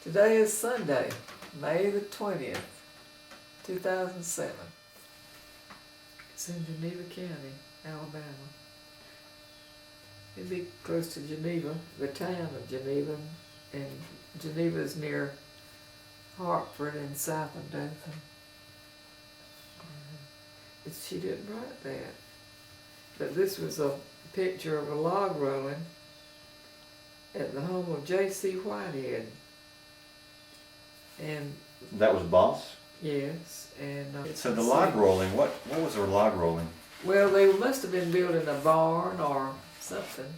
Today is Sunday, May the 20th, 2007. It's in Geneva County, Alabama. It'd be close to Geneva, the town of Geneva, and Geneva is near Hartford and south of Dothan. She didn't write that. But this was a picture of a log rolling at the home of J.C. Whitehead. And that was Boss? yes, and so the log rolling, what was the log rolling? Well, they must have been building a barn or something.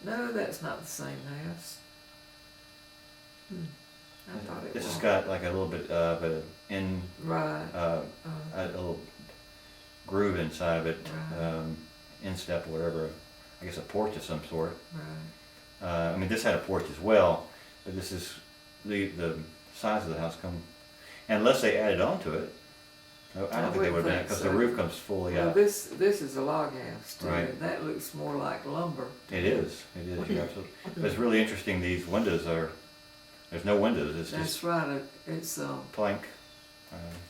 No, that's not the same house. I thought it was. This has got like a little bit of an Right. a little groove inside of it, Right. instep or whatever. I guess a porch of some sort. Right. I mean, this had a porch as well, but this is the size of the house come, and unless they added on to it, I don't think they would have done it because the roof comes fully Well, up. this is a log house too. Right. That looks more like lumber. It is. You're absolutely. But it's really interesting. These windows are. There's no windows. It's That's just right. It's plank.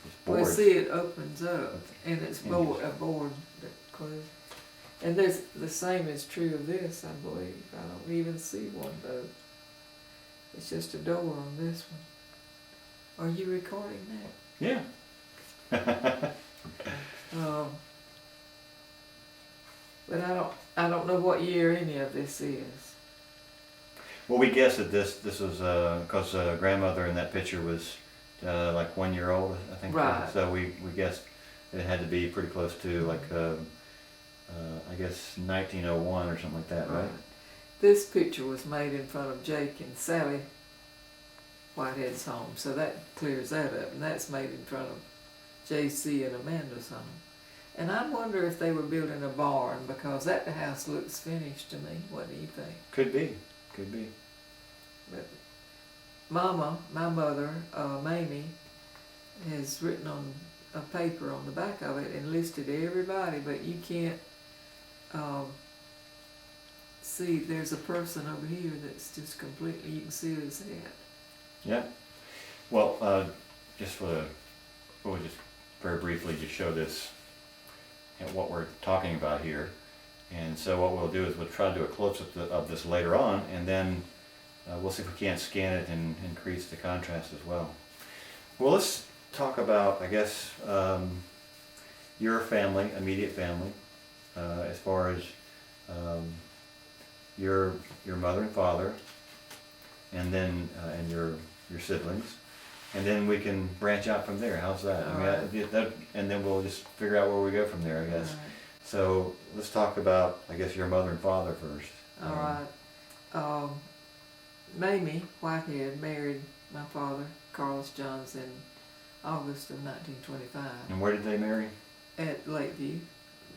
Just board. well, see, it opens up, and it's a board that closes. And there's the same is true of this, I believe. I don't even see one though. It's just a door on this one. Are you recording that? Yeah. But I don't know what year any of this is. Well, we guessed that this was because grandmother in that picture was like 1 year old, I think. Right. So we guessed it had to be pretty close to like I guess 1901 or something like that, right? This picture was made in front of Jake and Sally Whitehead's home, so that clears that up, and that's made in front of J.C. and Amanda's home. And I wonder if they were building a barn, because that house looks finished to me. What do you think? Could be. But Mama, my mother, Mamie, has written on a paper on the back of it and listed everybody, but you can't see. There's a person over here that's just completely, you can see his head. Yeah. Well, we'll just very briefly just show this, what we're talking about here. And so what we'll do is we'll try to do a close-up of this later on, and then we'll see if we can't scan it and increase the contrast as well. Well, let's talk about, I guess, your family, immediate family, as far as your mother and father, and then and your siblings, and then we can branch out from there. How's that? And then we'll just figure out where we go from there, I guess. Right. So let's talk about, I guess, your mother and father first. All right. Mamie Whitehead married my father, Carlos Johns, in August of 1925. And where did they marry? At Lakeview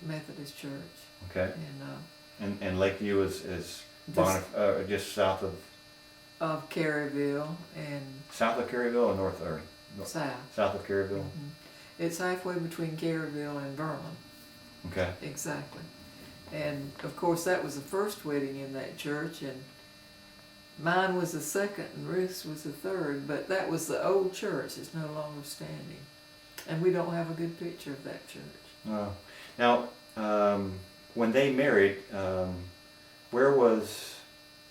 Methodist Church. Okay. And Lakeview is just south of Caryville and south of Caryville or north or south. South of Caryville. It's halfway between Caryville and Vernon. Okay. Exactly. And of course that was the first wedding in that church, and mine was the second and Ruth's was the third, but that was the old church. It's no longer standing. And we don't have a good picture of that church. Oh. Now, when they married, where was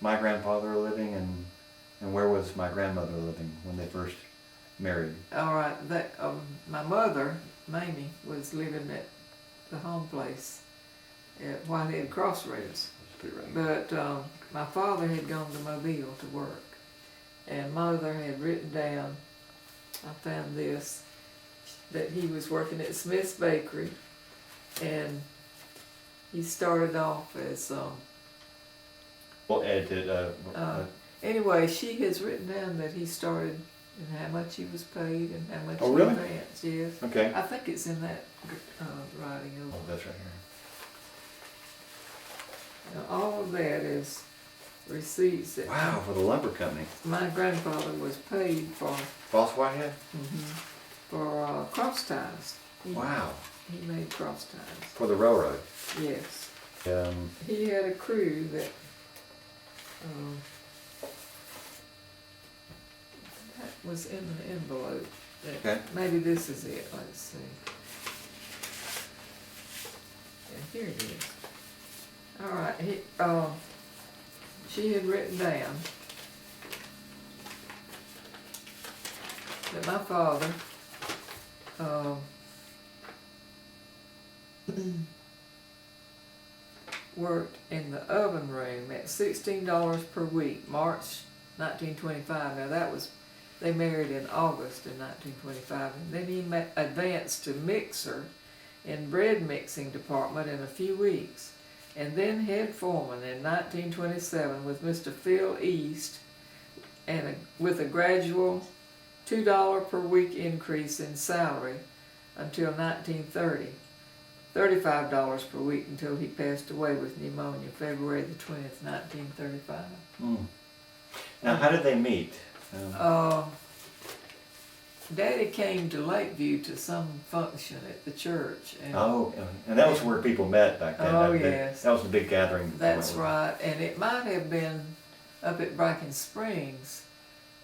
my grandfather living, and where was my grandmother living when they first married? All right, that my mother, Mamie, was living at the home place at Whitehead Crossroads. But my father had gone to Mobile to work, and Mother had written down, I found this, that he was working at Smith's Bakery, and he started off as Well, edited. anyway, she has written down that he started and how much he was paid and how much Oh, he really? advanced. Yes. Okay. I think it's in that writing. Oh, that's right here. Now, all of that is receipts that Wow, for the lumber company. my grandfather was paid for. Boss Whitehead? For cross ties. Wow. He made cross ties. For the railroad. Yes. Um, He had a crew that was in the envelope. Okay. Maybe this is it, let's see. And here it is. All right, she had written down that my father, worked in the oven room at $16 per week, March 1925. Now that was, they married in August of 1925, and then he advanced to mixer in bread mixing department in a few weeks, and then head foreman in 1927 with Mr. Phil East, and with a gradual $2 per week increase in salary until 1930. $35 per week until he passed away with pneumonia, February the 20th, 1935. Now, how did they meet? Daddy came to Lakeview to some function at the church. And and that was where people met back then. Oh, that, yes. That was the big gathering. That's right, and it might have been up at Bracken Springs,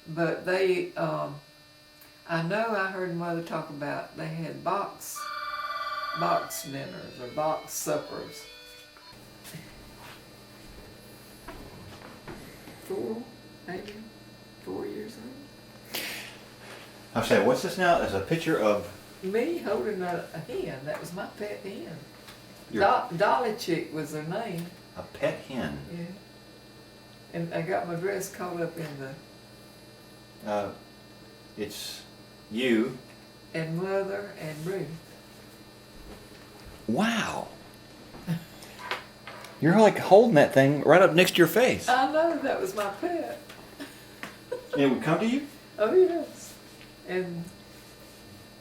but they, I know I heard Mother talk about they had box dinners or box suppers. 4 years old. I'll say, what's this now? There's a picture of Me holding a hen. That was my pet hen. your, Dolly Chick was her name. a pet hen. Yeah. And I got my dress caught up in the. It's you. And Mother and Ruth. Wow. You're like holding that thing right up next to your face. I know, that was my pet. It would come to you? Oh yes. And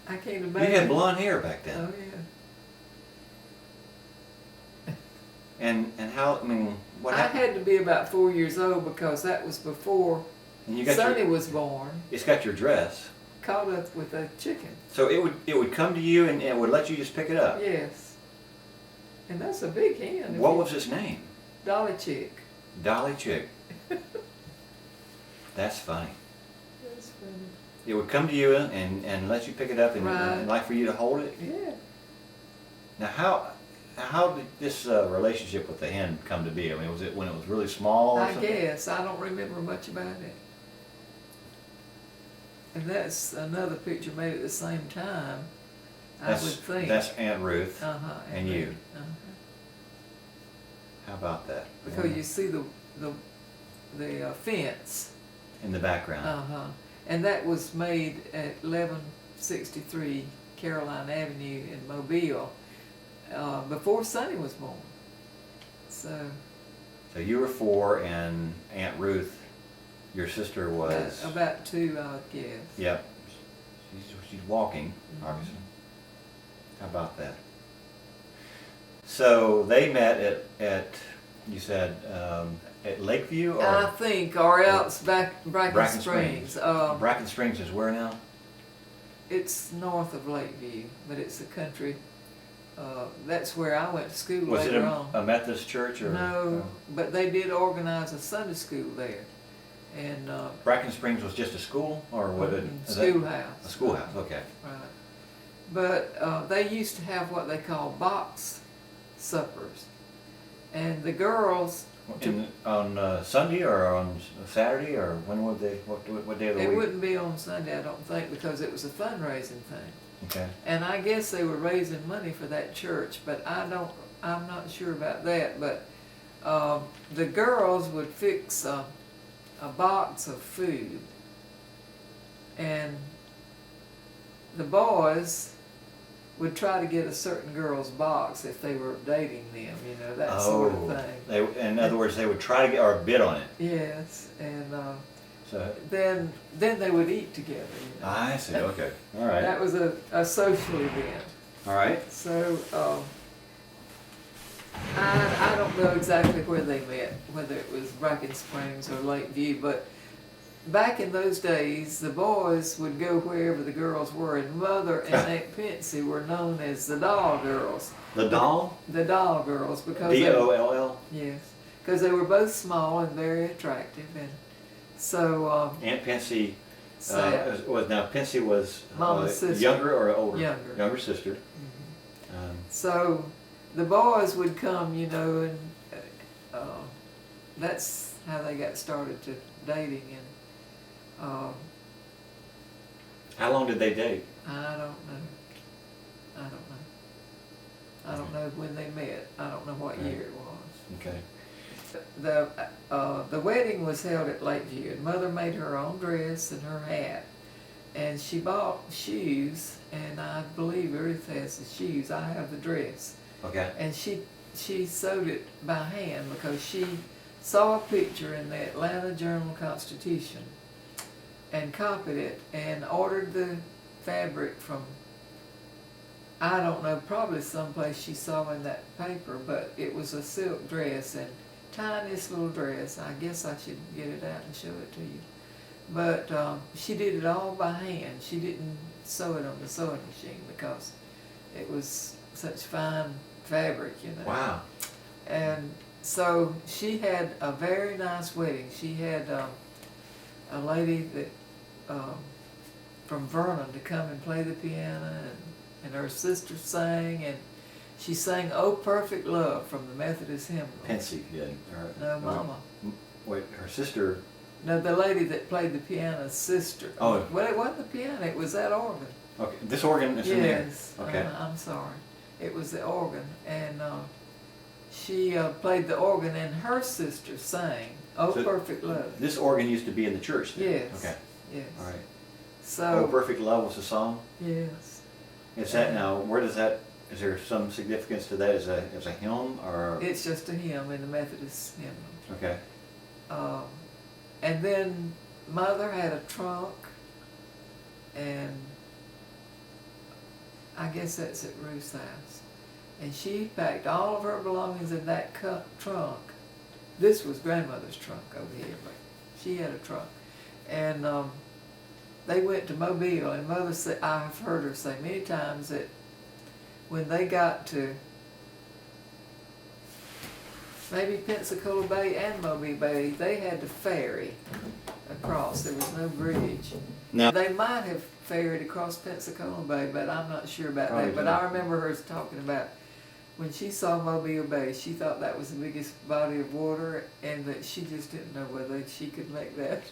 I can't imagine. You had blonde hair back then. Oh yeah. And how, I mean, what I happened? had to be about 4 years old because that was before And you got Sonny your, was born. it's got your dress. Caught up with a chicken. So it would come to you and it would let you just pick it up. Yes. And that's a big hen. What was its name? Dolly Chick. Dolly Chick. That's funny. That's funny. It would come to you and let you pick it up and, Right. and like for you to hold it. Yeah. Now how did this relationship with the hen come to be? I mean, was it when it was really small or I something? guess. I don't remember much about it. And that's another picture made at the same time, I would think. That's Aunt Ruth. Uh-huh. and you. Uh-huh. How about that? Because you see the fence. In the background. Uh-huh. And that was made at 1163 Caroline Avenue in Mobile before Sonny was born. So So you were 4 and Aunt Ruth, your sister, was... about 2, I would guess. Yep. She's walking, Mm-hmm. obviously. How about that? So they met at you said, at Lakeview? Or I think, or else Bracken Bracken Springs. Springs. Bracken Springs is where now? It's north of Lakeview, but it's a country. That's where I went to school Was later it on. a Methodist church? Or No, but they did organize a Sunday school there. And Bracken Springs was just a school? Or what? schoolhouse. A schoolhouse, okay. Right. But they used to have what they call box suppers. And the girls... On Sunday or on Saturday, or when would they? What day of the It week? wouldn't be on Sunday, I don't think, because it was a fundraising thing. Okay. And I guess they were raising money for that church, but I'm not sure about that. But the girls would fix a box of food, and the boys would try to get a certain girl's box if they were dating them, you know, that sort of thing. In other words, they would try to get or bid on it. Yes, and So then they would eat together. You know. I see. Okay. All right. That was a social event. All right. So I don't know exactly where they met, whether it was Bracken Springs or Lakeview, but back in those days, the boys would go wherever the girls were, and Mother and Aunt Pincy were known as the doll girls. The doll? The doll girls, because D-O-L-L? yes, because they were both small and very attractive, and so Aunt Pincy sat. Now Pensy was Mama's sister. younger or older? Younger. Younger sister. So the boys would come, you know, and that's how they got started to dating. And how long did they date? I don't know. I don't know when they met. I don't know what year it was. Okay. The wedding was held at Lakeview, and Mother made her own dress and her hat, and she bought shoes, and I believe Ruth has the shoes. I have the dress. Okay. And she sewed it by hand because she saw a picture in the Atlanta Journal-Constitution and copied it and ordered the fabric from, I don't know, probably someplace she saw in that paper, but it was a silk dress and tiniest little dress. I guess I should get it out and show it to you. But she did it all by hand. She didn't sew it on the sewing machine because it was such fine fabric, you know. Wow. And so she had a very nice wedding. She had a lady that from Vernon to come and play the piano, and her sister sang, and she sang "Oh Perfect Love" from the Methodist hymnal. Pensy did. No, Mama. Wait, her sister. No, the lady that played the piano's sister. Oh. Well, it wasn't the piano, it was that organ. Okay, this organ is in there? Yes. Okay. I'm sorry. It was the organ, and she played the organ, and her sister sang "Oh So Perfect Love." This organ used to be in the church then? Yes. Okay. Yes. All right. So. Oh Perfect Love was the song? Yes. Is that now, where does that, is there some significance to that as a hymn or? It's just a hymn in the Methodist hymnal. Okay. And then Mother had a trunk, and I guess that's at Ruth's house. And she packed all of her belongings in that trunk. This was Grandmother's trunk over here, but she had a trunk. And they went to Mobile, and Mother said, I've heard her say many times that when they got to maybe Pensacola Bay and Mobile Bay, they had to ferry across. There was no bridge. Now, They might have ferried across Pensacola Bay, but I'm not sure about Probably that. But not. I remember her talking about when she saw Mobile Bay, she thought that was the biggest body of water, and that she just didn't know whether she could make that.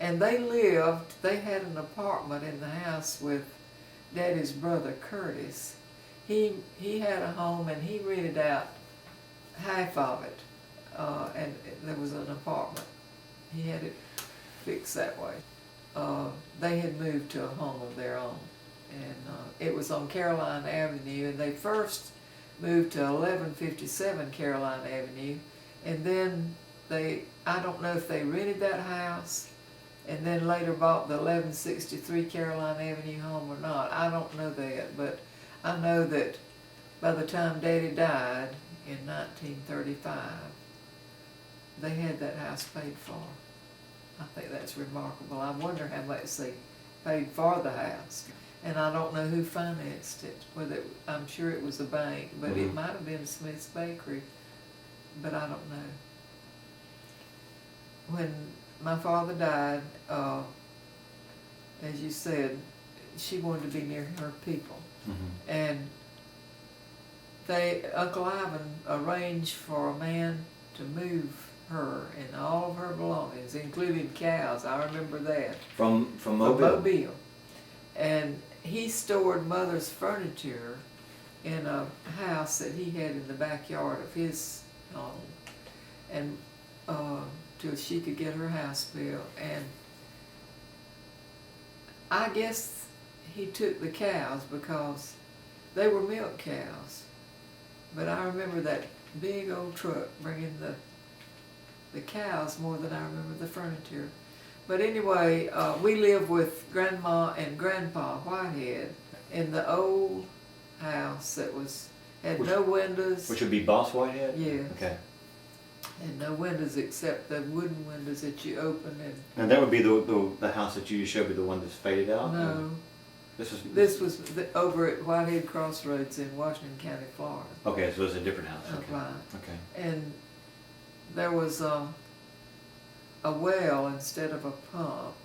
And they had an apartment in the house with Daddy's brother, Curtis. He had a home, and he rented out half of it, and there was an apartment. He had it fixed that way. They had moved to a home of their own, and it was on Caroline Avenue, and they first moved to 1157 Caroline Avenue, and then I don't know if they rented that house and then later bought the 1163 Caroline Avenue home or not. I don't know that, but I know that by the time Daddy died in 1935, they had that house paid for. I think that's remarkable. I wonder how much they paid for the house. And I don't know who financed it. I'm sure it was a bank, but it might have been Smith's Bakery, but I don't know. When my father died, as you said, she wanted to be near her people. And Uncle Ivan arranged for a man to move her and all of her belongings, including cows. I remember that. From Mobile? From Mobile. And he stored Mother's furniture in a house that he had in the backyard of his home, and till she could get her house built. And I guess he took the cows because they were milk cows. But I remember that big old truck bringing the cows more than I remember the furniture. But anyway, we lived with Grandma and Grandpa Whitehead in the old house that had no windows. Which would be Boss Whitehead? Yes. Okay. And no windows except the wooden windows that you open. And that would be the house that you showed me, the one that's faded out? No. This was over at Whitehead Crossroads in Washington County, Florida. Okay, so it's a different house. Okay. Right. Okay. And there was a well instead of a pump,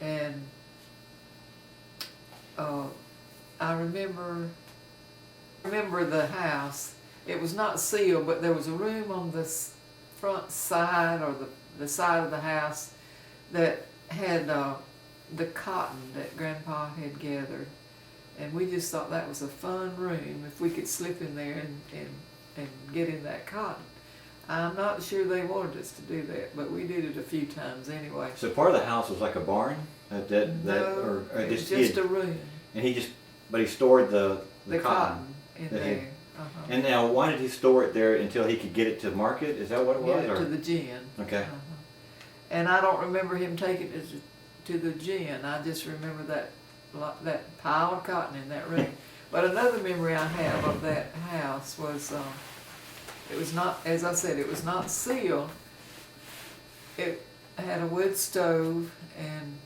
and remember the house. It was not sealed, but there was a room on the front side, or the side of the house, that had the cotton that Grandpa had gathered. And we just thought that was a fun room if we could slip in there and get in that cotton. I'm not sure they wanted us to do that, but we did it a few times anyway. So part of the house was like a barn? No, Or it was just a room. And but he stored the cotton in there. And now, why did he store it there until he could get it to market? Is that what it was? Yeah, to the gin. Okay. And I don't remember him taking it to the gin. I just remember that pile of cotton in that room. But another memory I have of that house was, it was not, as I said, it was not sealed. It had a wood stove, and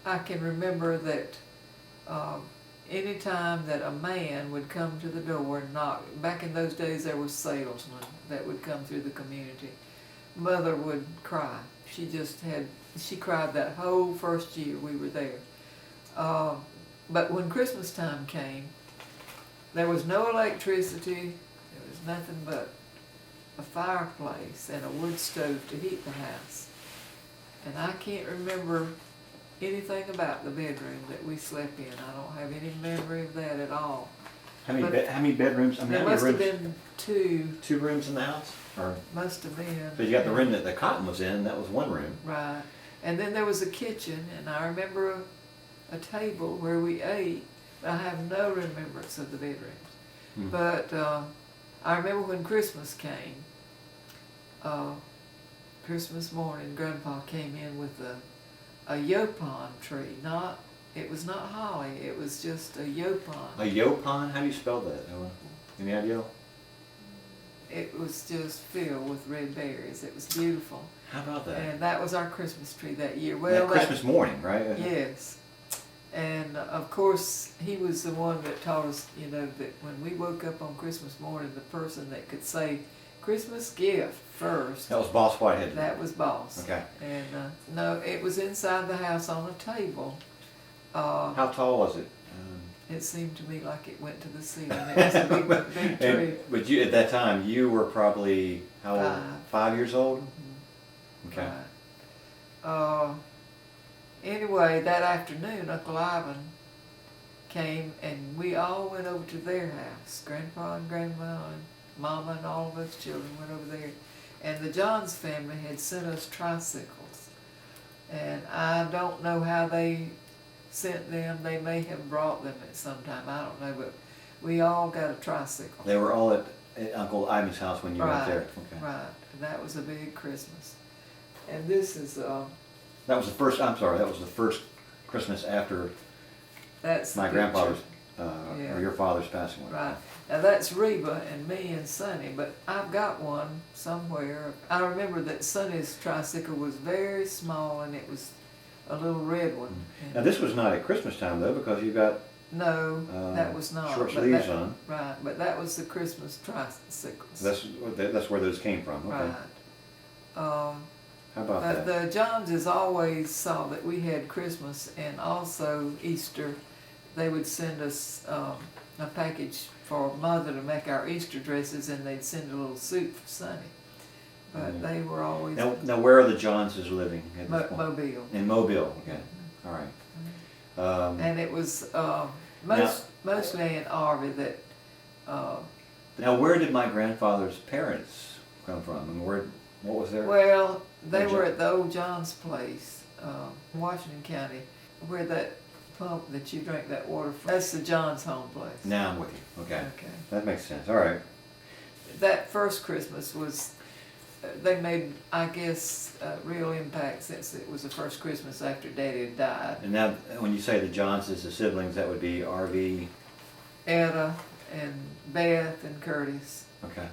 I can remember that any time that a man would come to the door and knock, back in those days there were salesmen that would come through the community, Mother would cry. She cried that whole first year we were there. But when Christmas time came, there was no electricity, there was nothing but a fireplace and a wood stove to heat the house. And I can't remember anything about the bedroom that we slept in. I don't have any memory of that at all. How many bedrooms? I mean, there must have been two. 2 rooms in the house? Or? Must have been. So you got the room that the cotton was in, that was one room. Right. And then there was a kitchen, and I remember a table where we ate, but I have no remembrance of the bedrooms. Hmm. But I remember when Christmas came, Christmas morning, Grandpa came in with a yopon tree. It was not holly, it was just a yopon. A yopon? How do you spell that? Any idea? It was just filled with red berries. It was beautiful. How about that? And that was our Christmas tree that year. Well, Christmas morning, right? Yes. And of course, he was the one that taught us, that when we woke up on Christmas morning, the person that could say Christmas gift first. That was Boss Whitehead. That was Boss. Okay. And no, it was inside the house on a table. How tall was it? It seemed to me like it went to the ceiling. It was a big tree. But you, at that time, you were probably, how old? 5 years old? Mm-hmm. Okay. Right. Anyway, that afternoon, Uncle Ivan came, and we all went over to their house. Grandpa and Grandma and Mama and all of us children went over there. And the Johns family had sent us tricycles. And I don't know how they sent them. They may have brought them at some time. I don't know, but we all got a tricycle. They were all at Uncle Ivan's house when you went there. Okay. Right. And that was a big Christmas. And this is that was the first. I'm sorry. That was the first Christmas after my grandfather's or your father's passing away. Right. Now that's Reba and me and Sonny, but I've got one somewhere. I remember that Sonny's tricycle was very small, and it was a little red one. Now this was not at Christmas time though, because you got that was not short sleeves on. Right, but that was the Christmas tricycles. That's where those came from. Okay. Right. How about that? The Joneses always saw that we had Christmas and also Easter. They would send us a package for Mother to make our Easter dresses, and they'd send a little suit for Sonny. But they were always... Now where are the Joneses living at this point? Mobile. In Mobile, okay. All right. And it was mostly in Arby that... now where did my grandfather's parents come from? And what was their... Well, they were at the old John's place, in Washington County, where that pump that you drink that water from. That's the John's home place. Now I'm with you. Okay. Okay. That makes sense. All right. That first Christmas was, they made, I guess, real impact since it was the first Christmas after Daddy had died. And now, when you say the Johnses, the siblings, that would be RV? Etta and Beth and Curtis. Okay.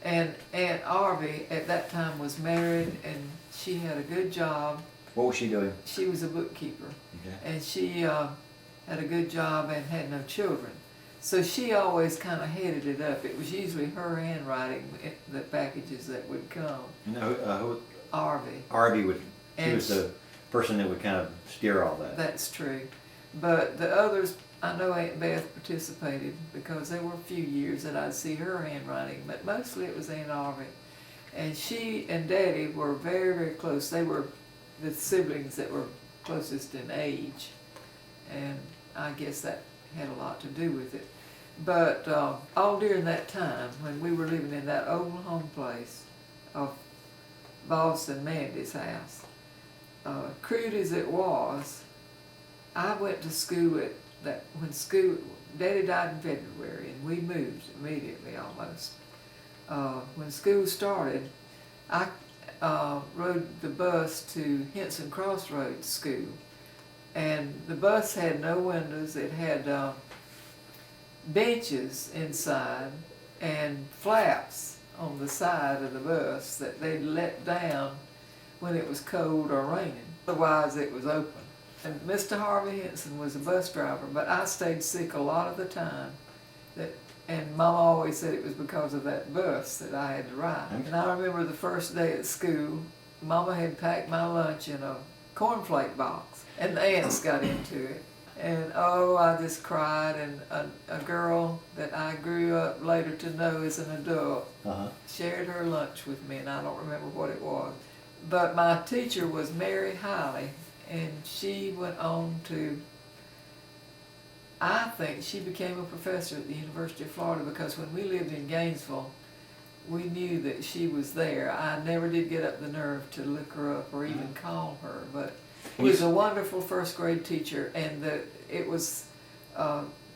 And Aunt Arby at that time was married, and she had a good job. What was she doing? She was a bookkeeper. Okay. And she had a good job and had no children. So she always kind of headed it up. It was usually her handwriting, the packages that would come. You know, Arby. Arby was person that would kind of steer all that. That's true. But the others, I know Aunt Beth participated because there were a few years that I'd see her handwriting, but mostly it was Aunt Arvie. And she and Daddy were very, very close. They were the siblings that were closest in age. And I guess that had a lot to do with it. But all during that time, when we were living in that old home place of Boss and Mandy's house, crude as it was, I went to school Daddy died in February, and we moved immediately almost. When school started, I rode the bus to Henson Crossroads School, and the bus had no windows. It had benches inside and flaps on the side of the bus that they'd let down when it was cold or raining. Otherwise it was open. And Mr. Harvey Henson was a bus driver, but I stayed sick a lot of the time. And Mama always said it was because of that bus that I had to ride. And I remember the first day at school, Mama had packed my lunch in a cornflake box, and the ants got into it. And oh, I just cried, and a girl that I grew up later to know as an adult shared her lunch with me, and I don't remember what it was. But my teacher was Mary Hiley, and she went on to, I think she became a professor at the University of Florida, because when we lived in Gainesville, we knew that she was there. I never did get up the nerve to look her up or even call her, but she was a wonderful first grade teacher, and it was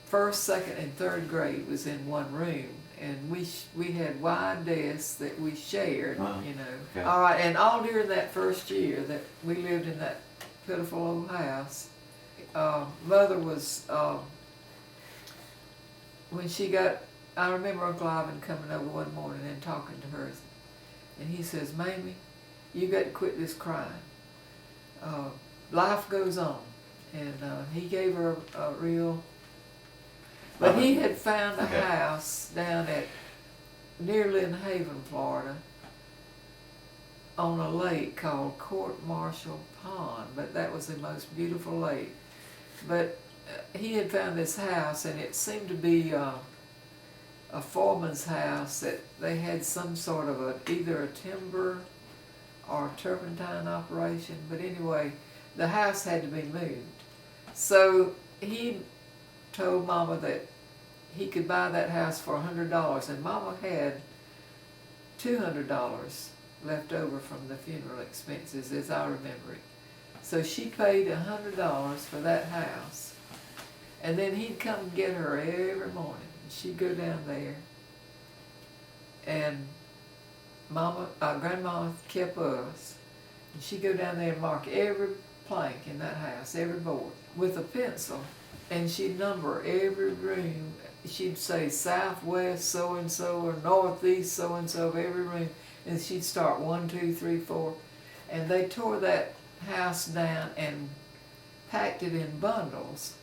first, second, and third grade was in one room, and we had wide desks that we shared, you know. Okay. All right, and all during that first year that we lived in that pitiful old house, Mother was, when she got, I remember Uncle Ivan coming over one morning and talking to her, and he says, "Mamie, you got to quit this crying. Life goes on." And he gave her a real, but he had found a house down at near Lynn Haven, Florida, on a lake called Court Marshall Pond, but that was the most beautiful lake. But he had found this house, and it seemed to be a foreman's house, that they had some sort of either a timber or turpentine operation, but anyway, the house had to be moved. So he told Mama that he could buy that house for $100, and Mama had $200 left over from the funeral expenses, as I remember it. So she paid $100 for that house, and then he'd come and get her every morning. She'd go down there, and Grandma kept us, and she'd go down there and mark every plank in that house, every board, with a pencil, and she'd number every room. She'd say southwest so-and-so or northeast so-and-so of every room, and she'd start 1, 2, 3, 4, and they tore that house down and packed it in bundles.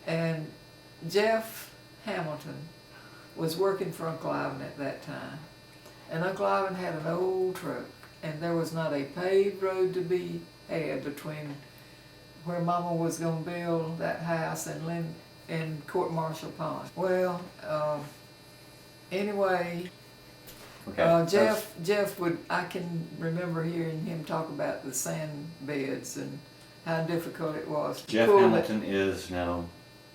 And Jeff Hamilton was working for Uncle Ivan at that time, and Uncle Ivan had an old truck, and there was not a paved road to be had between where Mama was going to build that house and Court Marshall Pond. Well, anyway, Jeff would, I can remember hearing him talk about the sand beds and how difficult it was. Jeff Hamilton is now...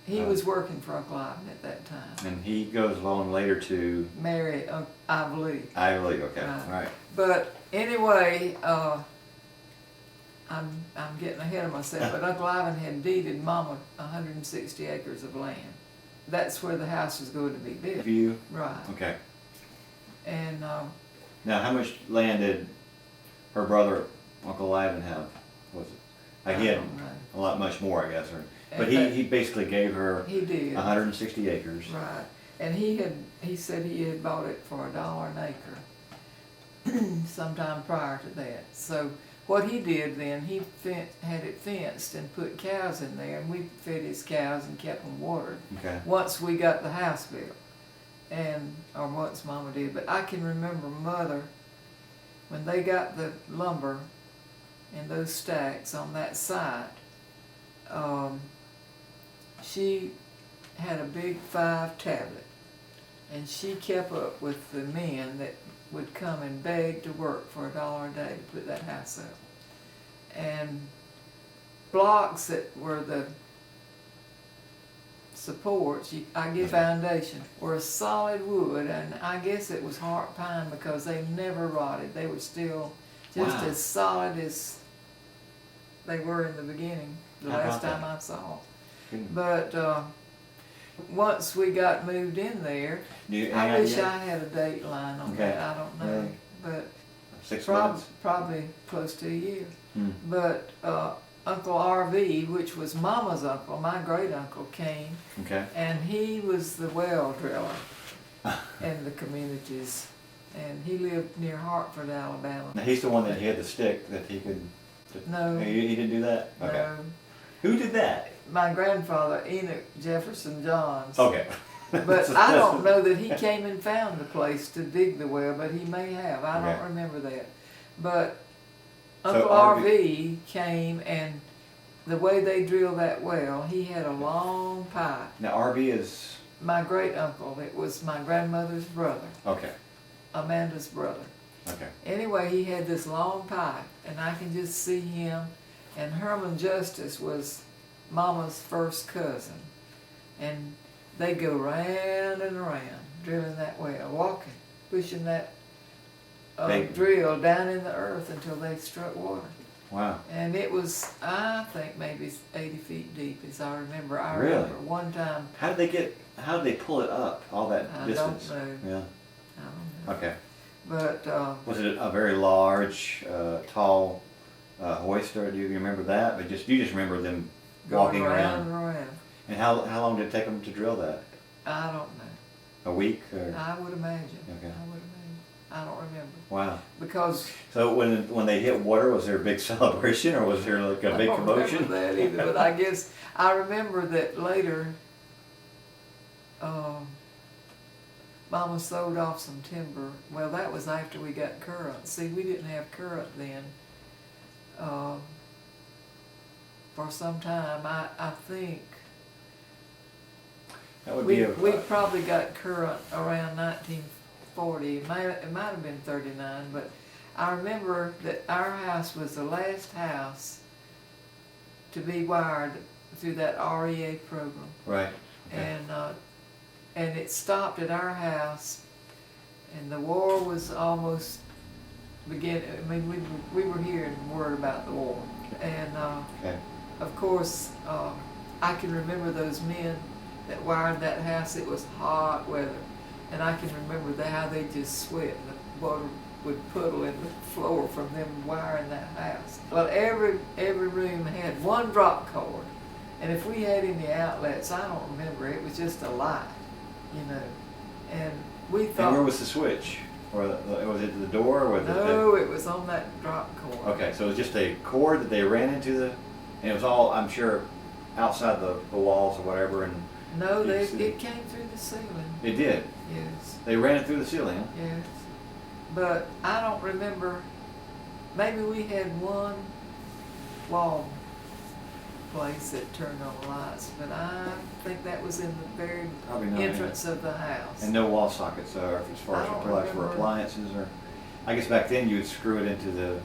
He was working for Uncle Ivan at that time. And he goes along later to... marry Ivy Lee. Ivy Lee, okay, right. All right. But anyway, I'm getting ahead of myself, but Uncle Ivan had deeded Mama 160 acres of land. That's where the house was going to be built. For you? Right. Okay. And now, how much land did her brother, Uncle Ivan, have? Was it? Like he had a lot, much more, I guess. But he basically gave her 160 acres. Right. And he said he had bought it for $1 an acre sometime prior to that. So what he did then, he had it fenced and put cows in there, and we fed his cows and kept them watered. Okay. Once we got the house built, or once Mama did. But I can remember Mother, when they got the lumber in those stacks on that site, she had a big 5 tablet, and she kept up with the men that would come and beg to work for $1 a day to put that house up. And blocks that were the supports, I guess foundation, were solid wood, and I guess it was heart pine because they never rotted. They were still just as solid as they were in the beginning, the last time I saw. But once we got moved in there, I wish I had a date line on that. I don't know, but 6 months? Probably close to a year. But Uncle RV, which was Mama's uncle, my great uncle, came, and he was the well driller in the communities, and he lived near Hartford, Alabama. Now he's the one that had the stick that he could. No, he didn't do that. Okay. No. Who did that? My grandfather, Enoch Jefferson Johns. Okay. But I don't know that he came and found the place to dig the well, but he may have. I don't remember that. But Uncle RV came, and the way they drilled that well, he had a long pipe. Now RV is? My great uncle. It was my grandmother's brother. Okay. Amanda's brother. Okay. Anyway, he had this long pipe, and I can just see him. And Herman Justice was Mama's first cousin. And they go round and around, drilling that well, walking, pushing that drill down in the earth until they struck water. Wow. And it was, I think, maybe 80 feet deep, as I remember. I really? remember one time. How did they pull it up all that distance? I don't know. Yeah. I don't know. Okay. But was it a very large, tall hoist, or do you remember that? But you just remember them walking around and around. And how long did it take them to drill that? I don't know. A week? Or? I would imagine. Okay. I would imagine. I don't remember. Wow. Because. So when they hit water, was there a big celebration, or was there like a big commotion? I don't remember that either, but I guess I remember that later. Mama sold off some timber. Well, that was after we got current. See, we didn't have current then. For some time, I think that would we probably got current around 1940. It might have been 39, but I remember that our house was the last house to be wired through that REA program. Right. Okay. And it stopped at our house, and the war was almost beginning. I mean, we were hearing word about the war, and of course, I can remember those men that wired that house. It was hot weather, and I can remember how they just sweat, and the water would puddle in the floor from them wiring that house. Well, every room had one drop cord, and if we had any outlets, I don't remember. It was just a light, you know, and we thought. And where was the switch? Or was it the door? Or no, it was on that drop cord. Okay, so it was just a cord that they ran into and it was all, I'm sure, outside the walls or whatever. And no, it came through the ceiling. It did? Yes. They ran it through the ceiling, huh? Yes. But I don't remember, maybe we had one wall place that turned on the lights, but I think that was in the very entrance of the house. And no wall sockets, as far as for appliances, or I guess back then you would screw it into the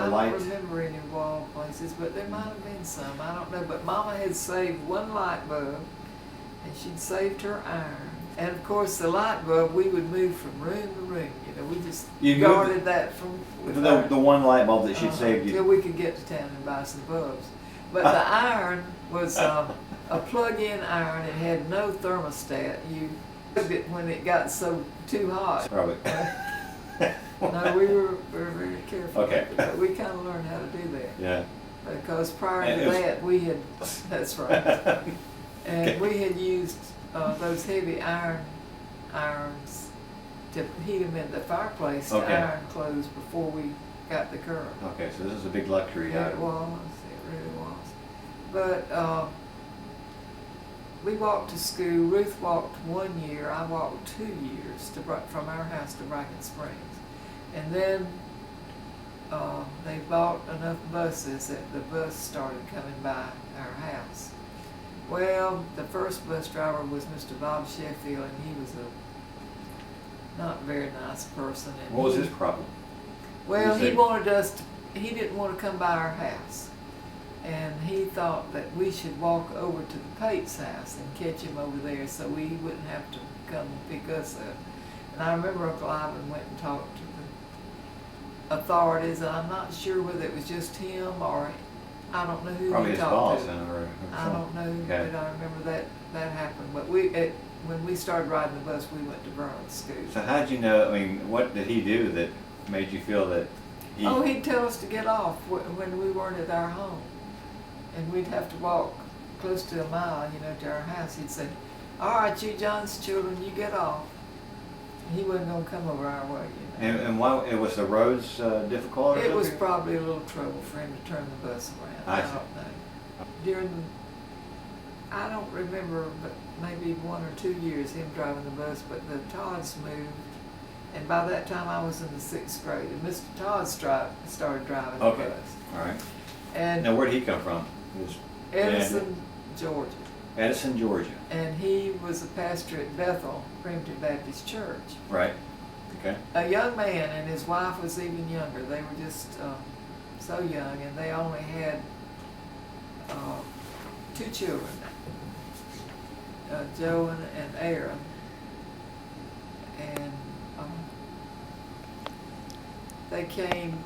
light. I don't remember any wall places, but there might have been some. I don't know. But Mama had saved one light bulb, and she'd saved her iron. And of course, the light bulb we would move from room to room. You know, we just guarded that from the one light bulb that she'd saved you till we could get to town and buy some bulbs. But the iron was a plug-in iron. It had no thermostat. You plugged it when it got too hot. Probably. No, we were very careful. Okay. But we kind of learned how to do that. Yeah. Because prior to that, we had. That's right. And we had used those heavy irons to heat them in the fireplace to iron clothes before we got the current. Okay, so this is a big luxury Yeah, item. it was. It really was. But we walked to school. Ruth walked 1 year. I walked 2 years from our house to Bracken Springs. And then they they bought enough buses that the bus started coming by our house. Well, the first bus driver was Mr. Bob Sheffield, and he was a not very nice person. And What was his problem? Well, He he said- wanted us to, he didn't want to come by our house. And he thought that we should walk over to the Pate's house and catch him over there so we wouldn't have to come and pick us up. And I remember Uncle Ivan went and talked to the authorities, and I'm not sure whether it was just him or I don't know who Probably he his talked boss, to. then, or I don't know, Okay. but I remember that happened. But when we started riding the bus, we went to Vernon School. So how did you know, I mean, what did he do that made you feel that he... Oh, he'd tell us to get off when we weren't at our home. And we'd have to walk close to a mile, to our house. He'd say, all right, you John's children, you get off. He wasn't going to come over our way, And why, it was the roads difficult or It was something? probably a little trouble for him to turn the bus around. I I see. don't know. I don't remember, but maybe 1 or 2 years him driving the bus, but the Todds moved. And by that time I was in the 6th grade. And Mr. Todd started driving Okay. the bus. All right. And Now, where did he come from? He was Edison, Georgia. Edison, Georgia. And he was a pastor at Bethel Primitive Baptist Church. Right. Okay. A young man, and his wife was even younger. They were just so young, and they only had 2 children, Joe and Aaron. And they came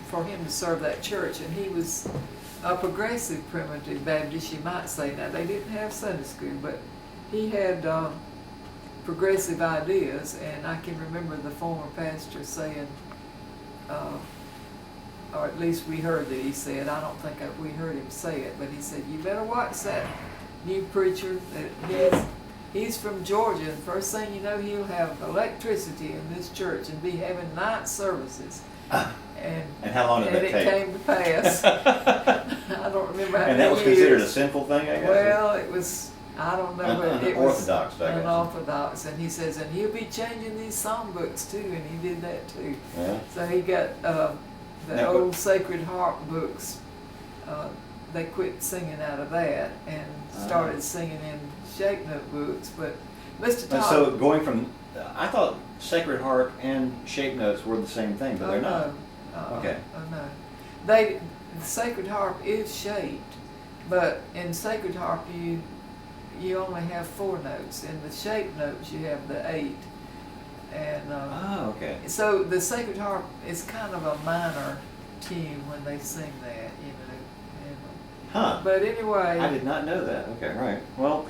for him to serve that church, and he was a progressive Primitive Baptist, you might say. Now, they didn't have Sunday school, but he had progressive ideas, and I can remember the former pastor saying, or at least we heard that he said, I don't think we heard him say it, but he said, you better watch that new preacher. That he's from Georgia, and first thing you know, he'll have electricity in this church and be having night services. And how long did that it take? came to pass. I don't remember how many And that was considered a years. sinful thing, I guess? Well, it was, I don't know, but it was Unorthodox, I guess. unorthodox. And he says, and he'll be changing these songbooks too, and he did that too. Yeah. So he got the Now, old Sacred Harp books. They quit singing out of that and started singing in shape note books. But Mr. And Todd. so going from, I thought Sacred Harp and shape notes were the same thing, but they're not. Okay. Oh no. The Sacred Harp is shaped, but in Sacred Harp you only have 4 notes. In the shape notes you have the 8. And Okay. so the Sacred Harp is kind of a minor tune when they sing that, And, Huh. but anyway, I did not know that. Okay, right. Well,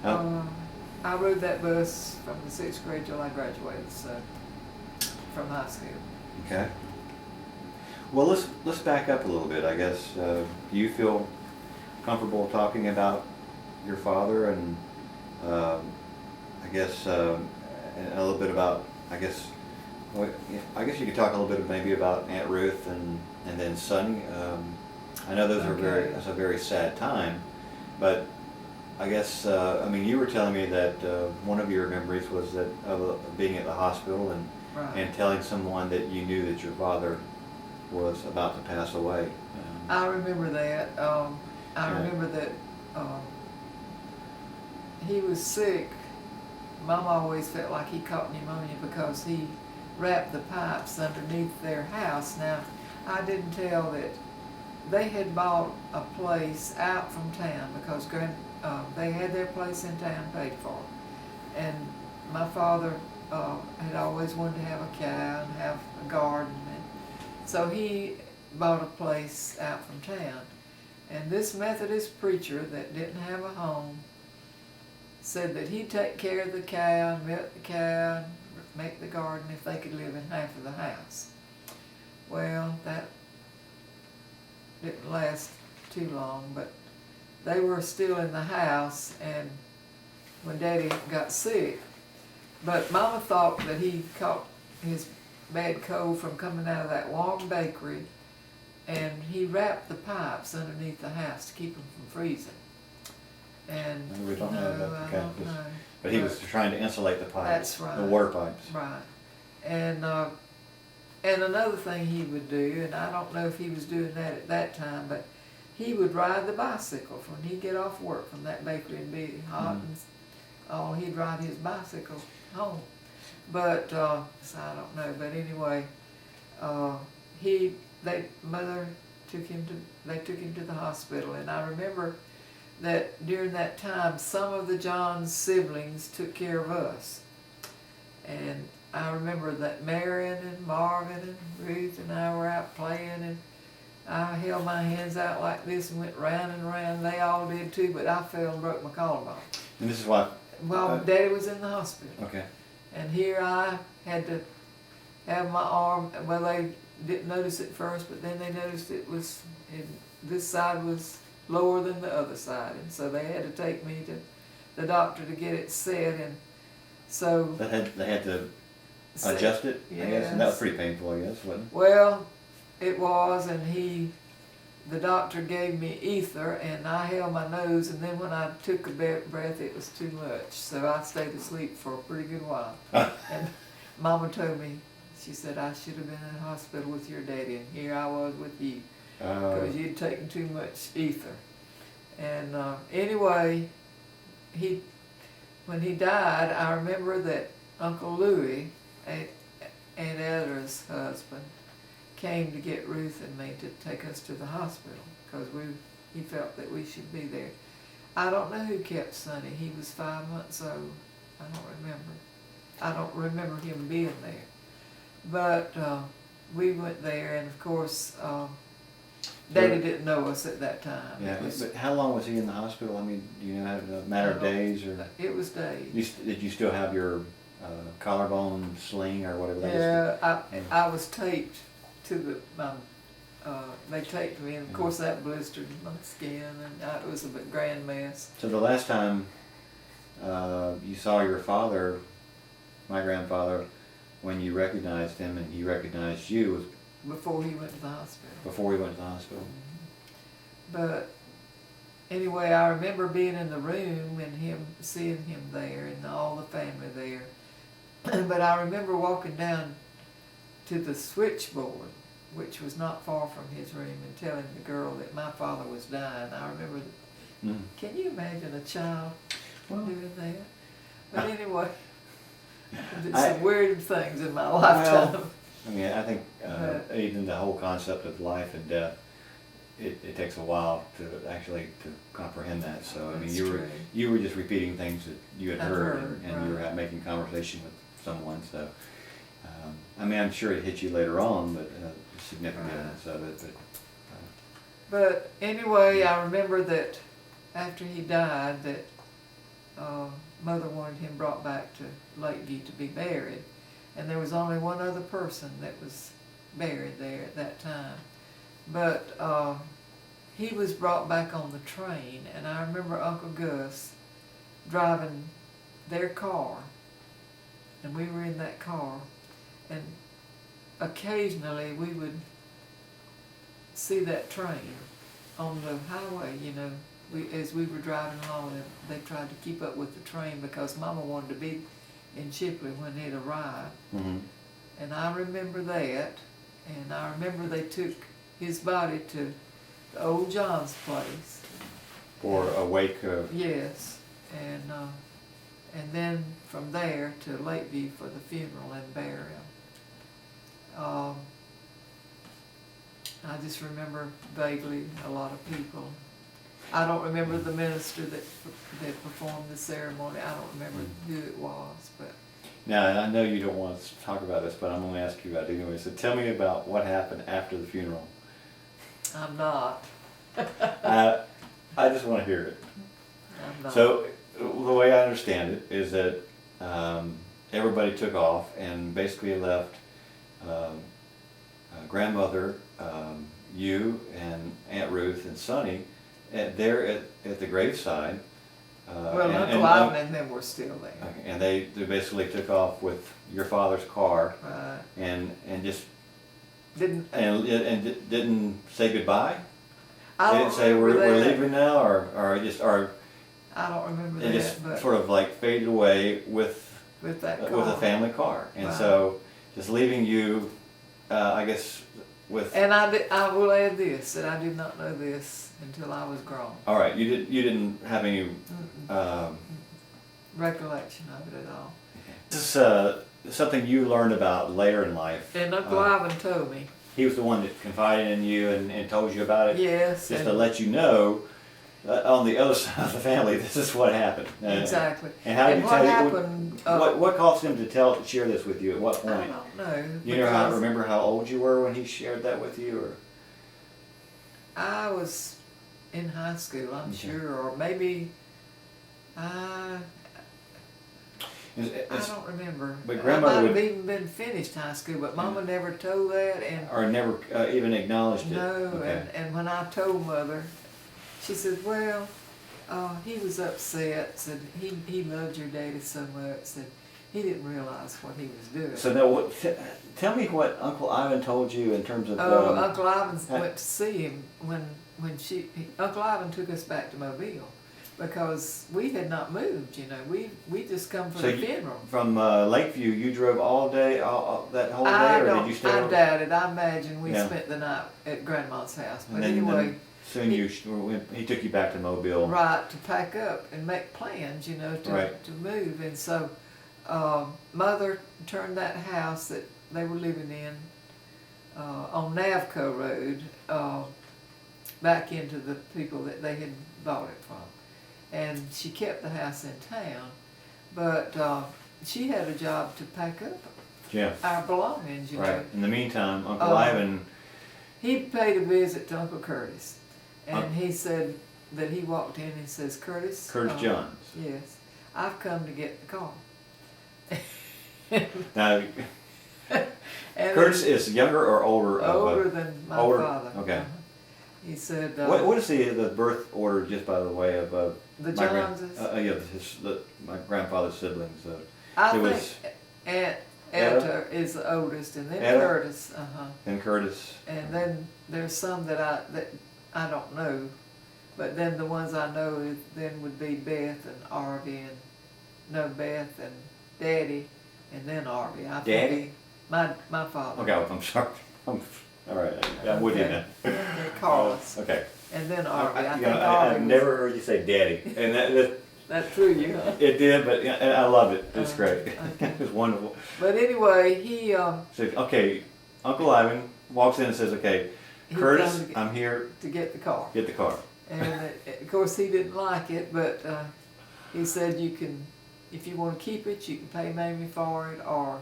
I rode that bus from the 6th grade till I graduated, so from high school. okay. Well, let's back up a little bit. I guess do you feel comfortable talking about your father, and I guess and a little bit about, I guess you could talk a little bit maybe about Aunt Ruth and then Sonny. I know those are that's a very sad time, but I guess I mean, you were telling me that one of your memories was that of being at the hospital and Right. and telling someone that you knew that your father was about to pass away. I remember that. I Yeah. remember that he was sick. Mom always felt like he caught pneumonia because he wrapped the pipes underneath their house. Now, I didn't tell that they had bought a place out from town because they had their place in town paid for. And my father had always wanted to have a cow and have a garden. And so he bought a place out from town. And this Methodist preacher that didn't have a home said that he'd take care of the cow and milk the cow and make the garden if they could live in half of the house. Well, that didn't last too long, but they were still in the house, and when Daddy got sick, but Mama thought that he caught his bad cold from coming out of that warm bakery, and he wrapped the pipes underneath the house to keep them from freezing. And We don't know that. I Okay. don't know. But he was trying to insulate the pipes. That's right. The water pipes. Right. And another thing he would do, and I don't know if he was doing that at that time, but he would ride the bicycle when he'd get off work from that bakery and be hot and all. He'd ride his bicycle home. But so I don't know. But anyway, mother took him to the hospital, and I remember that during that time, some of the John's siblings took care of us, and I remember that Marion and Marvin and Ruth and I were out playing, and I held my hands out like this and went round and round. They all did too, but I fell and broke my collarbone. And this is why? While Daddy was in the hospital. Okay. And here I had to have my arm, well, they didn't notice it first, but then they noticed this side was lower than the other side, and so they had to take me to the doctor to get it set, and so... They had to adjust it, I guess, and that was pretty painful, I guess, wasn't it? Well, it was, and the doctor gave me ether, and I held my nose, and then when I took a breath, it was too much, so I stayed asleep for a pretty good while. And Mama told me, she said, I should have been in the hospital with your daddy, and here I was with you, because you'd taken too much ether. And anyway, when he died, I remember that Uncle Louis, Aunt Ella's husband, came to get Ruth and me to take us to the hospital because he felt that we should be there. I don't know who kept Sonny. He was 5 months old. I don't remember. I don't remember him being there. But we went there, and of course, Daddy didn't know us at that time. Yeah, but how long was he in the hospital? I mean, do you know, a matter of days or? It was days. Did you still have your collarbone sling or whatever that is? Yeah, I was taped to they taped me, and of course that blistered my skin, and it was a grand mess. So the last time you saw your father, my grandfather, when you recognized him and he recognized you, was before he went to the hospital. Before he went to the hospital. But anyway, I remember being in the room and seeing him there and all the family there. But I remember walking down to the switchboard, which was not far from his room, and telling the girl that my father was dying. I remember that. Can you imagine a child doing that? But anyway, I did some weird things in my lifetime. Well, I mean, I think even the whole concept of life and death, it takes a while to comprehend that. So I mean, you were just repeating things that you had heard, and you were making conversation with someone. So I mean, I'm sure it hit you later on, but significance of it. But anyway, I remember that after he died, that Mother wanted him brought back to Lakeview to be buried. And there was only one other person that was buried there at that time. But he was brought back on the train, and I remember Uncle Gus driving their car, and we were in that car, and occasionally we would see that train on the highway, you know. As we were driving along, they tried to keep up with the train because Mama wanted to be in Shipley when it arrived. And I remember that, and I remember they took his body to the old John's place. For a wake of... Yes, and then from there to Lakeview for the funeral and burial. I just remember vaguely a lot of people. I don't remember the minister that performed the ceremony. I don't remember who it was, but... Now, I know you don't want to talk about this, but I'm going to ask you about it anyway. So tell me about what happened after the funeral. I'm not. I just want to hear it. I'm not. So the way I understand it is that everybody took off and basically left grandmother, you and Aunt Ruth and Sonny there at the graveside. Well, Uncle Ivan and them were still there. Okay, and they basically took off with your father's car, Right. and just Didn't say goodbye. I They don't didn't say remember we're that. leaving now, or I don't remember it that, just but sort of like faded away with with that with car. a family car, and Right. so just leaving you, I guess, with. And I will add this, that I did not know this until I was grown. All right, you didn't have any. Recollection of it at all. This is something you learned about later in life. And Uncle Ivan told me. He was the one that confided in you and told you about it. Yes. Just to let you know, on the other side of the family, this is what happened. Exactly. And how did you tell happened? What caused him to share this with you? At what point? I don't know. You remember how old you were when he shared that with you, or? I was in high school, I'm sure, or maybe I don't remember. But grandmother I might have would, even been finished high school, but Mama never told that, and or never even acknowledged it. no. Okay. And when I told Mother, she said, "Well, he was upset. Said he loved your daddy so much. Said he didn't realize what he was doing." So now, tell me what Uncle Ivan told you in terms of. Uncle Ivan went to see him when Uncle Ivan took us back to Mobile. Because we had not moved, you know, we just come for the funeral. From Lakeview, you drove all day, that whole day, or did you stay? I doubt it. I imagine we spent the night at Grandma's house. But anyway, soon he took you back to Mobile. Right, to pack up and make plans, you know, to move. And so, Mother turned that house that they were living in on Navco Road back into the people that they had bought it from. And she kept the house in town, but she had a job to pack up our belongings, you know. In the meantime, Uncle Ivan... He paid a visit to Uncle Curtis, and he said that he walked in and says, Curtis Johns. Yes, I've come to get the car. Now, Curtis is younger or older? Older than my father. Okay. He said... what is the birth order, just by the way, of... the Johnses? My grandfather's siblings. I think Aunt Etta is the oldest, and then Curtis. And Curtis. And then there's some that I don't know, but then the ones I know then would be Beth and Arvie, and Beth and Daddy, and then Arvie. Daddy? My father. Okay, I'm sorry. All right, I'm with you now. And Carlos. Okay. And then Arvie. I've never heard you say daddy. And that threw you, huh? It did, but I love it. It's great. Okay. It's wonderful. But anyway, he... said, okay, Uncle Ivan walks in and says, okay, Curtis, I'm here... to get the car. Get the car. And of course he didn't like it, but he said you can, if you want to keep it, you can pay Mamie for it, or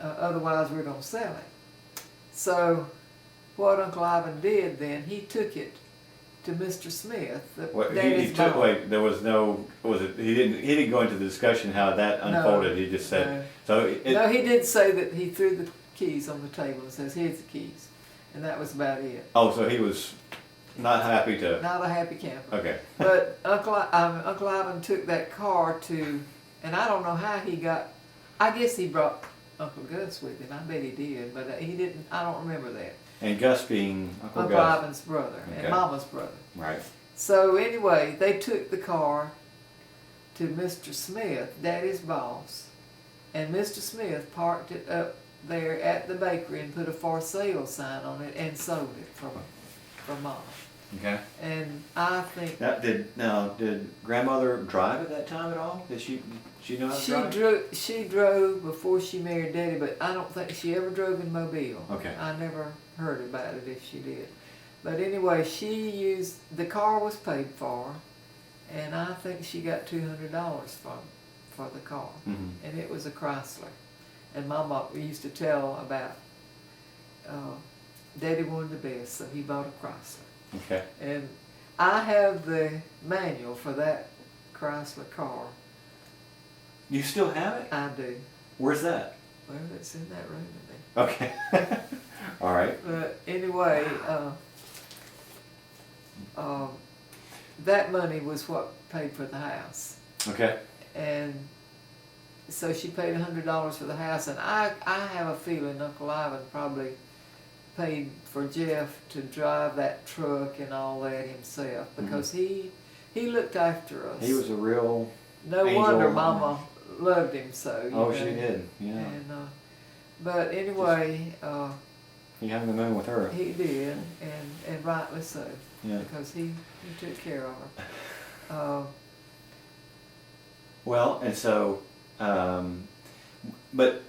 otherwise we're going to sell it. So what Uncle Ivan did then, he took it to Mr. Smith. There was no, he didn't go into the discussion how that unfolded. He just said, no, he did say that he threw the keys on the table and says, here's the keys. And that was about it. Oh, so he was not happy to... Not a happy camper. Okay. But Uncle Ivan took that car to, and I don't know how he got, I guess he brought Uncle Gus with him. I bet he did, but he didn't, I don't remember that. And Gus being Uncle Gus. Ivan's brother, and Mama's brother. Right. So anyway, they took the car to Mr. Smith, Daddy's boss, and Mr. Smith parked it up there at the bakery and put a for sale sign on it and sold it for Mama. Okay. And I think... Did grandmother drive at that time at all? Did she know how to drive? She drove before she married Daddy, but I don't think she ever drove in Mobile. Okay. I never heard about it if she did. But anyway, the car was paid for, and I think she got $200 for the car. Mm-hmm. And it was a Chrysler. And Mama used to tell about Daddy wanted the best, so he bought a Chrysler. Okay. And I have the manual for that Chrysler car. You still have it? I do. Where's that? Well, it's in that room with me. Okay. All right. But anyway, that money was what paid for the house. Okay. And so she paid $100 for the house, and I have a feeling Uncle Ivan probably paid for Jeff to drive that truck and all that himself, because he looked after us. He was a real No wonder Mama loved him so. Oh, she did, yeah. And But anyway, He hung the moon with her. he did, and rightly so, Yeah. because he took care of her. Well, and so, but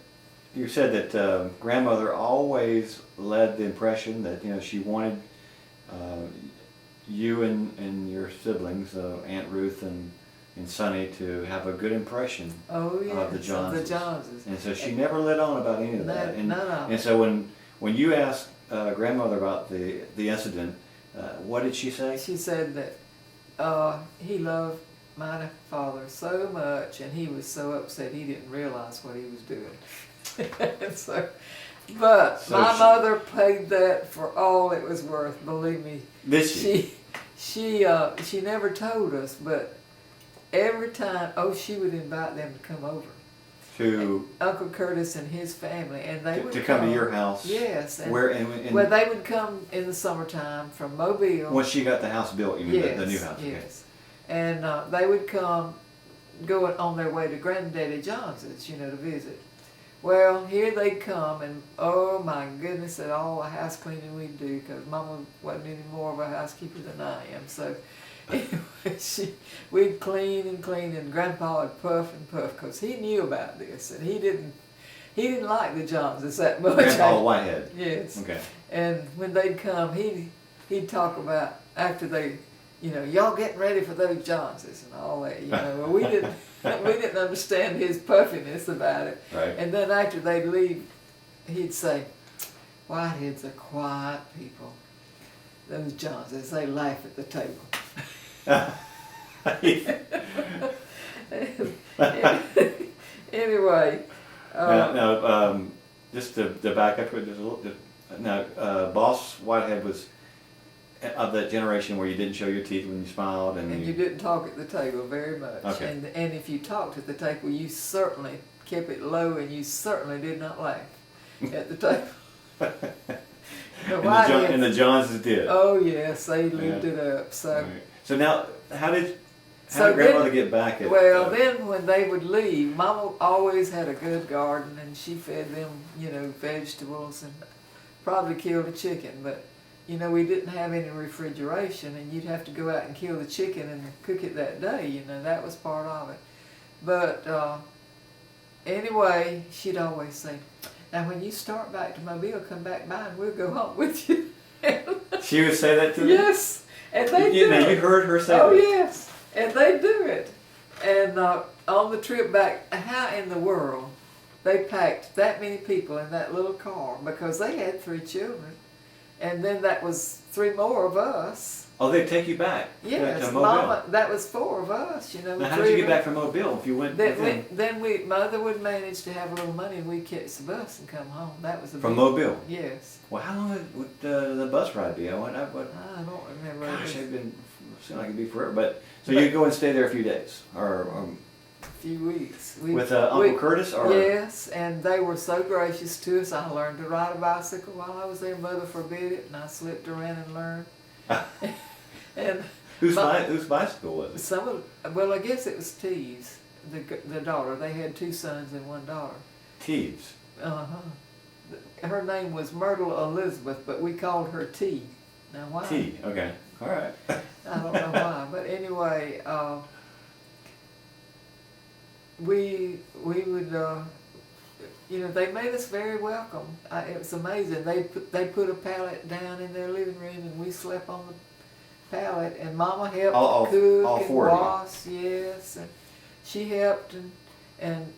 you said that grandmother always led the impression that, you know, she wanted you and your siblings, Aunt Ruth and Sonny, to have a good impression Oh yes, of the Joneses. The Joneses. And so she never let on about any of that. And, no. and so when you asked grandmother about the incident, what did she say? She said that he loved my father so much, and he was so upset he didn't realize what he was doing. But my mother paid that for all it was worth. Believe me. Did she? She never told us, but every time, she would invite them to come over. To Uncle Curtis and his family, and they would come to your house. Yes. And, where and well, they would come in the summertime from Mobile. Once she got the house built, you mean yes, the new house? Yes. Okay. And they would come, going on their way to Granddaddy Johns's, to visit. Well, here they'd come, and oh my goodness, at all the house cleaning we'd do, because Mama wasn't any more of a housekeeper than I am. So anyway, we'd clean, and Grandpa would puff and puff, because he knew about this, and he didn't like the Joneses that much. Grandpa Whitehead. Yes. Okay. And when they'd come, he'd talk about after they, y'all getting ready for those Joneses and all that. Well, we didn't understand his puffiness about it. Right. And then after they'd leave, he'd say, "Whiteheads are quiet people. Those Joneses, they laugh at the table." Anyway. Now, just to back up just a little. Now, Boss Whitehead was of that generation where you didn't show your teeth when you smiled, and you didn't talk at the table very much. Okay. And if you talked at the table, you certainly kept it low, and you certainly did not laugh at the table. And the Joneses did. Oh yes, they lived it up. So. Right. So now, how did grandmother get back at? Well, then when they would leave, Mama always had a good garden, and she fed them, vegetables, and probably killed a chicken. But we didn't have any refrigeration, and you'd have to go out and kill the chicken and cook it that day. That was part of it. But anyway, she'd always say, "Now, when you start back to Mobile, come back by, and we'll go home with you." She would say that to them? Yes. And they do it. You heard her say that? Oh, yes. And they do it. And on the trip back, how in the world they packed that many people in that little car? Because they had 3 children. And then that was 3 more of us. Oh, they'd take you back? Yes. To Mobile. Mama, that was 4 of us, Now, how did you get back from Mobile if you went with them? Then Mother would manage to have a little money, and we'd catch the bus and come home. That was From Mobile? Yes. Well, how long would the bus ride be? I don't remember. Gosh, seemed like it'd be forever. But you'd go and stay there a few days, or a few weeks. With Uncle Curtis, or yes, and they were so gracious to us. I learned to ride a bicycle while I was there. Mother forbid it, and I slipped around and learned. And whose bicycle was it? Well, I guess it was T's, the daughter. They had 2 sons and 1 daughter. T's. Her name was Myrtle Elizabeth, but we called her T. Now why? T. Okay. All right. I don't know why, but anyway, we would. They made us very welcome. It was amazing. They put a pallet down in their living room, and we slept on the pallet. And Mama helped cook and wash. Yes, and she helped, and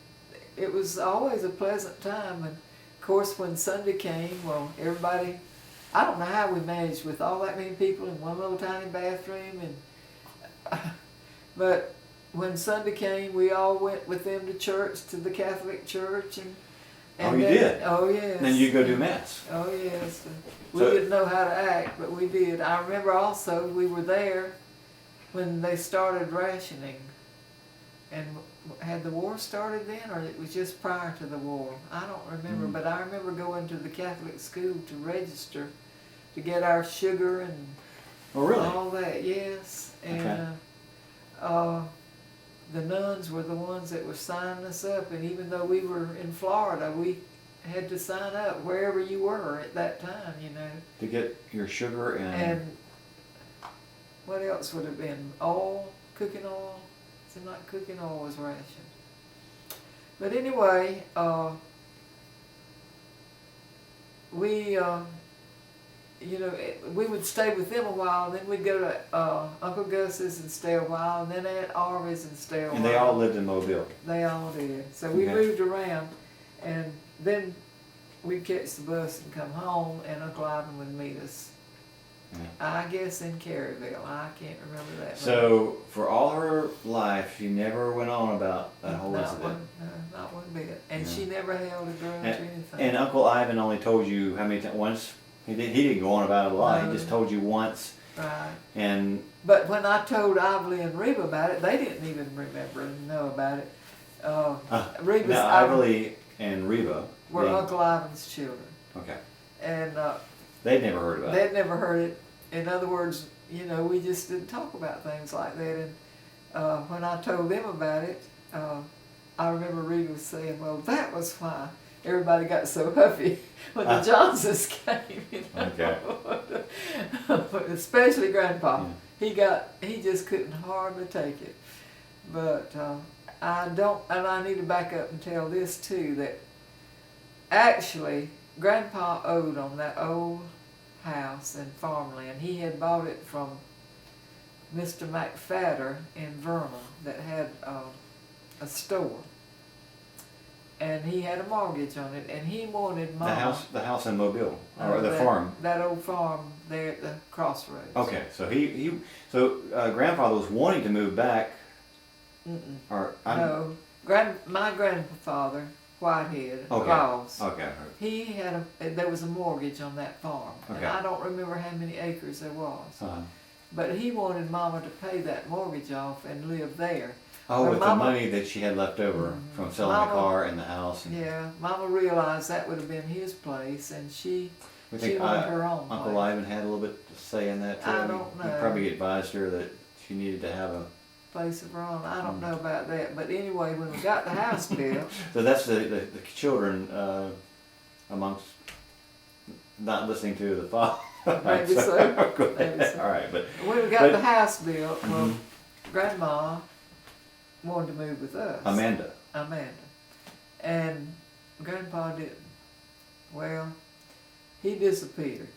it was always a pleasant time. And of course, when Sunday came, well, everybody. I don't know how we managed with all that many people in one little tiny bathroom, but when Sunday came, we all went with them to church, to the Catholic church, and you did? Oh yes. And then you go do mass. Oh yes. We didn't know how to act, but we did. I remember also we were there when they started rationing, and had the war started then, or it was just prior to the war? I don't remember, but I remember going to the Catholic school to register to get our sugar and all that. Yes, and the nuns were the ones that were signing us up, and even though we were in Florida, we had to sign up wherever you were at that time, you know. To get your sugar And what else would have been? Oil, cooking oil. It seemed like cooking oil was rationed. But anyway, we, we would stay with them a while, then we'd go to Uncle Gus's and stay a while, and then Aunt Arvy's and stay a while. And they all lived in Mobile? They all did. So we moved around, and then we'd catch the bus and come home, and Uncle Ivan would meet us. Yeah. I guess in Caryville. I can't remember that. So for all her life, she never went on about that whole incident? No, not one bit. And she never held a grudge or anything. And Uncle Ivan only told you how many times? Once? He didn't go on about it a lot. No. He just told you once. Right. But when I told Ively and Reba about it, they didn't even remember and know about it. Ively and Reba were Uncle Ivan's children. Okay. And they'd never heard about it. They'd never heard it. In other words, we just didn't talk about things like that. And when I told them about it, I remember Reba was saying, well, that was why everybody got so huffy when the Johnsons came. Okay. Especially Grandpa. Yeah. He just couldn't hardly take it. But I need to back up and tell this too, that actually Grandpa owed on that old house and farmland. He had bought it from Mr. McFadder in Verma that had a store. And he had a mortgage on it, and he wanted Mama. The house in Mobile, or the farm. That old farm there at the crossroads. Okay, so Grandfather was wanting to move back. No, my grandfather, Whitehead, Claus. Okay. There was a mortgage on that farm, and I don't remember how many acres there was. But he wanted Mama to pay that mortgage off and live there. Oh, with the money that she had left over from selling the car and the house. Yeah, Mama realized that would have been his place, and she wanted her own place. Uncle Ivan had a little bit to say in that too. I don't know. He probably advised her that she needed to have a place of her own. I don't know about that, but anyway, when we got the house built. So that's the children amongst not listening to the father. Maybe so. Maybe so. All right, but when we got the house built, well, Grandma wanted to move with us. Amanda. And Grandpa didn't. Well, he disappeared.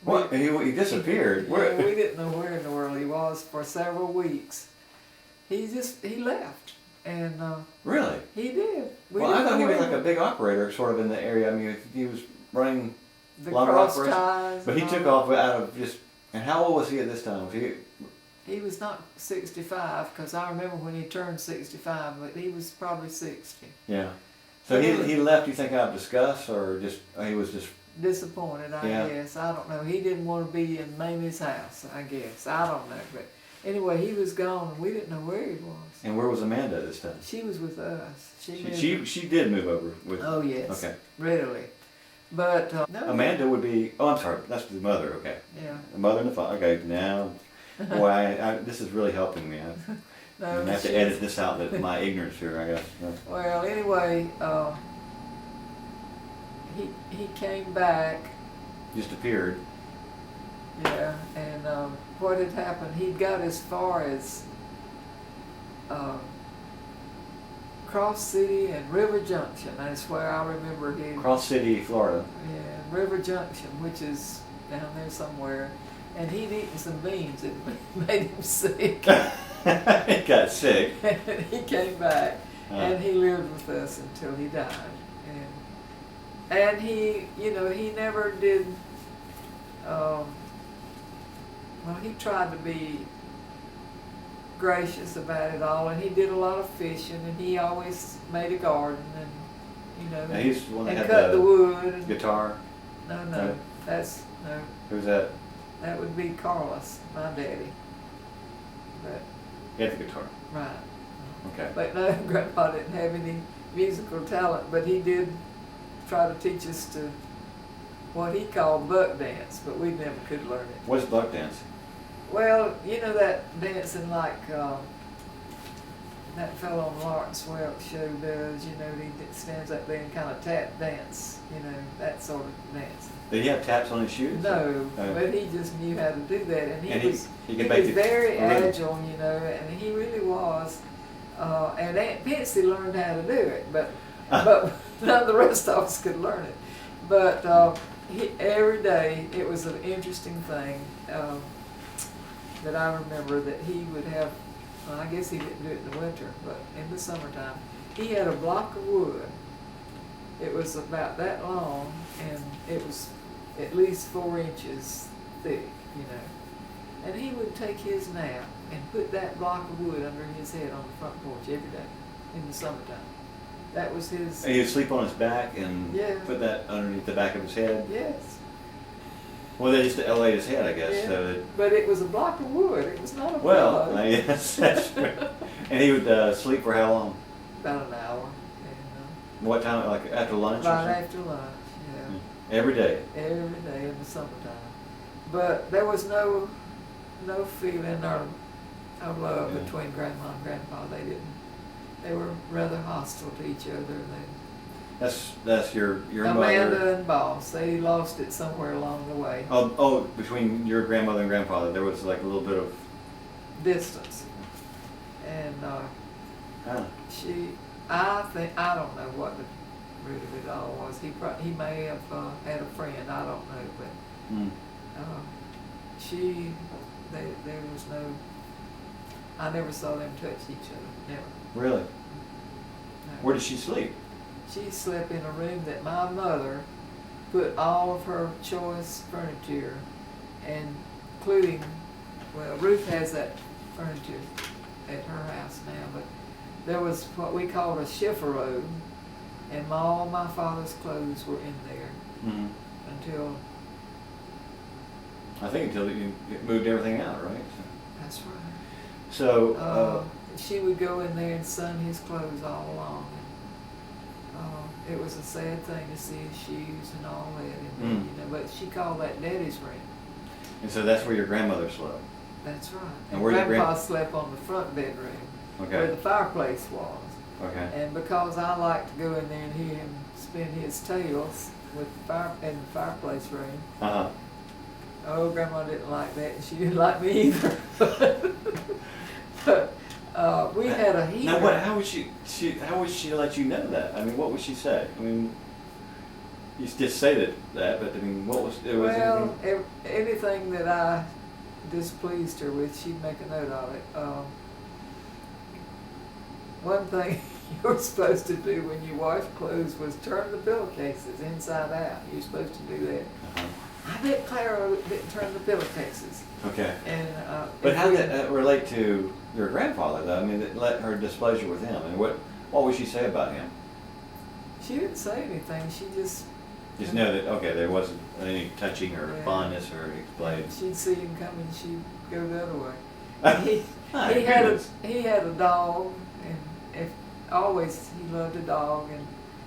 What? He disappeared? Yeah, we didn't know where in the world he was for several weeks. He left. And really? He did. Well, I thought he was like a big operator sort of in the area. I mean, he was running the cross ties. But he took off out of just, and how old was he at this time? He was not 65, because I remember when he turned 65, but he was probably 60. Yeah. So he left, you think, out of disgust, or just he was just disappointed, I guess. I don't know. He didn't want to be in Mamie's house, I guess. I don't know. But anyway, he was gone, and we didn't know where he was. And where was Amanda this time? She was with us. She did move over with. Oh yes. Okay. Readily. But no. Amanda would be. Oh, I'm sorry. That's the mother. Okay. Yeah. The mother and the father. Okay. Now, boy, this is really helping me. I have to edit this out. That my ignorance here, I guess. Well, anyway, he came back. Just appeared. Yeah, and what had happened? He'd got as far as Cross City and River Junction. That's where I remember him. Cross City, Florida. Yeah, River Junction, which is down there somewhere. And he'd eaten some beans. It made him sick. He got sick. And he came back, and he lived with us until he died. And he, he never did. Well, he tried to be gracious about it all, and he did a lot of fishing, and he always made a garden, and now he's the one that and had cut the wood. And, guitar. No, that's no. Who's that? That would be Carlos, my daddy. But he had the guitar. Right. Okay. But no, Grandpa didn't have any musical talent, but he did try to teach us to what he called buck dance, but we never could learn it. What's buck dance? Well, that dancing like that fellow on Lawrence Welk show does, he stands up there and kind of tap dance, that sort of dance. Did he have taps on his shoes? No, but he just knew how to do that, and he was could very agile, and he really was. And Aunt Patsy learned how to do it, but none of the rest of us could learn it. But every day it was an interesting thing that I remember that he would have. Well, I guess he didn't do it in the winter, but in the summertime, he had a block of wood. It was about that long, and it was at least 4 inches thick, And he would take his nap and put that block of wood under his head on the front porch every day in the summertime. That was his. And he'd sleep on his back and Yeah. put that underneath the back of his head? Yes. Well, they just elevate his head, I guess. Yeah. So But it was a block of wood. It was not a pillow. yes, that's true. And he would sleep for how long? About an hour. And, What time? Like after lunch? right or something? after lunch, yeah. Every day. Every day in the summertime. But there was no feeling of love Yeah. between Grandma and Grandpa. They were rather hostile to each other. That's your Amanda mother. and Boss, they lost it somewhere along the way. Oh, between your grandmother and grandfather, there was like a little bit of. Distance. And Huh. I don't know what the root of it all was. He may have had a friend, I don't know, but Mm. there was no, I never saw them touch each other, never. Really? No. Where did she sleep? She slept in a room that my mother put all of her choice furniture, and including, well, Ruth has that furniture at her house now, but there was what we called a chifforobe, and all my father's clothes were in there Mm. until, I think until you moved everything out, right? that's right. So. She would go in there and sun his clothes all along. It was a sad thing to see his shoes and all that in there, but she called that Daddy's room. And so that's where your grandmother slept. That's right. And And where did Grandpa slept on the front bedroom where the Okay. fireplace was. Okay. And because I liked to go in there and hear him spin his tales in the fireplace room, Uh huh. Grandma didn't like that, and she didn't like me either. But we had a heater. Now, what? How would she let you know that? I mean, what would she say? I mean, you just say that, but I mean, what was it? Was Well, anything? anything that I displeased her with, she'd make a note of it. One thing you were supposed to do when you wash clothes was turn the pillowcases inside out. You were supposed to do that. Uh-huh. I bet Clara didn't turn the pillowcases. Okay. And But how did that relate to your grandfather, though? I mean, that let her displeasure with him. And what would she say about him? She didn't say anything. She just Know that there wasn't any touching or Yeah. fondness or display. she'd see him coming, she'd go the other way. My He had goodness. he had a dog, and he loved a dog, and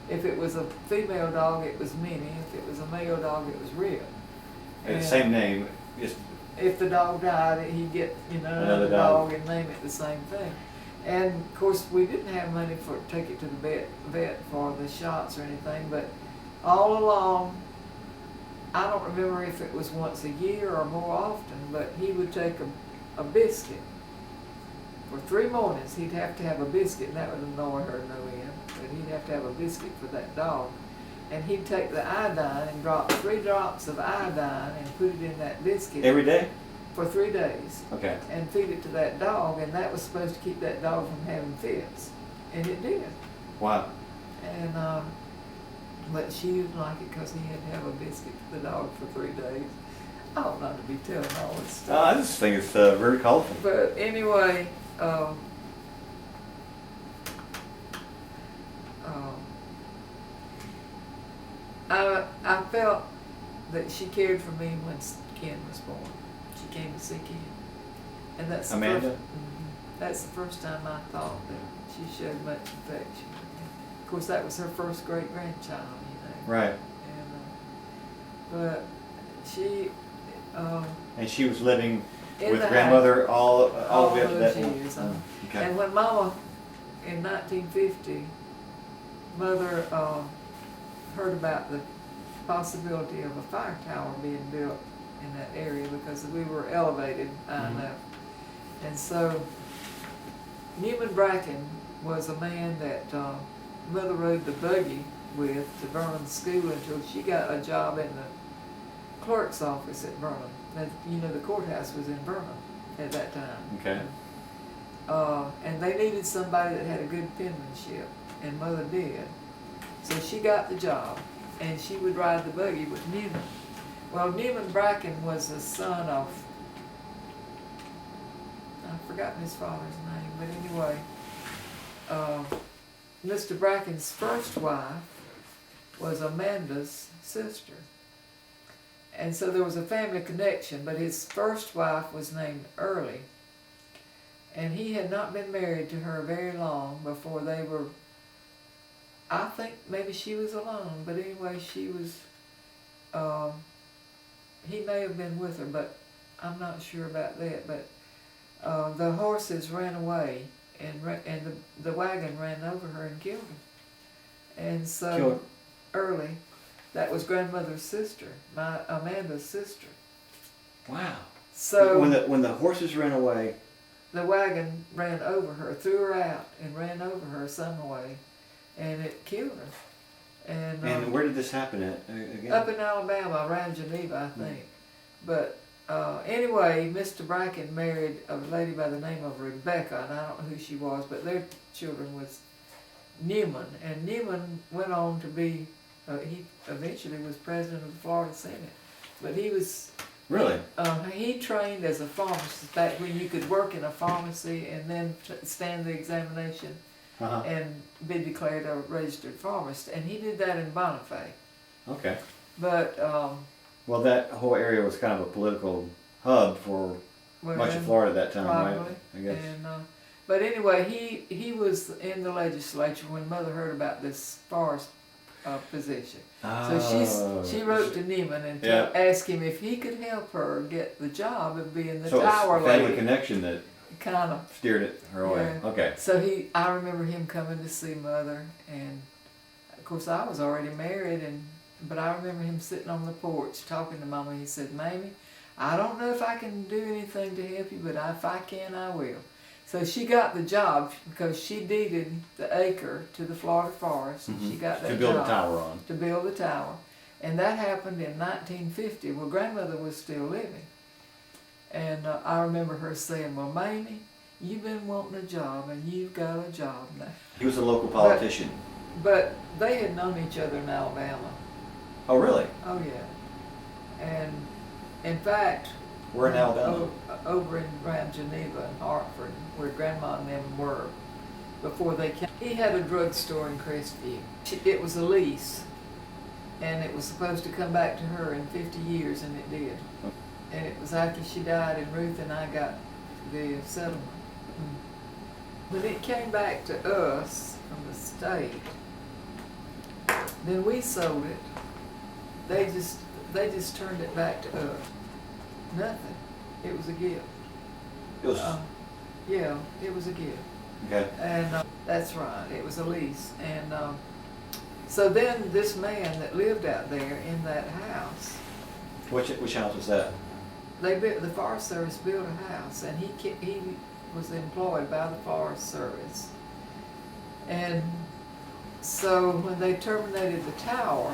if it was a female dog, it was Minnie. If it was a male dog, it was Rip. And the same name, just If the dog died, he'd get another dog. dog and name it the same thing. And of course, we didn't have money to take it to the vet for the shots or anything, but all along, I don't remember if it was once a year or more often, but he would take a biscuit. For 3 mornings, he'd have to have a biscuit, and that would annoy her no end, but he'd have to have a biscuit for that dog. And he'd take the iodine and drop 3 drops of iodine and put it in that biscuit every day. for 3 days Okay. and feed it to that dog, and that was supposed to keep that dog from having fits, and it did. Wow. And but she didn't like it because he had to have a biscuit for the dog for 3 days. I ought not to be telling all this stuff. I just think it's very colorful. But anyway, I felt that she cared for me when Ken was born. She came to see Ken, and that's the Amanda? first. That's the first time I thought that she showed much affection. Of course, that was her first great grandchild, Right. And but she. And she was living In with the grandmother all all the way up to those that point. years, Okay. And when Mama in 1950, Mother heard about the possibility of a fire tower being built in that area because we were elevated high enough. And so Newman Bracken was a man that Mother rode the buggy with to Vernon School until she got a job in the clerk's office at Vernon. You know, the courthouse was in Vernon at that time. Okay. And they needed somebody that had a good penmanship, and Mother did. So she got the job, and she would ride the buggy with Newman. Well, Newman Bracken was the son of, I've forgotten his father's name, but anyway, Mr. Bracken's first wife was Amanda's sister. And so there was a family connection, but his first wife was named Early. And he had not been married to her very long before they were, I think maybe she was alone, but anyway, she was, he may have been with her, but I'm not sure about that. But the horses ran away, and the wagon ran over her and killed her. And so Early, that was grandmother's sister, my Amanda's sister. Wow. So when the horses ran away, the wagon ran over her, threw her out, and ran over her some way, and it killed her. And where did this happen at again? Up in Alabama, around Geneva, I think. But anyway, Mr. Bracken married a lady by the name of Rebecca, and I don't know who she was, but their children was Newman. And Newman went on to be, he eventually was president of the Florida Senate. But he was... Really? He trained as a pharmacist back when you could work in a pharmacy and then stand the examination and be declared a registered pharmacist. And he did that in Bonifay. Okay. But well, that whole area was kind of a political hub for much of Florida at that time, probably, right? I guess. And, but anyway, he was in the legislature when Mother heard about this forest position. So she wrote to Neiman and asked him if he could help her get the job of being the tower lady. So it's a family connection that kind of steered it her way. Yeah. Okay. So I remember him coming to see Mother, and of course I was already married, but I remember him sitting on the porch talking to Mama. He said, "Mamie, I don't know if I can do anything to help you, but if I can, I will." So she got the job because she deeded the acre to the Florida Forest, and she got that to build job the tower on. To build the tower, and that happened in 1950. Well, grandmother was still living, and I remember her saying, "Well, Mamie, you've been wanting a job, and you've got a job now." He was a local politician. But they had known each other in Alabama. Oh, really? Oh, yeah. And in fact, we're in Alabama. Over in around Geneva and Hartford, where Grandma and them were before they came. He had a drugstore in Crestview. It was a lease, and it was supposed to come back to her in 50 years, and it did. And it was after she died, and Ruth and I got the settlement. When it came back to us from the state, then we sold it. They just turned it back to us. Nothing. It was a gift. It was. Yeah, it was a gift. Okay. And that's right. It was a lease. And so then this man that lived out there in that house. Which house was that? The Forest Service built a house, and he was employed by the Forest Service. And so when they terminated the tower,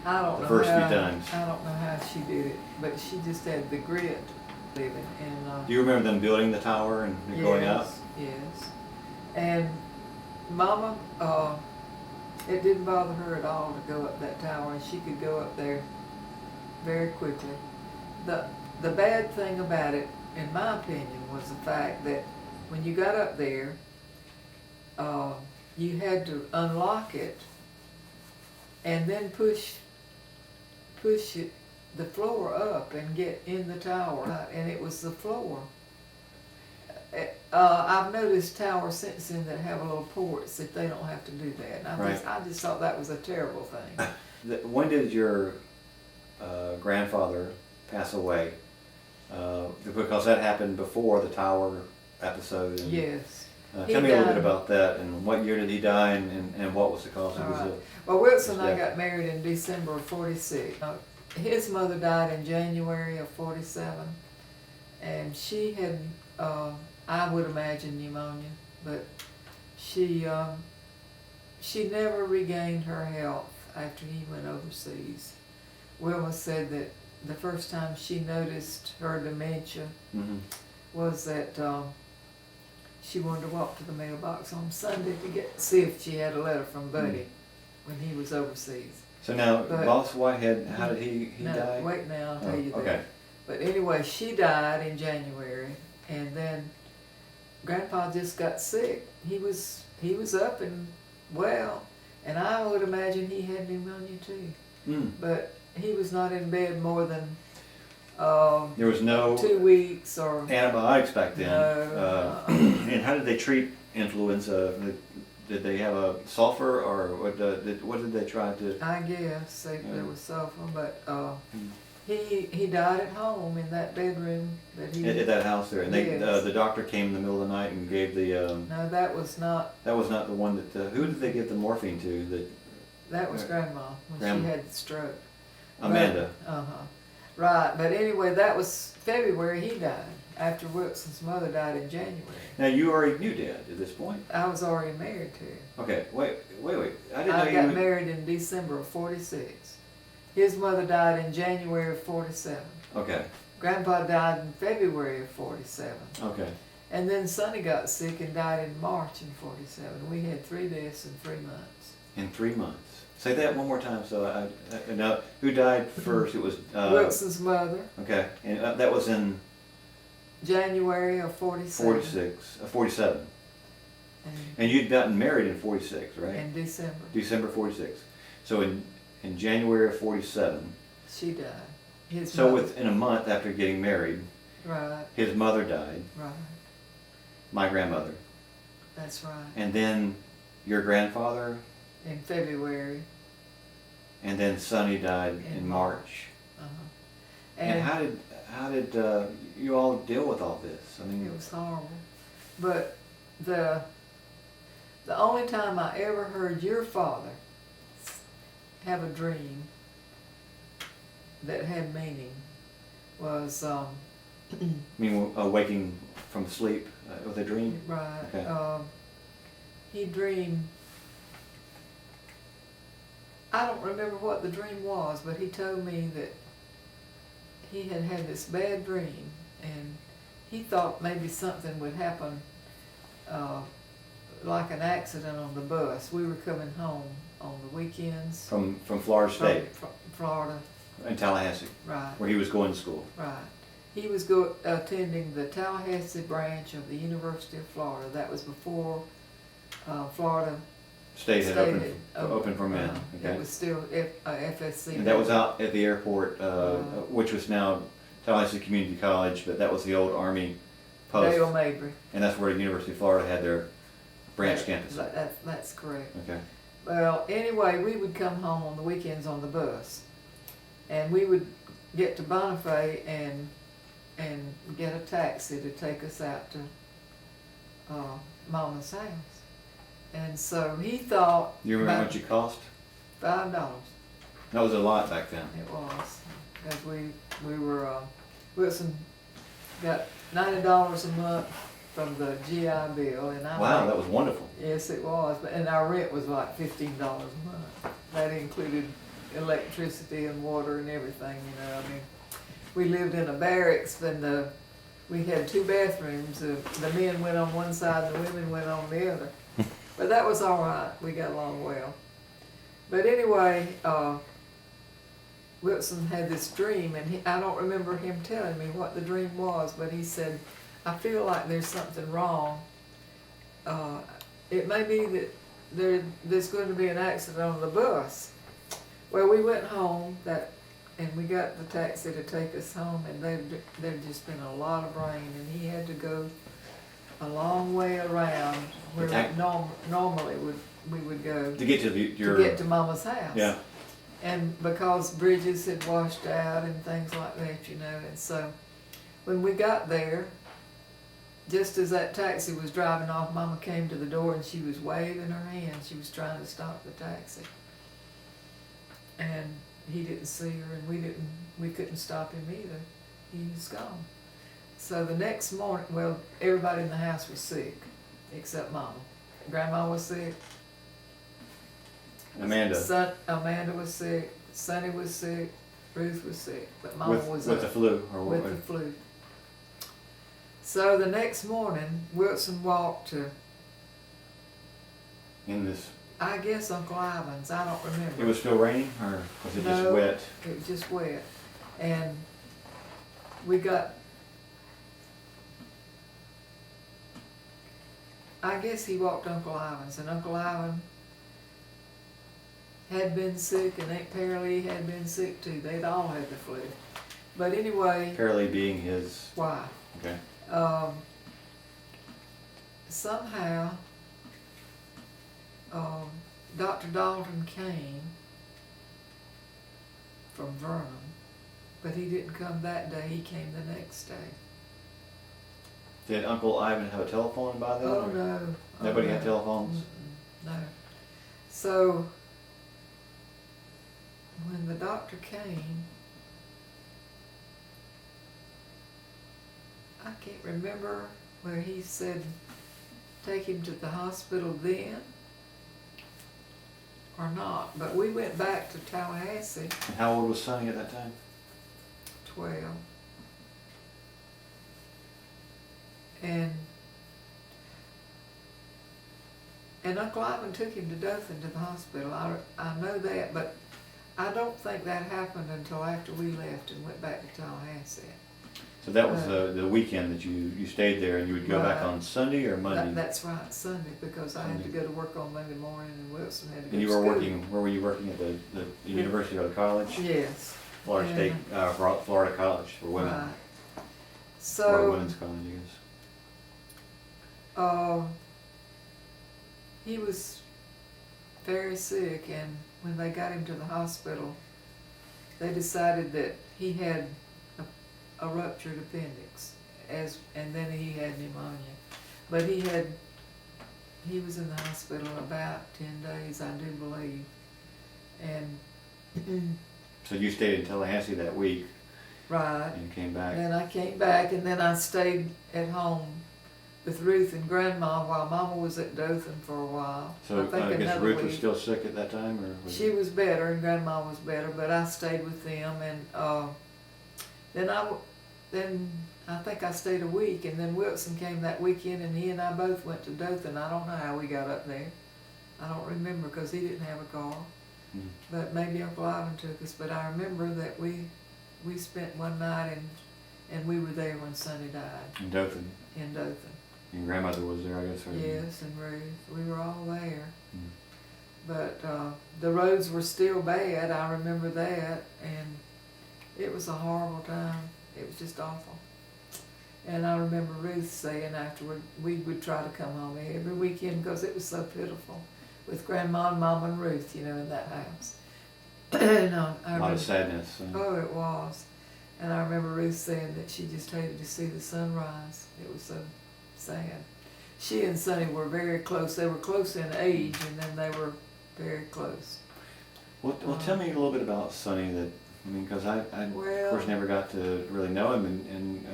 I don't know first few times. I don't know how she did it, but she just had the grit living. And do you remember them building the tower and going up? Yes. And Mama, it didn't bother her at all to go up that tower, and she could go up there very quickly. The bad thing about it, in my opinion, was the fact that when you got up there, you had to unlock it and then push the floor up and get in the tower, and it was the floor. I've noticed towers since then that have little ports that they don't have to do that. And I just thought that was a terrible thing. When did your grandfather pass away? Because that happened before the tower episode. And, Yes. tell me a little bit died. about that, and what year did he die, and what was the cause of All his right. Well, Wilson and I Yeah. got married in December of '46. His mother died in January of '47, and she had, I would imagine, pneumonia, but she never regained her health after he went overseas. Wilma said that the first time she noticed her dementia Mm-hmm. was that she wanted to walk to the mailbox on Sunday to see if she had a letter from Buddy when he was overseas. So now, But- Boss Whitehead, how did he No, die? wait now, I'll tell Oh, you that. okay. But anyway, she died in January, and then Grandpa just got sick. He was up and well, and I would imagine he had pneumonia too. Mm. But he was not in bed more than There was no 2 weeks or antibiotics back then. No. And how did they treat influenza? Did they have a sulfur, or what did they try to? I guess there Yeah. was sulfur, but Mm. he died at home in that bedroom that he. At that house there, and they Yes. the doctor came in the middle of the night and gave the. No, that was not. That was not the one that. Who did they give the morphine to? That was Yeah. Grandma when Grandma. she had the stroke. Amanda. Right, but anyway, that was February he died, after Wilson's mother died in January. Now you already knew Dad at this point. I was already married to him. Okay, wait. I didn't know I you. got married in December of '46. His mother died in January of '47. Okay. Grandpa died in February of '47. Okay. And then Sonny got sick and died in March in '47. We had 3 deaths in 3 months. In 3 months. Say that one more time. So I now who died first? It was. Wilson's mother, Okay, and that was in January of '47. 47. And And you'd gotten married in 46, right? in December, December 46. So in January of 47. she died. His So mother. within a month after getting married, Right, his mother died, right. my grandmother. That's right. And then your grandfather, In February. and then Sonny died In in March. Uh-huh. And how did you all deal with all this? I mean, It was horrible. But the only time I ever heard your father have a dream that had meaning was waking from sleep with a dream. right. Okay. He dreamed. I don't remember what the dream was, but he told me that he had had this bad dream, and he thought maybe something would happen, like an accident on the bus. We were coming home on the weekends From Florida State from Florida, in Tallahassee, right, where he was going to school. right. He was attending the Tallahassee branch of the University of Florida. That was before Florida State had State open for men. Okay. It was still FSC. And that was out at the airport, which was now Tallahassee Community College, but that was the old Army post. Dale Mabry. And that's where the University of Florida had their branch campus. That's correct. Okay. Well, anyway, we would come home on the weekends on the bus, and we would get to Bonifay and get a taxi to take us out to Mama's house. And so he thought You remember how much it cost? $5. That was a lot back then. It was, because we were, Wilson got $90 a month from the GI Bill, and I Wow, made- that was wonderful. Yes, it was, and our rent was like $15 a month. That included electricity and water and everything, you know. I mean, we lived in a barracks, and we had 2 bathrooms. The men went on one side, and the women went on the other. But that was all right. We got along well. But anyway, Wilson had this dream, and I don't remember him telling me what the dream was, but he said, I feel like there's something wrong. It may be that there's going to be an accident on the bus. Well, we went home and we got the taxi to take us home, and there'd just been a lot of rain, and he had to go a long way around where normally we would go To get to to get to Mama's house. Yeah. And because bridges had washed out and things like that, you know, and so when we got there, just as that taxi was driving off, Mama came to the door and she was waving her hand. She was trying to stop the taxi. And he didn't see her, and we couldn't stop him either. He was gone. So the next morning, well, everybody in the house was sick, except Mama. Grandma was sick. Amanda. Amanda was sick. Sonny was sick. Ruth was sick, but Mama was with the flu or with the flu. So the next morning, Wilson walked to, in this. I guess, Uncle Ivan's. I don't remember. It was still raining, or was it just No, wet? It was just wet, and we got. I guess he walked to Uncle Ivan's, and Uncle Ivan had been sick, and Aunt Paralee had been sick too. They'd all had the flu. But anyway. Paralee being his. Wife. Okay. Somehow, Dr. Dalton came from Vernon, but he didn't come that day. He came the next day. Did Uncle Ivan have a telephone by then? Oh, no. Nobody had telephones? Mm-mm, no. So, when the doctor came, I can't remember where he said take him to the hospital then or not, but we went back to Tallahassee. And how old was Sonny at that time? 12. And Uncle Ivan took him to Dothan to the hospital. I know that, but I don't think that happened until after we left and went back to Tallahassee. So that was the weekend that you stayed there, and you would go back on Sunday or Monday? That's right, Sunday, because I had to go to work on Monday morning and Wilson had to go and you to were school. working, where were you working, at the university or the college? Yes. Florida State, Florida College for women. Right. Florida So, Women's College, I guess. he was very sick, and when they got him to the hospital, they decided that he had a ruptured appendix, and then he had pneumonia. But he was in the hospital about 10 days, I do believe. And So you stayed in Tallahassee that week? Right. And came back? Then I came back, and then I stayed at home with Ruth and Grandma while Mama was at Dothan for a while. So I guess another Ruth week. was still sick at that time, or was She was better, and Grandma was better, but I stayed with them, and then I think I stayed a week, and then Wilson came that weekend, and he and I both went to Dothan. I don't know how we got up there. I don't remember, because he didn't have a car. But maybe Uncle Ivan took us. But I remember that we spent one night, and we were there when Sonny died. in Dothan? In Dothan. And grandmother was there, I guess? Or Yes, and Ruth. We were all there. Hmm. But the roads were still bad. I remember that, and it was a horrible time. It was just awful. And I remember Ruth saying afterward, we would try to come home every weekend because it was so pitiful with Grandma and Mama and Ruth, in that house. And, A lot of sadness. Oh, it was. And I remember Ruth saying that she just hated to see the sun rise. It was so sad. She and Sonny were very close. They were close in age, and then they were very close. Well, tell me a little bit about Sonny. Because I of course never got to really know him, and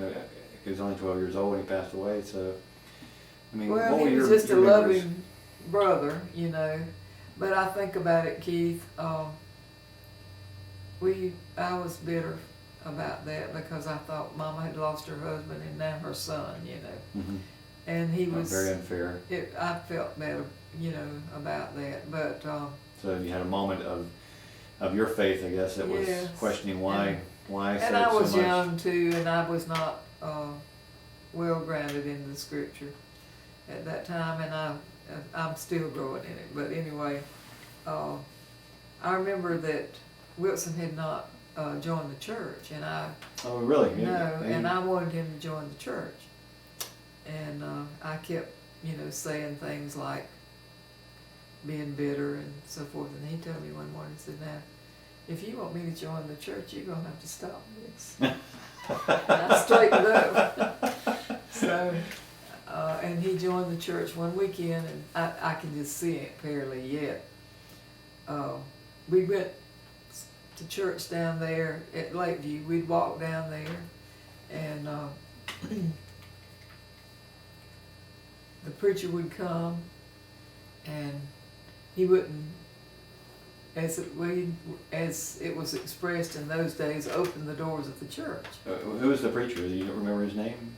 he was only 12 years old when he passed away. So, what were he was your just a memories? loving brother, But I think about it, Keith. I was bitter about that because I thought Mama had lost her husband and now her son, Mm-hmm. And he was very unfair. I felt bad, about that. But so you had a moment of your faith, I guess, that was questioning why and I was young too, and I was not well grounded in the scripture at that time, and I'm still growing in it. But anyway, I remember that Wilson had not joined the church, and Oh, really? No, and I wanted him to join the church, and I kept saying things like being bitter and so forth. And he told me one morning, he said, "Now, if you want me to join the church, you're going to have to stop this." And I straightened up. So and he joined the church one weekend, and I can just see it clearly yet. We went to church down there at Lakeview. We'd walk down there, and the preacher would come, and he wouldn't, as it was expressed in those days, open the doors of the church. Who was the preacher? You don't remember his name?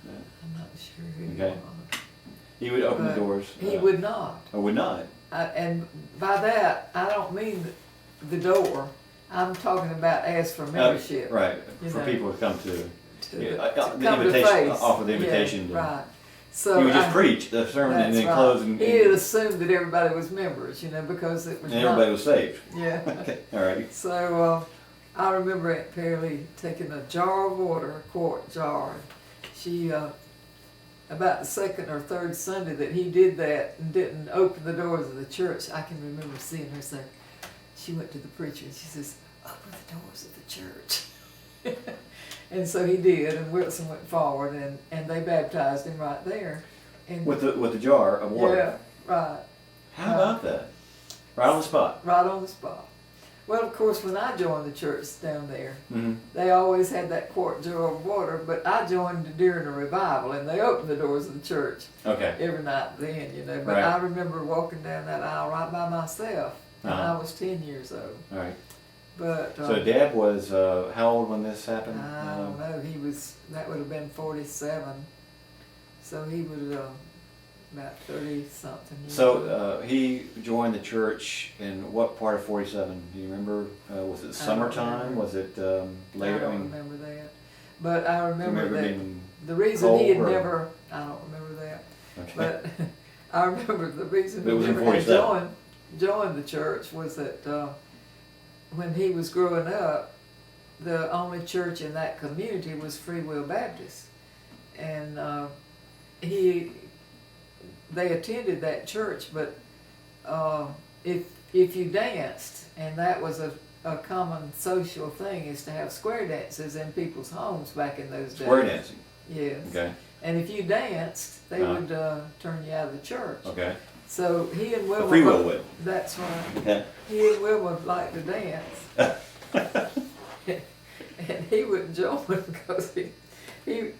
No. I'm not sure who he Okay. was. He would open the doors. He would not. Or would not? And by that, I don't mean the door. I'm talking about as for membership. Right. You For know, people to come to to the come to invitation, faith. offer the invitation. Yeah, to, right. So he would just preach the sermon and then right. close and he had assumed that everybody was members, because it was and everybody not, was saved. yeah. Okay. All right. So I remember Aunt Pearlie taking a jar of water, a quart jar. She about the second or third Sunday that he did that and didn't open the doors of the church, I can remember seeing her say, she went to the preacher and she says, open the doors of the church. And so he did, and Wilson went forward, and they baptized him right there. And With the jar of water. yeah, right. How about that? Right on the spot. Right on the spot. Well, of course, when I joined the church down there, Mm-hmm. they always had that quart jar of water, but I joined during a revival, and they opened the doors of the church Okay. every night then, But Right. I remember walking down that aisle right by myself when Uh-huh. I was 10 years old. All right. But So Dad was how old when this happened? I don't know. That would have been 47. So he was about 30 something years old. So he joined the church in what part of 47? Do you remember? Was it summertime? remember. Was it I later? don't remember that. But I remember that being the reason he had cold or- never, I don't remember that. okay. But I remember the reason But it he was in never had 47. joined the church was that when he was growing up, the only church in that community was Free Will Baptist, and they attended that church. But if you danced, and that was a common social thing, is to have square dances in people's homes back in those days. Square dancing. Yes. Okay. And if you danced, they Uh-huh. would turn you out of the church. Okay. So he and Wilma. Free will would. That's right. Okay. He and Wilma liked to dance. And he wouldn't join because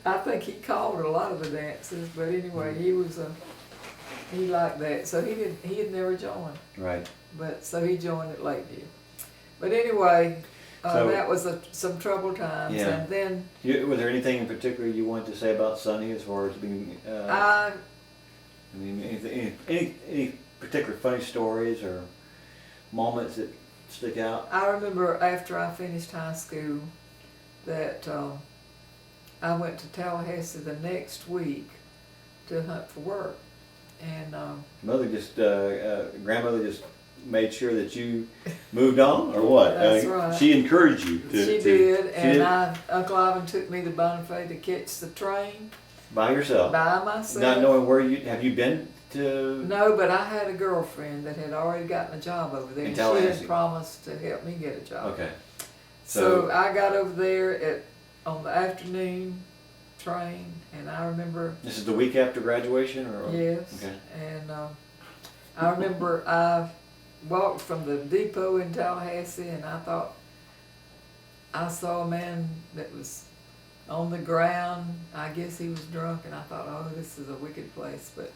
I think he called a lot of the dances, but anyway, he liked that. So he had never joined. Right. But so he joined at Lakeview. But anyway, So- that was some troubled times. Yeah. And then Was there anything in particular you wanted to say about Sonny as far as being? I I mean, any particular funny stories or moments that stick out? I remember after I finished high school that I went to Tallahassee the next week to hunt for work, and Grandmother just made sure that you moved on, or what? That's right. She encouraged you to. she to- did, she and did? Uncle Ivan took me to Bonifay to catch the train By yourself, by myself. not knowing where have you been to? No, but I had a girlfriend that had already gotten a job over there, In and she Tallahassee. had promised to help me get a job. Okay. So I got over there on the afternoon train, and I remember. This is the week after graduation, or? Yes. Okay. And I remember I walked from the depot in Tallahassee, and I thought I saw a man that was on the ground. I guess he was drunk, and I thought, oh, this is a wicked place. But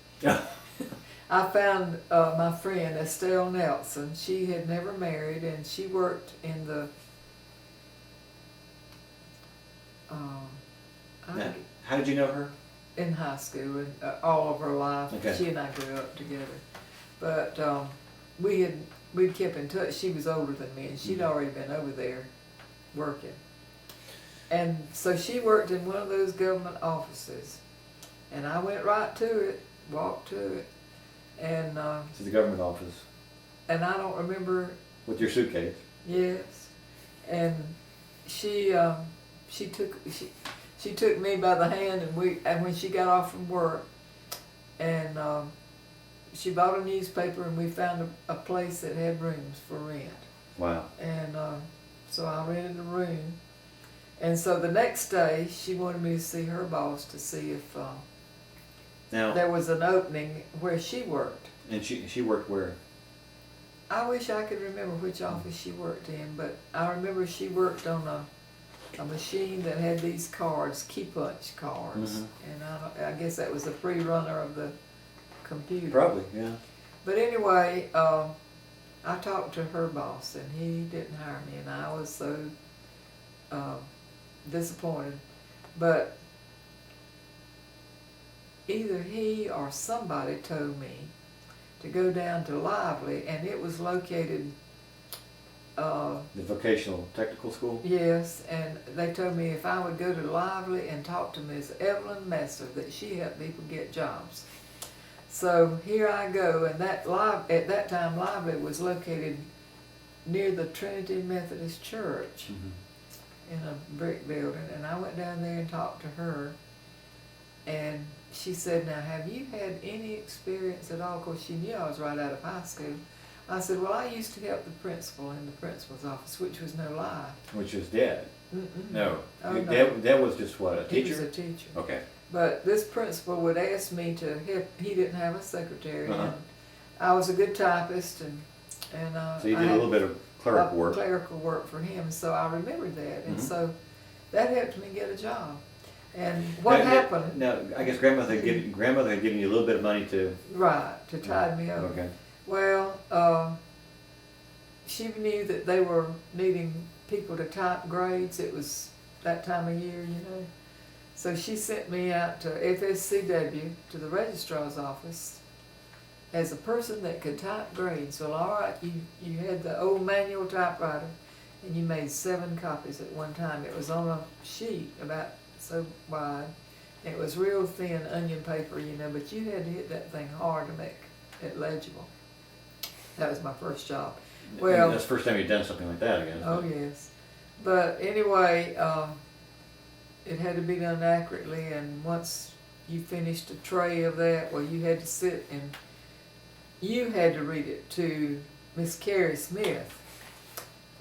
I found my friend Estelle Nelson. She had never married, and she worked in the Now, how did you know her? in high school and all of her life. Okay. She and I grew up together. But we'd kept in touch. She was older than me, and she'd already been over there working. And so she worked in one of those government offices. And I went right to it, walked to it, and To the government office I don't remember. with your suitcase. Yes, and she took me by the hand, and when she got off from work, and she bought a newspaper, and we found a place that had rooms for rent, Wow. and so I rented a room, and so the next day she wanted me to see her boss to see Now, there was an opening where she worked. and she worked where? I wish I could remember which office she worked in, but I remember she worked on a machine that had these cards, key punch cards, and I guess that was the pre-runner of the computer. Probably, yeah. But anyway, I talked to her boss, and he didn't hire me, and I was so disappointed. But either he or somebody told me to go down to Lively, and it was located. The vocational technical school? Yes, and they told me if I would go to Lively and talk to Miss Evelyn Messer, that she helped people get jobs. So here I go, and at that time Lively was located near the Trinity Methodist Church in a brick building, and I went down there and talked to her, and she said, "Now, have you had any experience at all?" Of course, she knew I was right out of high school. I said, "Well, I used to help the principal in the principal's office," which was no lie. Which was Dad? Mm-mm. No. Oh, no. Dad was just what, a teacher? He was a teacher. Okay. But this principal would ask me to help. He didn't have a secretary, Uh-huh. and I was a good typist, and So you I did a had little bit of clerical work. Clerical work for him, so I remembered that, and Mhm. so that helped me get a job. And what happened? Now, I guess grandmother had given you a little bit of money to. Right, to tide me over. Okay. Well, she knew that they were needing people to type grades. It was that time of year, you know. So she sent me out to FSCW, to the registrar's office, as a person that could type grades. Well, all right, you had the old manual typewriter, and you made 7 copies at one time. It was on a sheet about so wide. It was real thin onion paper, you know, but you had to hit that thing hard to make it legible. That was my first job. Well, that's the first time you'd done something like that, I guess. oh yes. But anyway, it had to be done accurately, and once you finished a tray of that, well, you had to sit and you had to read it to Miss Carrie Smith.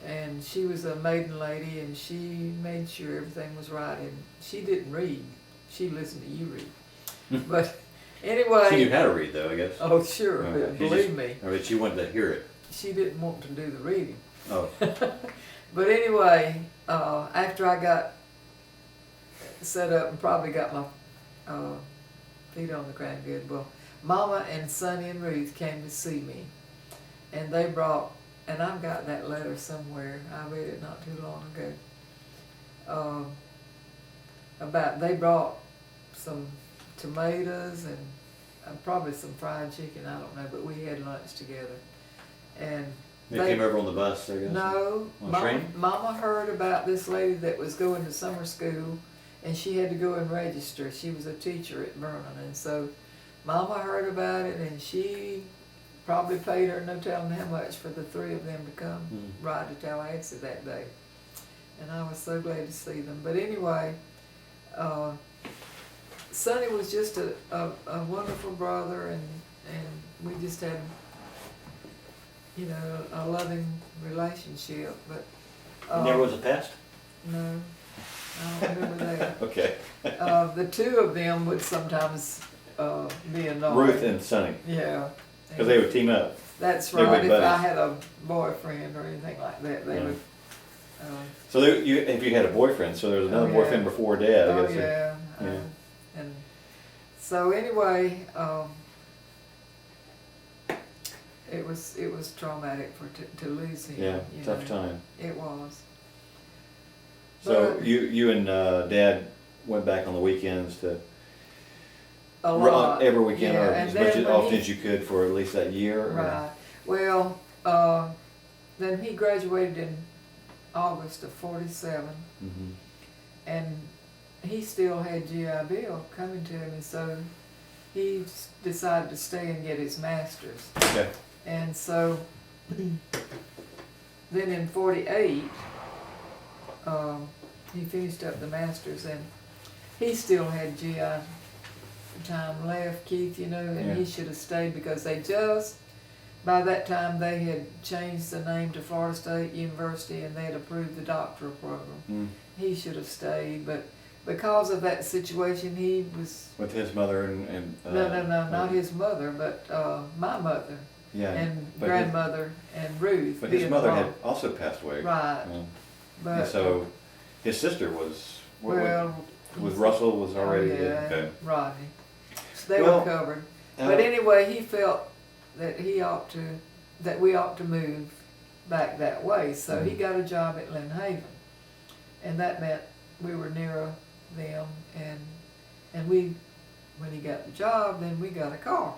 And she was a maiden lady, and she made sure everything was right, and she didn't read. She listened to you read. But anyway. She knew how to read, though, I guess. Oh, sure, Okay. believe me. Or that she wanted to hear it. She didn't want to do the reading. Oh. But anyway, after I got set up and probably got my feet on the ground good, well, Mama and Sonny and Ruth came to see me, and they brought, and I've got that letter somewhere, I read it not too long ago, they brought some tomatoes and probably some fried chicken, I don't know, but we had lunch together. And They came over on the bus, I guess? no, On the train? Mama heard about this lady that was going to summer school, and she had to go and register. She was a teacher at Vernon, and so Mama heard about it, and she probably paid her no telling how much for the 3 of them to come ride to Tallahassee that day. And I was so glad to see them. But anyway, Sonny was just a wonderful brother, and we just had, you know, a loving relationship. But Never was a pest? no, I don't remember that. Okay. The 2 of them would sometimes be annoyed. Ruth and Sonny. Yeah. Because they would team up. That's They're right. big If I buddies. had a boyfriend or anything like that, they Yeah. would. So if you had a boyfriend, so there was another Oh, yeah. boyfriend before Dad, I Oh guess. yeah. Yeah. And so anyway, it was traumatic to lose him. Yeah, you tough know. time. It was. So But- you and Dad went back on the weekends to A lot. every weekend, Yeah, or and as then much as when often he- as you could for at least that year. Or? Right. Well, then he graduated in August of '47, Mm-hmm. and he still had GI Bill coming to him, and so he decided to stay and get his master's. Okay. And so then in '48, he finished up the master's, and he still had GI time left, Keith, you know, and Yeah. he should have stayed, because they just, by that time they had changed the name to Florida State University, and they had approved the doctoral program. Mm. He should have stayed, but because of that situation, he was, With his mother and no, not his mother, but my mother yeah, and but grandmother and Ruth. But his being mother along. had also passed away. Right. And But so his sister was. well, Was Russell was already yeah, okay. Rodney. So they Well, were covered. But anyway, he felt that that we ought to move back that way. So he got a job at Lynn Haven, and that meant we were nearer them. And we, when he got the job, then we got a car.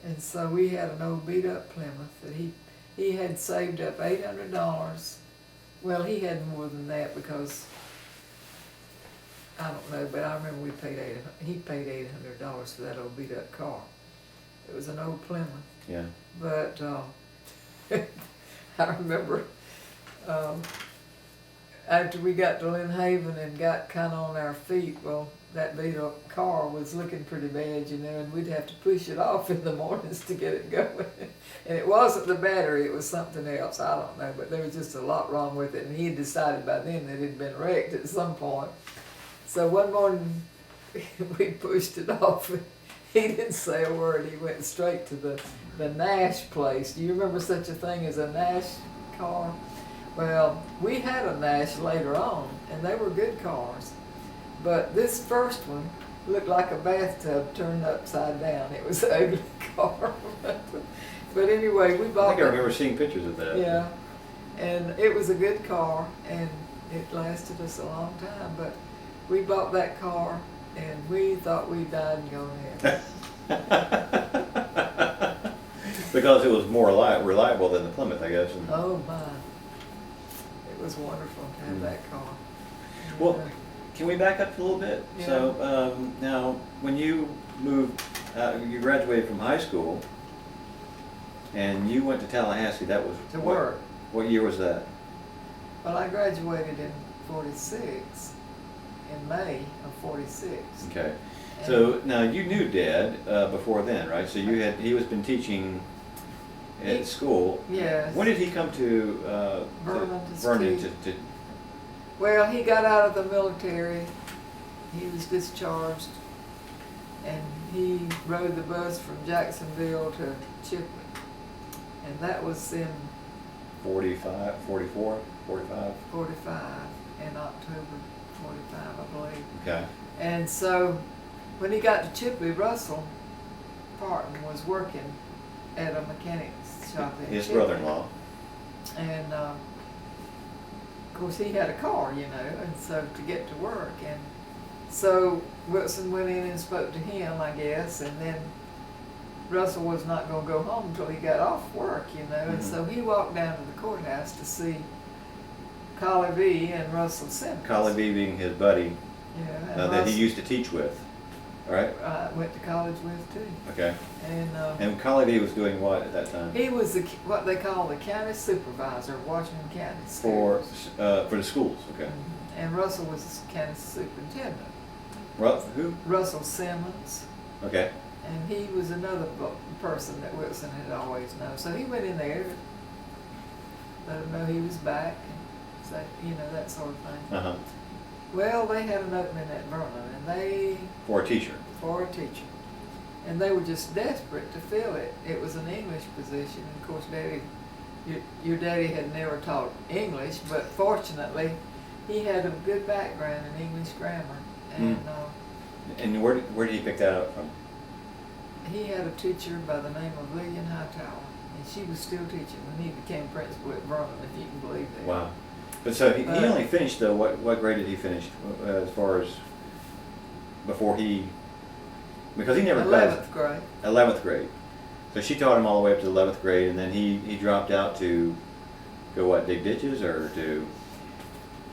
And so we had an old beat up Plymouth that he had saved up $800. Well, he had more than that because I don't know, but I remember he paid $800 for that old beat up car. It was an old Plymouth. Yeah. But I remember after we got to Lynn Haven and got kind of on our feet, well, that beat up car was looking pretty bad, and we'd have to push it off in the mornings to get it going. And it wasn't the battery, it was something else, I don't know, but there was just a lot wrong with it, and he had decided by then that it had been wrecked at some point. So one morning we pushed it off. He didn't say a word. He went straight to the Nash place. Do you remember such a thing as a Nash car? Well, we had a Nash later on, and they were good cars. But this first one looked like a bathtub turned upside down. It was an ugly car. But anyway, we bought I think I remember seeing pictures of that. Yeah, and it was a good car, and it lasted us a long time. But we bought that car, and we thought we died and gone to heaven. Because it was more reliable than the Plymouth, I guess. And Oh my! It was wonderful to have that car. And, Well, can we back up a little bit? Yeah. So now, when you moved, you graduated from high school, and you went to Tallahassee. That was to work. What year was that? Well, I graduated in '46, in May of '46. Okay. So now you knew Dad before then, right? So he was been teaching at school. Yes. When did he come to Vernon to Well, he got out of the military. He was discharged, and he rode the bus from Jacksonville to Chipley, and that was in 45, 44, 45? 45, in October 45, I believe. Okay. And so when he got to Chipley, Russell Parton was working at a mechanic's shop in His Chipley. brother-in-law. And of course he had a car, and so to get to work. And so Wilson went in and spoke to him, I guess, and then Russell was not going to go home until he got off work, and so he walked down to the courthouse to see Collie V and Russell Simmons. Collie V being his buddy Yeah, that he used to teach with, all right? I went to college with too. Okay. And And Collie V was doing what at that time? he was what they call the county supervisor of Washington County For schools. for the schools, okay. And Russell was the county superintendent. Who? Russell Simmons. Okay. And he was another person that Wilson had always known. So he went in there to let him know he was back and say, that sort of thing. Uh-huh. Well, they had an opening at Vernon, and For a teacher. for a teacher. And they were just desperate to fill it. It was an English position. And of course, your daddy had never taught English, but fortunately, he had a good background in English grammar. And And where did he pick that up from? he had a teacher by the name of Lillian Hightower, and she was still teaching when he became principal at Vernon, if you can believe that. Wow. But so he only finished, though, what grade did he finish as far as before because he never 11th grade. 11th grade. So she taught him all the way up to the 11th grade, and then he dropped out to go what, dig ditches or to?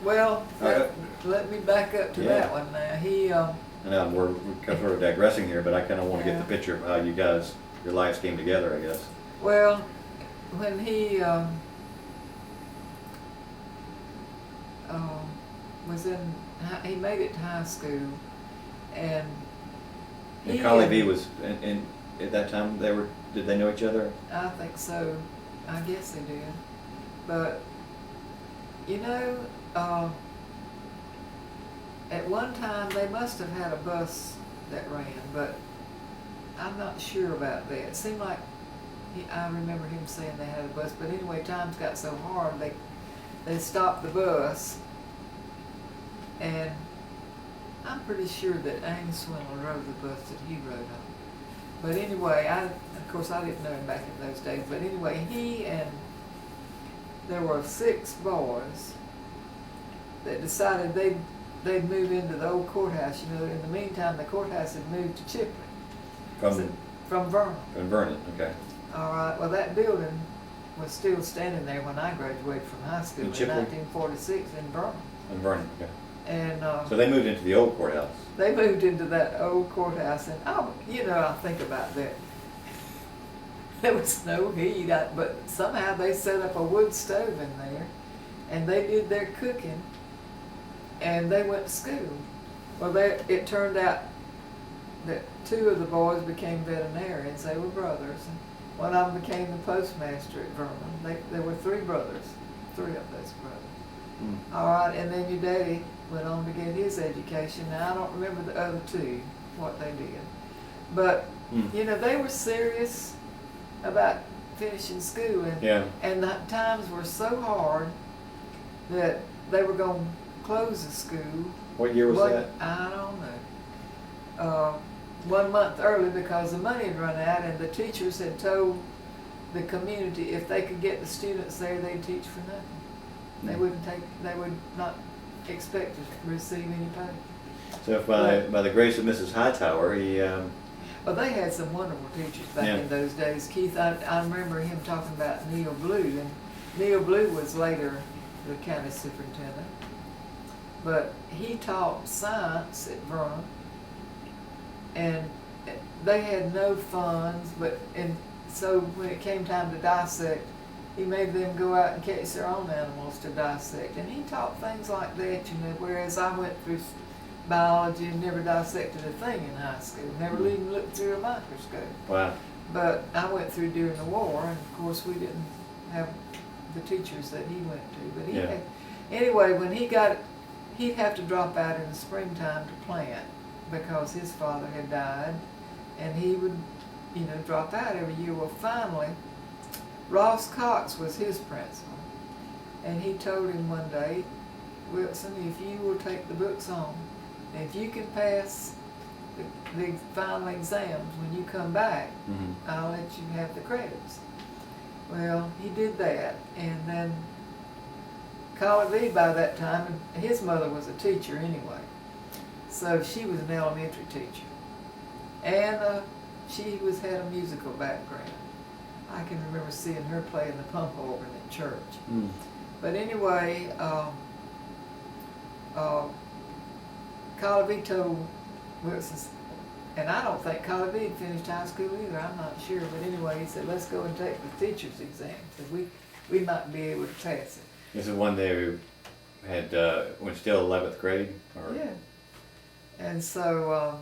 Well, let me back up to that one now. I know we're sort of digressing here, but I kind of want to get the Yeah. picture of how your lives came together, I guess. Well, when he he made it to high school, and And Collie V was, and at that time did they know each other? I think so. I guess they did. But, at one time they must have had a bus that ran, but I'm not sure about that. It seemed like I remember him saying they had a bus, but anyway, times got so hard they stopped the bus, and I'm pretty sure that Ames Swindler rode the bus that he rode on. But anyway, of course I didn't know him back in those days, but anyway, there were 6 boys that decided they'd move into the old courthouse. You know, in the meantime, the courthouse had moved to Chipley. From Vernon. From Vernon, okay. All right, well, that building was still standing there when I graduated from high school in 1946 in Vernon. In Vernon, okay. And so they moved into the old courthouse. They moved into that old courthouse, and I think about that. There was no heat, but somehow they set up a wood stove in there, and they did their cooking, and they went to school. Well, it turned out that 2 of the boys became veterinarians. They were brothers, and one of them became the postmaster at Vernon. There were 3 brothers, 3 of those brothers. Mm. All right, and then your daddy went on to get his education. Now, I don't remember the other 2, what they did. But, they were serious about finishing school. And the times were so hard that they were going to close the school. What year was that? I don't know. 1 month early, because the money had run out, and the teachers had told the community if they could get the students there, they'd teach for nothing. They would not expect to receive any pay. So if by the grace of Mrs. Hightower, he... Well, they had some wonderful teachers back in those days. Keith, I remember him talking about Neil Blue, and Neil Blue was later the county superintendent. But he taught science at Vernon, and they had no funds, so when it came time to dissect, he made them go out and catch their own animals to dissect. And he taught things like that, whereas I went through biology and never dissected a thing in high school, never even looked through a microscope. Wow. But I went through during the war, and of course we didn't have the teachers that he went to. But anyway, when he got it, he'd have to drop out in the springtime to plant because his father had died, and he would, drop out every year. Well, finally, Ross Cox was his principal, and he told him one day, Wilson, if you will take the books home, if you can pass the final exams when you come back, I'll let you have the credits. Well, he did that, and then Clara by that time, his mother was a teacher anyway, so she was an elementary teacher, and she had a musical background. I can remember seeing her playing the pump organ at church. But anyway, Clara told Wilson, and I don't think Clara had finished high school either, I'm not sure, but anyway, he said, let's go and take the teacher's exam, because we might be able to pass it. This is one they had, when still 11th grade? Or? Yeah. And so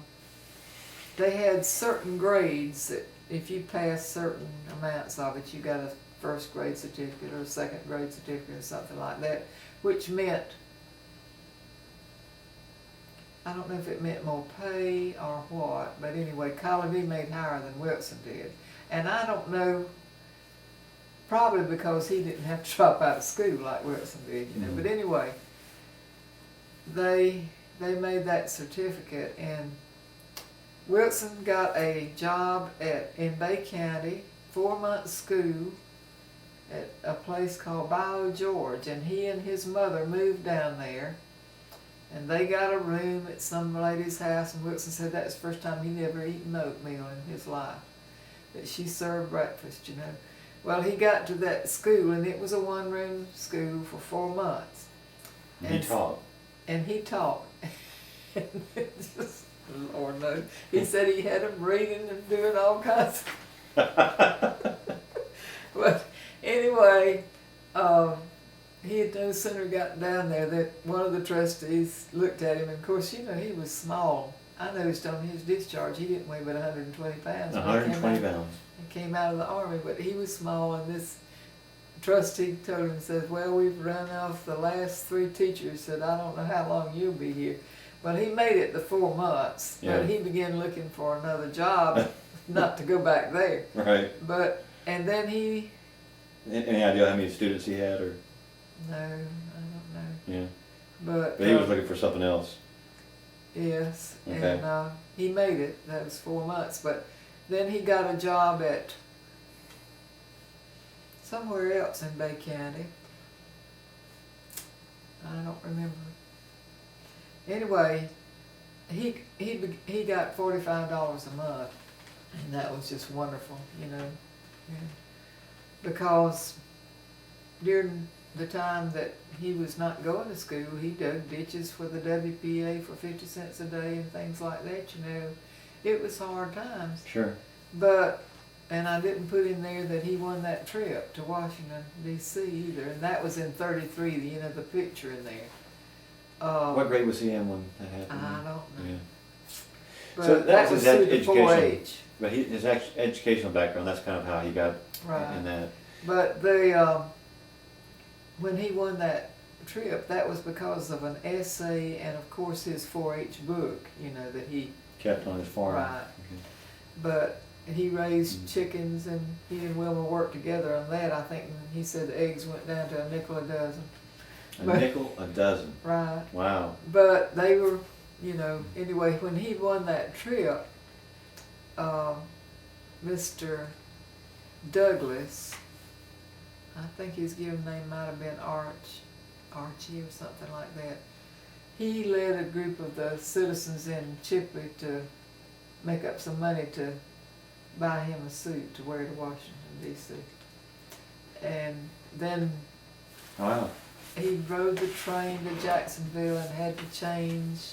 they had certain grades that if you passed certain amounts of it, you got a 1st grade certificate or a 2nd grade certificate or something like that, which meant, I don't know if it meant more pay or what, but anyway, Clara made higher than Wilson did. And I don't know, probably because he didn't have to drop out of school like Wilson did, But anyway, they made that certificate, and Wilson got a job in Bay County, 4-month school at a place called Bayou George, and he and his mother moved down there, and they got a room at some lady's house, and Wilson said that's the first time he'd ever eaten oatmeal in his life, that she served breakfast, Well, he got to that school, and it was a 1-room school for 4 months. And he taught. And he taught. Lord knows. He said he had them reading and doing all kinds of... But anyway, he had no sooner gotten down there that one of the trustees looked at him, and of course, he was small. I noticed on his discharge he didn't weigh but 120 pounds. 120 pounds. He came out of the Army, but he was small, and this trustee told him, says, well, we've run off the last 3 teachers, said, I don't know how long you'll be here. Well, he made it the 4 months, Yeah. but he began looking for another job, not to go back there. Right. But, and then he, Any idea how many students he had, or? no, I don't know. Yeah. But But he was looking for something else. yes, Okay. and he made it, those 4 months. But then he got a job at somewhere else in Bay County. I don't remember. Anyway, he got $45 a month, and that was just wonderful, you know, yeah. Because during the time that he was not going to school, he dug ditches for the WPA for 50 cents a day and things like that, you know. It was hard times. Sure. But, and I didn't put in there that he won that trip to Washington, D.C. either, and that was in 33, you know, the picture in there. What grade was he in when that happened? I don't know. Yeah. But So that was was his through the education. 4-H. But his educational background, that's kind of how he got Right. in that. But the when he won that trip, that was because of an essay and of course his 4-H book, you know, that he, Kept on his farm. right. Okay. But he raised chickens, and he and Wilma worked together on that. I think he said the eggs went down to $0.05 a dozen. A But- nickel a dozen. Right. Wow. But they were, you know, anyway, when he won that trip, Mr. Douglas, I think his given name might have been Archie or something like that. He led a group of the citizens in Chipley to make up some money to buy him a suit to wear to Washington, D.C. And then Wow. he rode the train to Jacksonville and had to change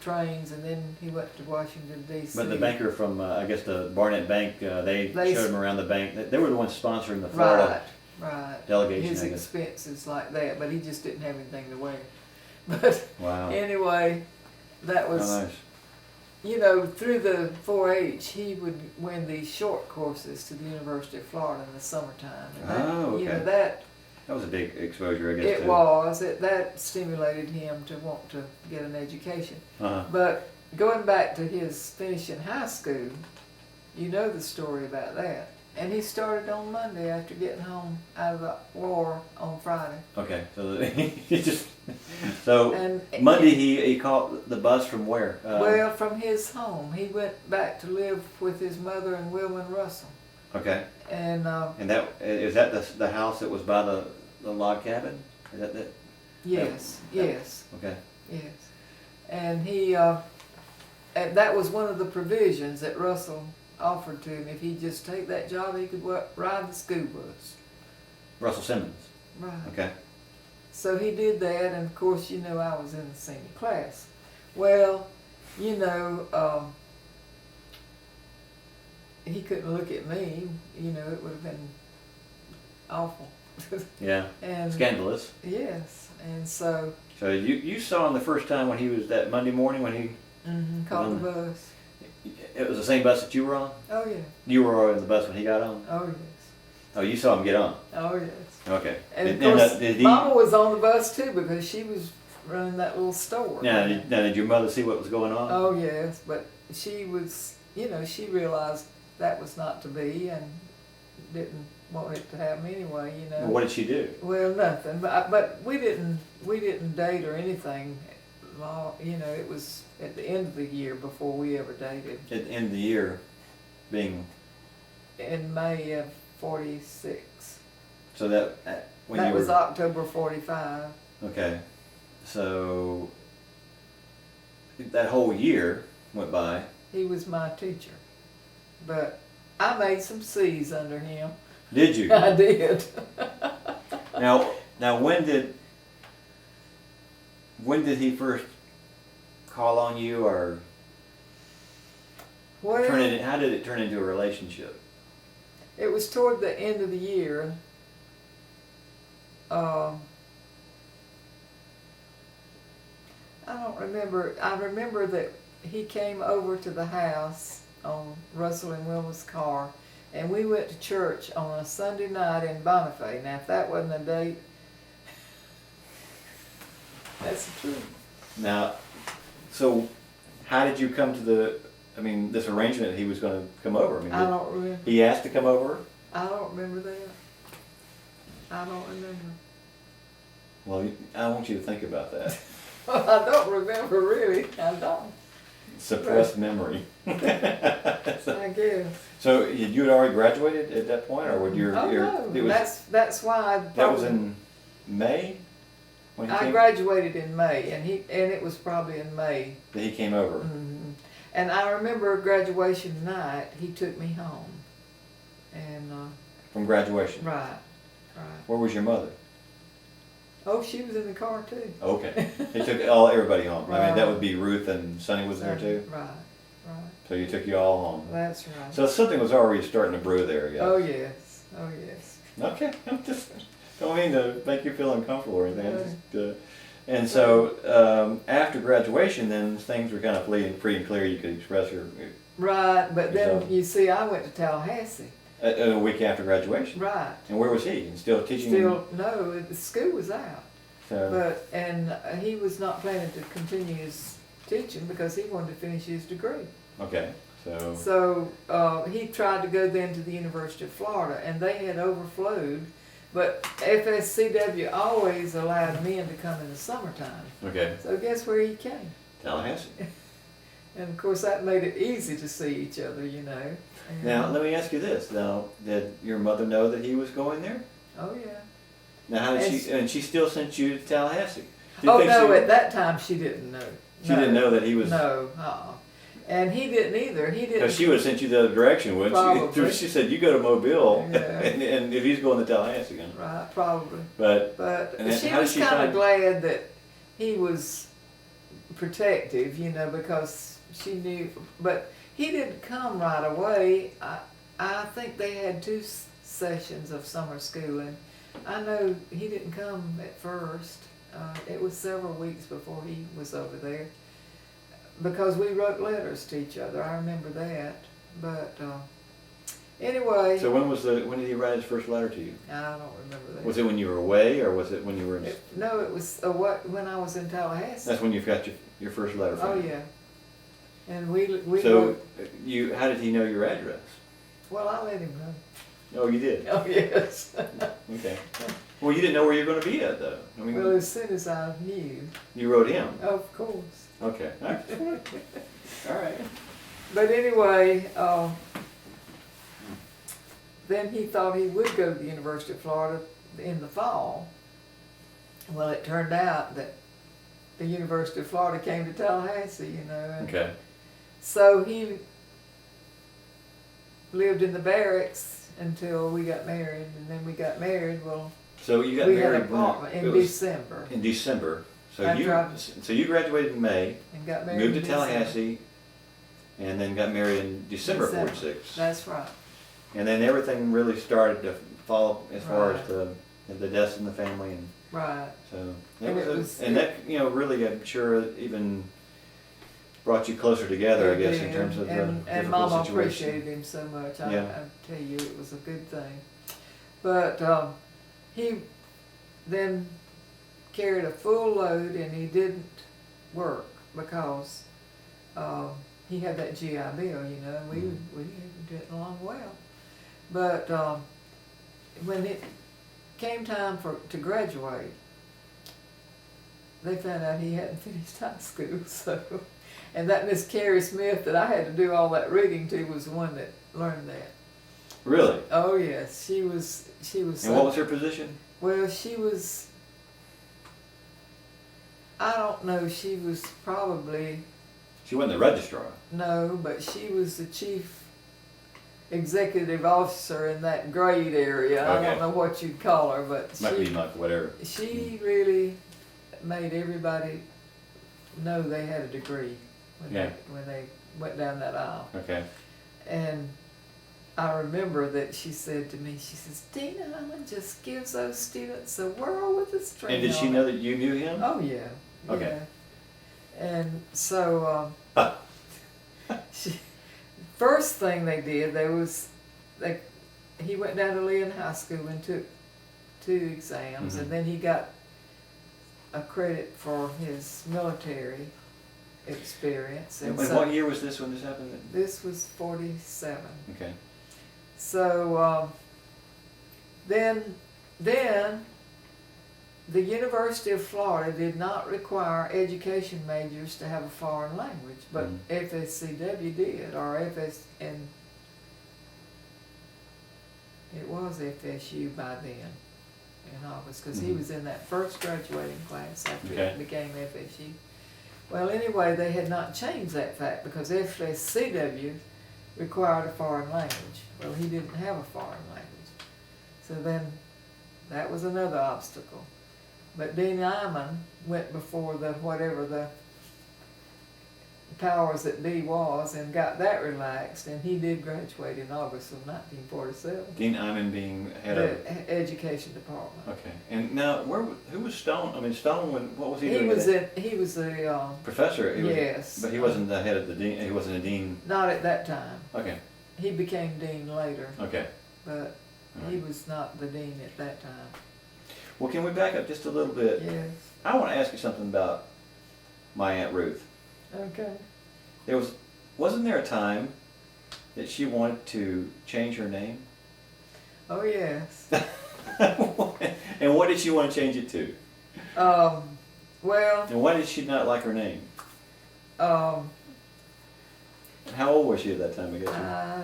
trains, and then he went to Washington, D.C. But the banker from, I guess the Barnett Bank, they They showed him around the bank. They were the ones sponsoring the Florida Right. delegation, His I guess. expenses like that, but he just didn't have anything to wear. But Wow. anyway, that How was, nice. you know, through the 4-H, he would win these short courses to the University of Florida in the summertime. And that, Oh, you know, okay. that That was a big exposure, I guess. it too. was, that stimulated him to want to get an education. Uh-huh. But going back to his finishing high school, you know the story about that. And he started on Monday after getting home out of the war on Friday. Okay, so he just so And Monday he caught the bus from where? well, from his home, he went back to live with his mother and Wilma and Russell. Okay, And and that is that the house that was by the log cabin? Is that it? yes, yes, Okay. yes. And he, and that was one of the provisions that Russell offered to him. If he'd just take that job, he could ride the school bus. Russell Simmons. Right. Okay. So he did that, and of course, you know, I was in the senior class. Well, you know, he couldn't look at me. You know, it would have been awful. Yeah. And Scandalous. yes, and so So you saw him the first time when he was that Monday morning when he. caught the bus. It was the same bus that you were on. Oh yeah. You were on the bus when he got on. Oh yes. Oh, you saw him get on. Oh yes. Okay. And of Did- course, did he- Mama was on the bus too because she was running that little store. Now, did your mother see what was going on? Oh yes, but she was, you know, she realized that was not to be and didn't want it to happen anyway, you know. Well, what did she do? Well, nothing, but we didn't date or anything. You know, it was at the end of the year before we ever dated. At the end of the year, being In May of '46. so that when That you was were October '45. okay, so that whole year went by. He was my teacher, but I made some C's under him. Did you? I did. Now when did he first call on you, or Well, how did it turn into a relationship? it was toward the end of the year. I don't remember. I remember that he came over to the house on Russell and Wilma's car, and we went to church on a Sunday night in Bonifay. Now, if that wasn't a date, that's the truth. Now, So, how did you come to this arrangement that he was going to come over? I don't remember. He asked to come over? I don't remember that. I don't remember. Well, I want you to think about that. I don't remember really. I don't. Suppressed memory. I guess. So you had already graduated at that point, or would your? No. It was, that's why. That was in May. When he I came? graduated in May, and it was probably in May. That he came over. Mm-hmm. And I remember graduation night. He took me home, and From graduation. right. Where was your mother? Oh, she was in the car too. Okay. He took everybody home. I mean, that Right. would be Ruth and Sonny was there too. Right. So you took you all home. That's right. So something was already starting to brew there, I guess. Oh yes. Oh yes. Okay. I'm just don't mean to make you feel uncomfortable or anything. No. Just, and so after graduation, then things were kind of free and clear. You could express your Right, but then yourself. you see, I went to Tallahassee. A week after graduation. Right. And where was he? And still teaching? Still, no, the school was out. So, And he was not planning to continue his teaching because he wanted to finish his degree. okay. So. So he tried to go then to the University of Florida, and they had overflowed. But FSCW always allowed men to come in the summertime. Okay. So guess where he came? Tallahassee. And of course that made it easy to see each other, you know. And, Now let me ask you this. Now, did your mother know that he was going there? oh yeah. Now, how did And she? And she still sent you to Tallahassee. Oh no, at that time she didn't know. She didn't know that he was. No, and he didn't either. He didn't. Because she would have sent you the other direction, wouldn't Probably. she? She said, "You go to Mobile, Yeah. and if he's going to Tallahassee, then." Right, probably. But But And she how did was she kind find- of glad that he was protective, you know, because she knew. But he didn't come right away. I think they had two sessions of summer schooling. I know he didn't come at first. It was several weeks before he was over there. Because we wrote letters to each other, I remember that. But anyway, so when did he write his first letter to you? I don't remember that. Was it when you were away, or was it when you were in? No, it was when I was in Tallahassee. That's when you got your first letter from Oh him. yeah, and we So wrote, how did he know your address? well, I let him know. Oh, you did. Oh yes. Okay. Well, you didn't know where you were going to be at, though. I mean, Well, as soon as I knew, you wrote him. of course. Okay. All right. All right. But anyway, then he thought he would go to the University of Florida in the fall. Well, it turned out that the University of Florida came to Tallahassee, you know. And Okay. so he lived in the barracks until we got married, and then we got married. Well, So you got we married had an apartment it in was December in December. So After you graduated in May, and got married. moved to in December. Tallahassee, and then got married in December December. '46. That's right. And then everything really started to fall as far as Right. the deaths in the family, and Right. so And it was- that really I'm sure even brought you closer together, I It guess, in did. terms of the and difficult Mama situation. appreciated him so much. I tell you, it was a good thing. But he then carried a full load, and he didn't work because he had that GI Bill, you know. And we didn't along well. But when it came time to graduate, they found out he hadn't finished high school. So, and that Miss Carrie Smith that I had to do all that reading to was the one that learned that. Really? Oh yes, she was. And what was her position? Well, she was. I don't know. She was probably She wasn't the registrar. no, but she was the chief executive officer in that grade area. I Okay. don't know what you'd call her, but Might be like whatever. she really made everybody know they had a degree when Yeah. when they went down that aisle. Okay. And I remember that she said to me, she says, Dina Allen just gives those students a whirl with a string And did she on know it." that you knew him? Oh yeah. Okay. Yeah. And so first thing they did, he went down to Lynn High School and took 2 exams, Mhm. and then he got a credit for his military experience. And so what year was this when this happened? this was 47. Okay. So then the University of Florida did not require education majors to have a foreign language, but FSCW did, or and it was FSU by then in August, because he was in that first graduating class after it became FSU. Well, anyway, they had not changed that fact because FSCW required a foreign language. Well, he didn't have a foreign language. So then that was another obstacle. But Dean Iman went before whatever the powers that be was and got that relaxed, and he did graduate in August of 1947. Dean Iman being head the of education department. Okay. And now, who was Stone? I mean, Stone. What was he doing? He was a professor. Yes. But he wasn't the head of the dean. He wasn't a dean. Not at that time. Okay. He became dean later. Okay. But he was not the dean at that time. Well, can we back up just a little bit? Yes. I want to ask you something about my Aunt Ruth. Okay. Wasn't there a time that she wanted to change her name? Oh yes. And what did she want to change it to? Well. And why did she not like her name? How old was she at that time? I guess. I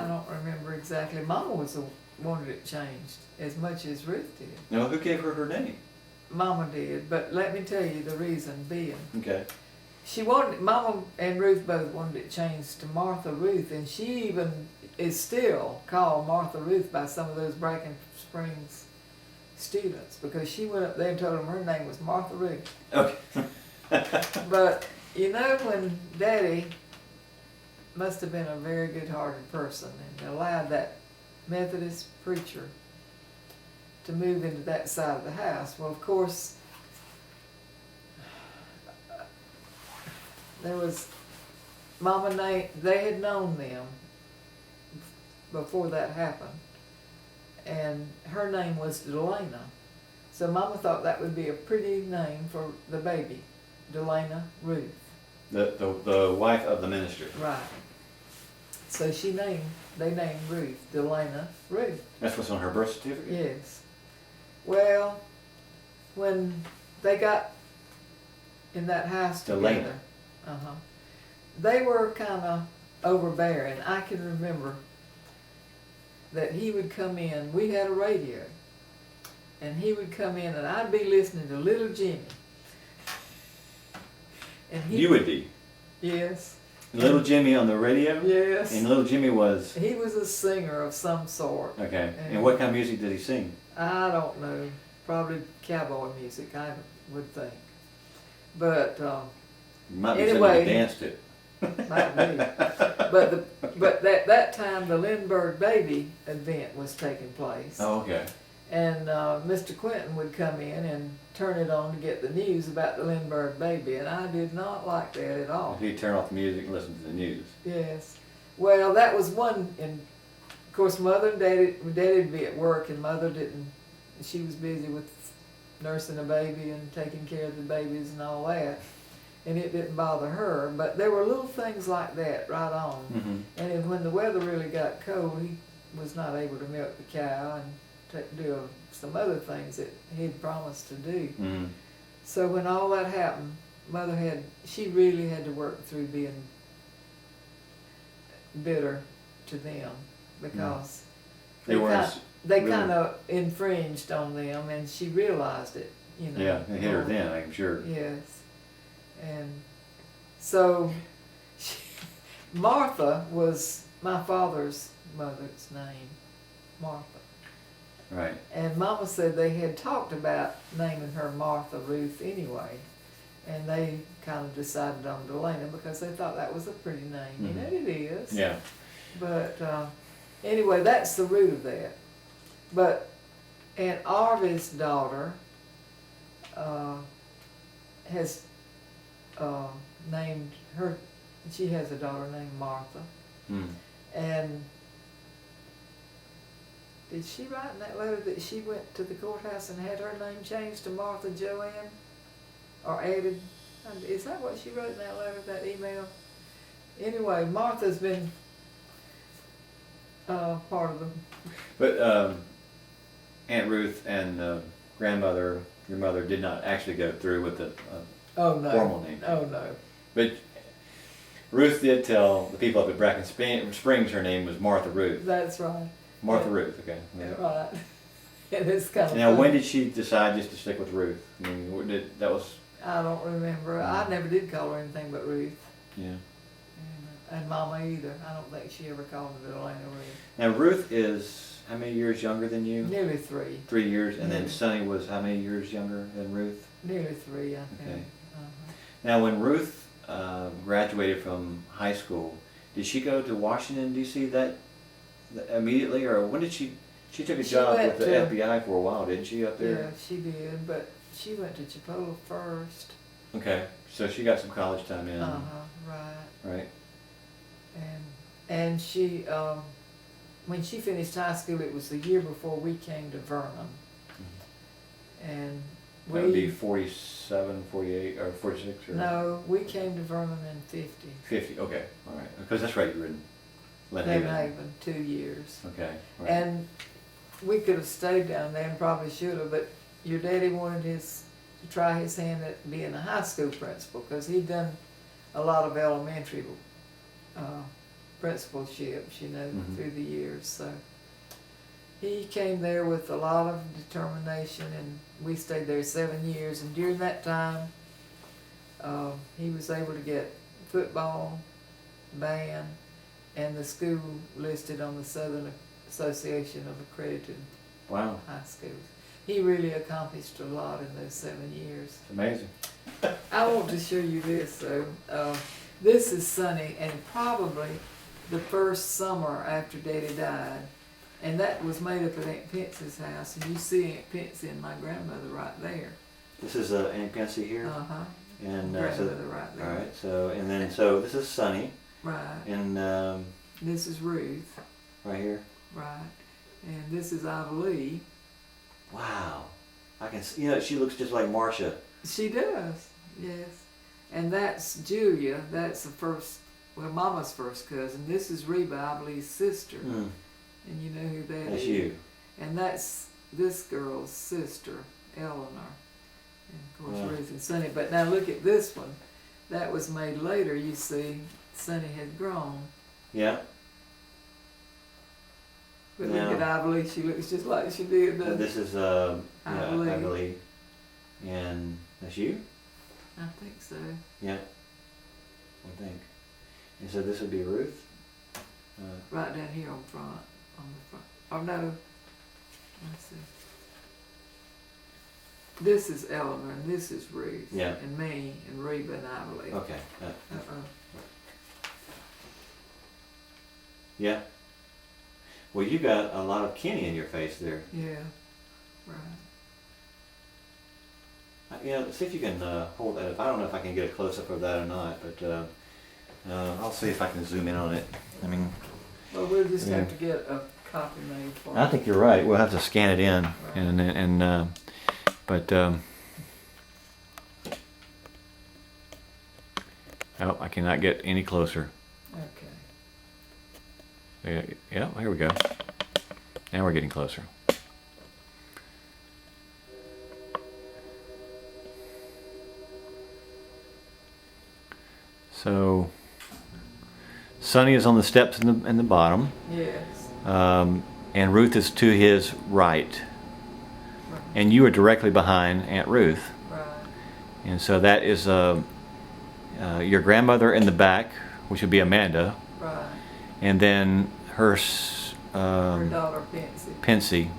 don't remember exactly. Mama was the wanted it changed as much as Ruth did. No, who gave her name? Mama did, but let me tell you the reason being. Okay. She wanted, Mama and Ruth both wanted it changed to Martha Ruth, and she even is still called Martha Ruth by some of those Bracken Springs students, because she went up there and told them her name was Martha Ruth. Okay. But, you know, when Daddy must have been a very good-hearted person and allowed that Methodist preacher to move into that side of the house, well, of course, there was Mama Nate, they had known them before that happened, and her name was Delana. So Mama thought that would be a pretty name for the baby, Delana Ruth. The wife of the minister. Right. So they named Ruth, Delana Ruth. That's what's on her birth certificate? Yes. Well, when they got in that house together, they were kind of overbearing. I can remember that he would come in, we had a radio, and he would come in and I'd be listening to Little Jimmy. And you would be? Yes. Little Jimmy on the radio? Yes. And Little Jimmy was? He was a singer of some sort. Okay. And what kind of music did he sing? I don't know. Probably cowboy music, I would think. But you might be anyway, somebody danced it. Might be. But that time the Lindbergh baby event was taking place. Oh, okay. And Mr. Quentin would come in and turn it on to get the news about the Lindbergh baby, and I did not like that at all. He'd turn off the music and listen to the news. Yes. Well, that was one, and of course Mother and Daddy'd be at work, and Mother didn't, she was busy with nursing a baby and taking care of the babies and all that, and it didn't bother her, but there were little things like that right on. Mm-hmm. And then when the weather really got cold, he was not able to milk the cow and do some other things that he'd promised to do. Mm-hmm. So when all that happened, Mother she really had to work through being bitter to them, because they kind of infringed on them, and she realized it, you know. Yeah, it hit her then, I'm sure. Yes. And so Martha was my father's mother's name, Martha. Right. And Mama said they had talked about naming her Martha Ruth anyway, and they kind of decided on Delana because they thought that was a pretty name. Mm-hmm. You know, it is. Yeah. But anyway, that's the root of that. But Aunt Arvy's daughter has named her, she has a daughter named Martha. Mm. And did she write in that letter that she went to the courthouse and had her name changed to Martha Joanne? Or added? Is that what she wrote in that letter, that email? Anyway, Martha's been part of them. But Aunt Ruth and grandmother, your mother, did not actually go through with the Oh no. formal name. Oh no. But Ruth did tell the people up at Bracken Springs her name was Martha Ruth. That's right. Martha Yeah. Ruth, okay. Yeah, right. And it's kind of Now, funny. when did she decide just to stick with Ruth? I mean, that was, I don't remember. I never did call her anything but Ruth. yeah. And Mama either. I don't think she ever called me Atlanta Ruth. Now, Ruth is how many years younger than you? Nearly 3. 3 years, and then Yeah. Sonny was how many years younger than Ruth? Nearly 3, I think. Okay. Uh-huh. Now, when Ruth graduated from high school, did she go to Washington D.C. that immediately, or when did she? She took a She job went with the to- FBI for a while, didn't she? Up Yeah, there. she did, but she went to Chipotle first. Okay, so she got some college time in, Right. right? And she, when she finished high school, it was the year before we came to Vernon. And That would be we, 47, 48, or 46, or no, we came to Vernon in 50. 50. Okay, all right. Because that's right, you were in Glen Glen Haven. Haven, 2 years. Okay, right. And we could have stayed down there and probably should have, but your daddy wanted to try his hand at being a high school principal because he'd done a lot of elementary principalships, Mhm. through the years. So he came there with a lot of determination, and we stayed there 7 years. And during that time, he was able to get football, band, and the school listed on the Southern Association of Accredited Wow, High Schools. He really accomplished a lot in those 7 years. it's amazing. I want to show you this though. This is Sonny, and probably the first summer after Daddy died. And that was made up at Aunt Pence's house, and you see Aunt Pensy and my grandmother right there. This is Aunt Pensy here, Uh-huh. and Grandmother right all there. right. So and then so this is Sonny, Right. and This is Ruth. right here. Right. And this is Ida Lee. Wow, I can see. You know, she looks just like Marcia. She does, yes. And that's Julia. That's the first, well, Mama's first cousin. This is Reba, I believe, sister. Mm, And you know who that that's is. you. And that's this girl's sister, Eleanor. And of course, Wow. Ruth and Sonny. But now look at this one. That was made later. You see, Sonny had grown. Yeah. But Now- look at Ida Lee. She looks just like she did, doesn't This is I yeah, believe. I believe. And that's you. I think so. Yeah. I think. And so this would be Ruth. Right down here on front. On the front. Oh no. Let's see. This is Eleanor and this is Ruth. Yeah. And me and Reba and Ida Lee. Okay. Uh-uh. Yeah. Well, you got a lot of Kenny in your face there. Yeah. Right. Yeah, see if you can hold that up. I don't know if I can get a close-up of that or not, but I'll see if I can zoom in on it. I mean, Well, we'll just Yeah. have to get a copy made for I it. think you're right. We'll have to scan it in, but oh, I cannot get any closer. Okay. Yeah, here we go. Now we're getting closer. So, Sonny is on the steps in the bottom, Yes. and Ruth is to his right, Right. and you are directly behind Aunt Ruth. Right. And so that is your grandmother in the back, which would be Amanda, Right. and then her Her daughter Pensy. Pensy,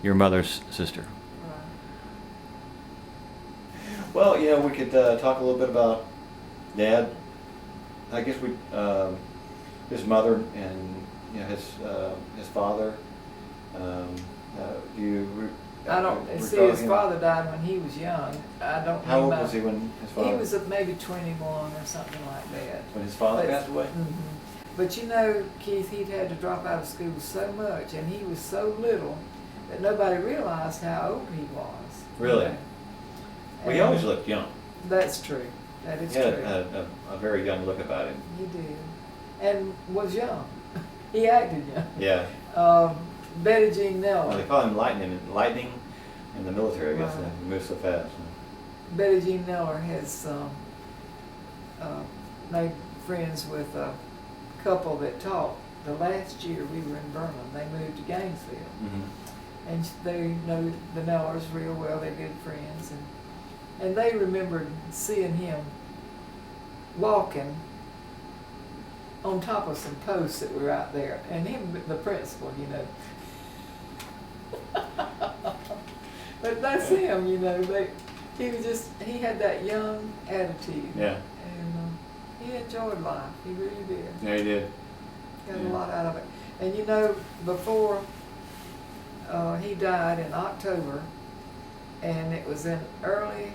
your mother's sister. Right. Well, yeah, we could talk a little bit about Dad. I guess we, his mother and his father. I don't see recall his him? father died when he was young. I don't. How old know. was he when his father? He was maybe 21 or something like that. When his father But- passed away. Mhm. But you know, Keith, he'd had to drop out of school so much, and he was so little that nobody realized how old he was. Really? You know? Well, he And always looked young. That's true. That is He had true. a very young look about him. He did. And was young. He acted young. Yeah. Betty Jean Well, they Neller. call him lightning in the military, I guess. Right. He moves so fast. Betty Jean Neller has made friends with a couple that taught. The last year we were in Vernon, they moved to Gainesville. Mm-hmm. And they know the Nellers real well, they're good friends. And they remembered seeing him walking on top of some posts that were out there. And him, the principal, you know. But that's him, you know. He had that young attitude. Yeah. And he enjoyed life. He really did. Yeah, he did. Got Yeah. a lot out of it. And you know, before he died in October, and it was in early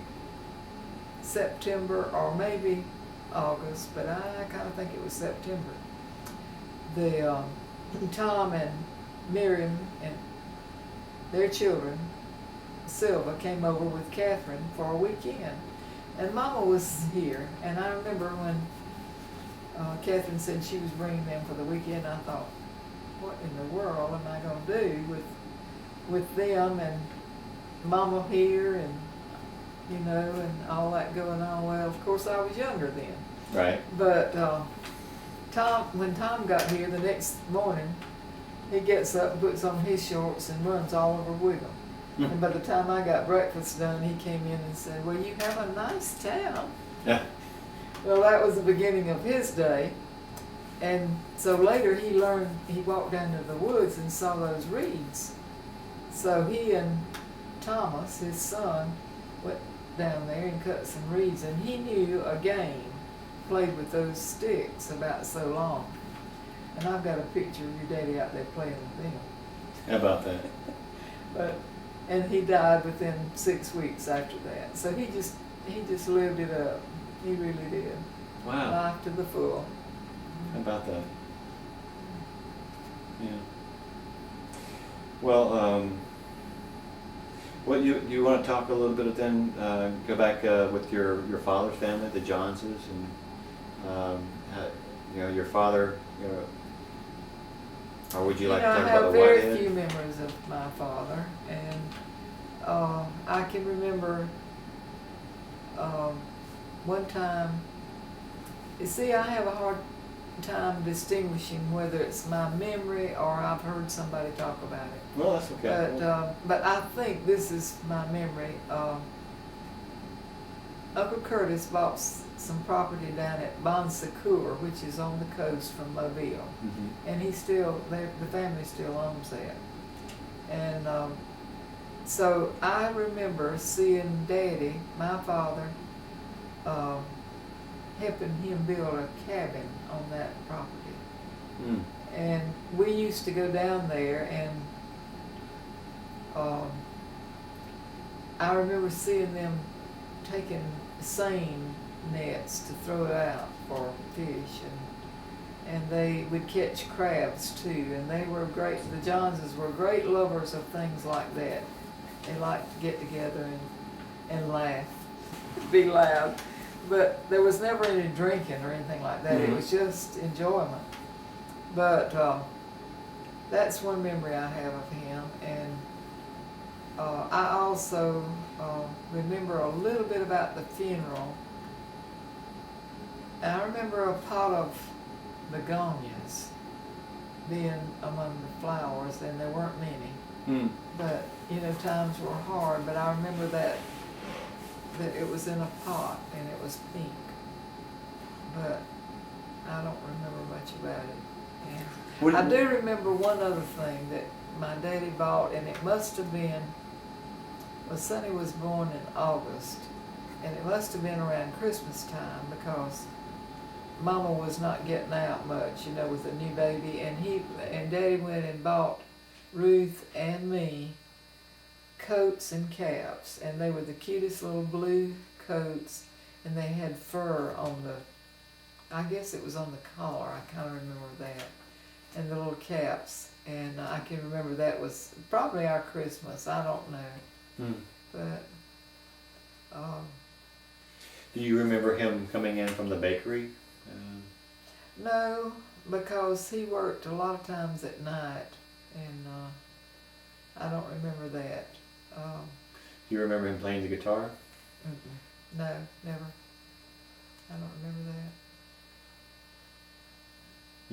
September or maybe August, but I kind of think it was September. The Tom and Miriam and their children, Silva, came over with Catherine for a weekend, and Mama was here. And I remember when Catherine said she was bringing them for the weekend, I thought, what in the world am I going to do with them and Mama here and, you know, and all that going on? Well, of course I was younger then. Right. But when Tom got here the next morning, he gets up and puts on his shorts and runs all over Wiggum. And by the time I got breakfast done, he came in and said, well, you have a nice town. Yeah. Well, that was the beginning of his day. And so later he walked down to the woods and saw those reeds. So he and Thomas, his son, went down there and cut some reeds. And he knew a game, played with those sticks about so long. And I've got a picture of your daddy out there playing with them. How about that? And he died within 6 weeks after that. So he just lived it up. He really did. Wow. Life to the full. How about that? Yeah. Well, what you want to talk a little bit then? Go back with your father's family, the Johnses, and your father. Or would you like to talk I about have the very Whitehead? few memories of my father, and I can remember one time. You see, I have a hard time distinguishing whether it's my memory or I've heard somebody talk about it. Well, that's okay. But I think this is my memory. Uncle Curtis bought some property down at Bon Secours, which is on the coast from Mobile, Mm-hmm. and the family still owns that. And so I remember seeing Daddy, my father, helping him build a cabin on that property. Mm. And we used to go down there, and I remember seeing them taking seine nets to throw it out for fish, and they would catch crabs too, and they were great. The Johnses were great lovers of things like that. They liked to get together and laugh, be loud, but there was never any drinking or anything like that. Mm-hmm. It was just enjoyment. But that's one memory I have of him. And I also remember a little bit about the funeral. And I remember a pot of begonias being among the flowers, and there weren't many. Mm. But, times were hard, but I remember that it was in a pot and it was pink. But I don't remember much about it. And I do remember one other thing that my daddy bought, and it must have been, well, Sonny was born in August, and it must have been around Christmas time, because Mama was not getting out much, with a new baby, and Daddy went and bought Ruth and me coats and caps, and they were the cutest little blue coats, and they had fur on I guess it was on the collar, I kind of remember that, and the little caps, and I can remember that was probably our Christmas, I don't know, Mm. but Do you remember him coming in from the bakery? No, because he worked a lot of times at night, and I don't remember that. Do you remember him playing the guitar? No, never. I don't remember that.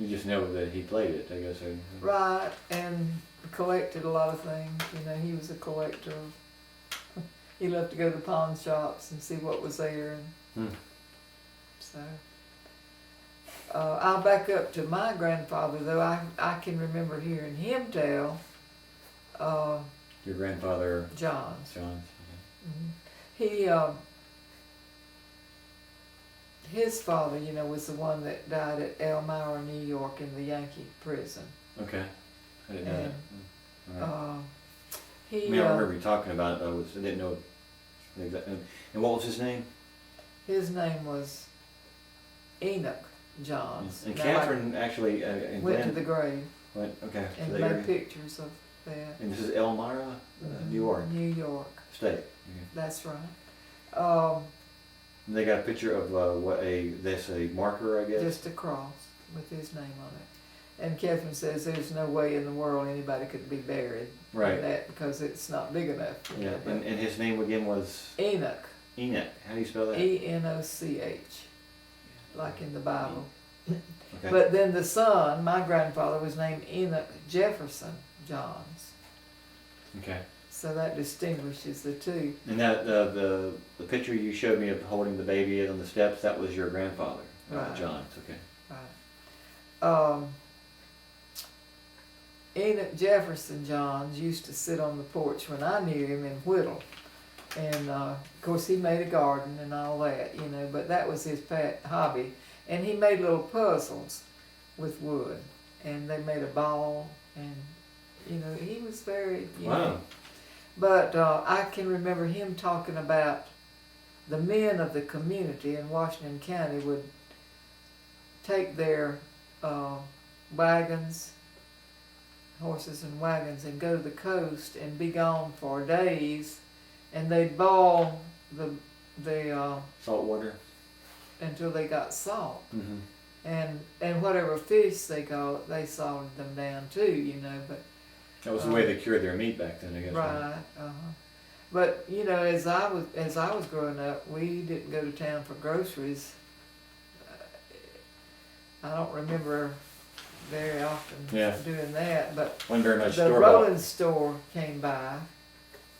You just know that he played it, I guess. Right, and collected a lot of things. You know, he was a collector. He loved to go to the pawn shops and see what was there. And so, I'll back up to my grandfather, though. I can remember hearing him tell. Your grandfather? John's. John's. Okay. He, his father, you know, was the one that died at Elmira, New York, in the Yankee prison. Okay. I didn't know that. All right. He, I mean, I remember you talking about it, I didn't know exactly. And what was his name? His name was Enoch Johns. And Now, Catherine actually and went Glenn to the grave went, okay. and So made pictures of that. and this is Elmira, New York New York, State. Okay. that's right. And they got a picture of that's a marker, I guess. Just a cross with his name on it. And Catherine says there's no way in the world anybody could be buried Right. in that because it's not big enough. You Yeah. know, but And his name again was Enoch. Enoch. How do you spell that? Enoch, like in the Bible. Okay. But then the son, my grandfather, was named Enoch Jefferson Johns. Okay. So that distinguishes the two. And that the picture you showed me of holding the baby on the steps, that was your grandfather, Right. John's. Okay. Right. Enoch Jefferson Johns used to sit on the porch when I knew him and whittle. And of course he made a garden and all that, you know, but that was his pet hobby. And he made little puzzles with wood. And they made a ball, and you know, he was very Wow. But I can remember him talking about the men of the community in Washington County would take their wagons, horses and wagons, and go to the coast and be gone for days, and they'd boil the Salt water. until they got salt, Mm-hmm. and whatever fish they got, they salted them down too, you know. But That was the way they cured their meat back then, I guess. right. But you know, as I was growing up, we didn't go to town for groceries. I don't remember very often doing that, but Wasn't very much the store rolling store came by,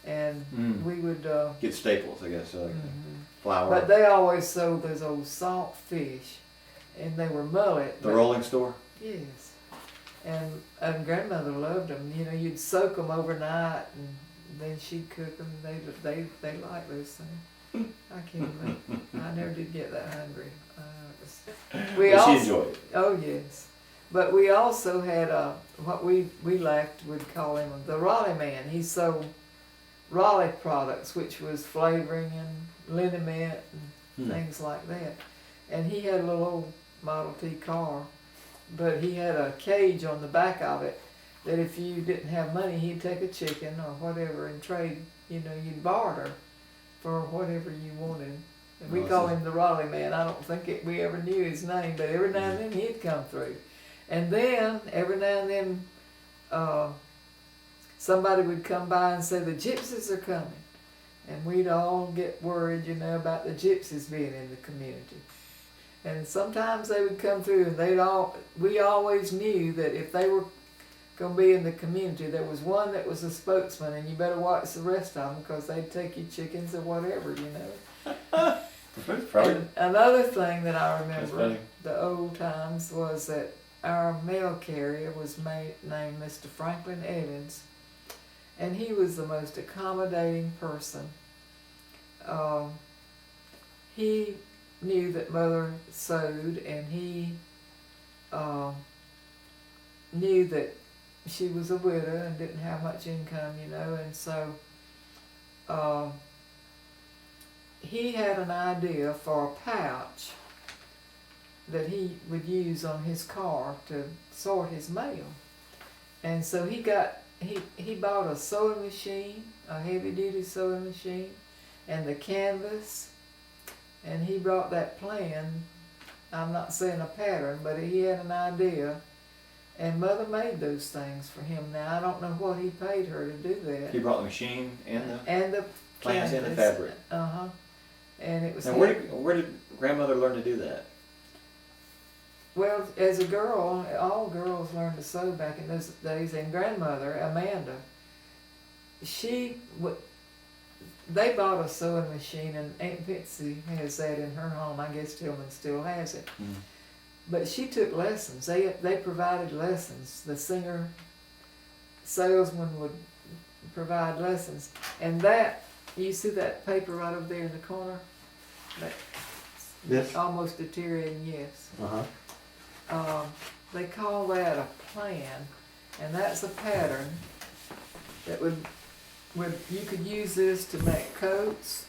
and we would get staples, I guess, like flour. But they always sold those old salt fish, and they were mullet. The rolling store. Yes, and grandmother loved them. You know, you'd soak them overnight, and then she'd cook them. They like those things. I can't remember. I never did get that hungry. But she enjoyed it. Oh yes, but we also had what we laughed would call him the Raleigh man. He sold Raleigh products, which was flavoring and liniment and things like that. And he had a little old Model T car, but he had a cage on the back of it that if you didn't have money, he'd take a chicken or whatever and trade. You know, you'd barter for whatever you wanted. And we call him the Raleigh man. I don't think we ever knew his name, but every now and then he'd come through. And then every now and then somebody would come by and say the gypsies are coming, and we'd all get worried, you know, about the gypsies being in the community. And sometimes they would come through, and we always knew that if they were going to be in the community, there was one that was a spokesman, and you better watch the rest of them because they'd take you chickens or whatever, you know. And another thing that I remember the old times was that our mail carrier was named Mr. Franklin Evans, and he was the most accommodating person. He knew that Mother sewed, and he knew that she was a widow and didn't have much income, you know, and so he had an idea for a pouch that he would use on his car to sort his mail. And so he bought a sewing machine, a heavy duty sewing machine, and the canvas, And he brought that plan, I'm not saying a pattern, but he had an idea. And Mother made those things for him. Now, I don't know what he paid her to do that. He brought the machine and the plans and the fabric. Uh-huh. And it was... Now, where did grandmother learn to do that? Well, as a girl, all girls learned to sew back in those days. And grandmother, Amanda, they bought a sewing machine, and Aunt Betsy has that in her home. I guess Tillman still has it. Mm. But she took lessons. They provided lessons. The singer salesman would provide lessons. And that, you see that paper right over there in the corner? Yes. Almost deteriorating, yes. Uh-huh. They call that a plan, and that's a pattern that would you could use this to make coats.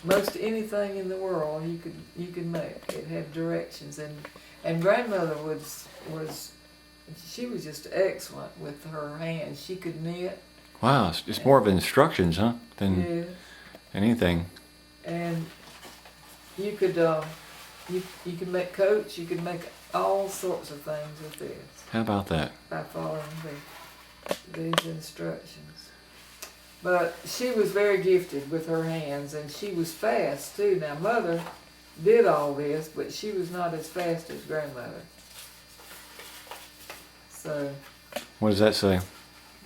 Most anything in the world you could make. It had directions, and grandmother was she was just excellent with her hands. She could knit. Wow, it's more of instructions, huh, than anything. And you could you could make coats. You could make all sorts of things with this. How about that? By following these instructions. But she was very gifted with her hands, and she was fast too. Now, Mother did all this, but she was not as fast as grandmother. So. What does that say?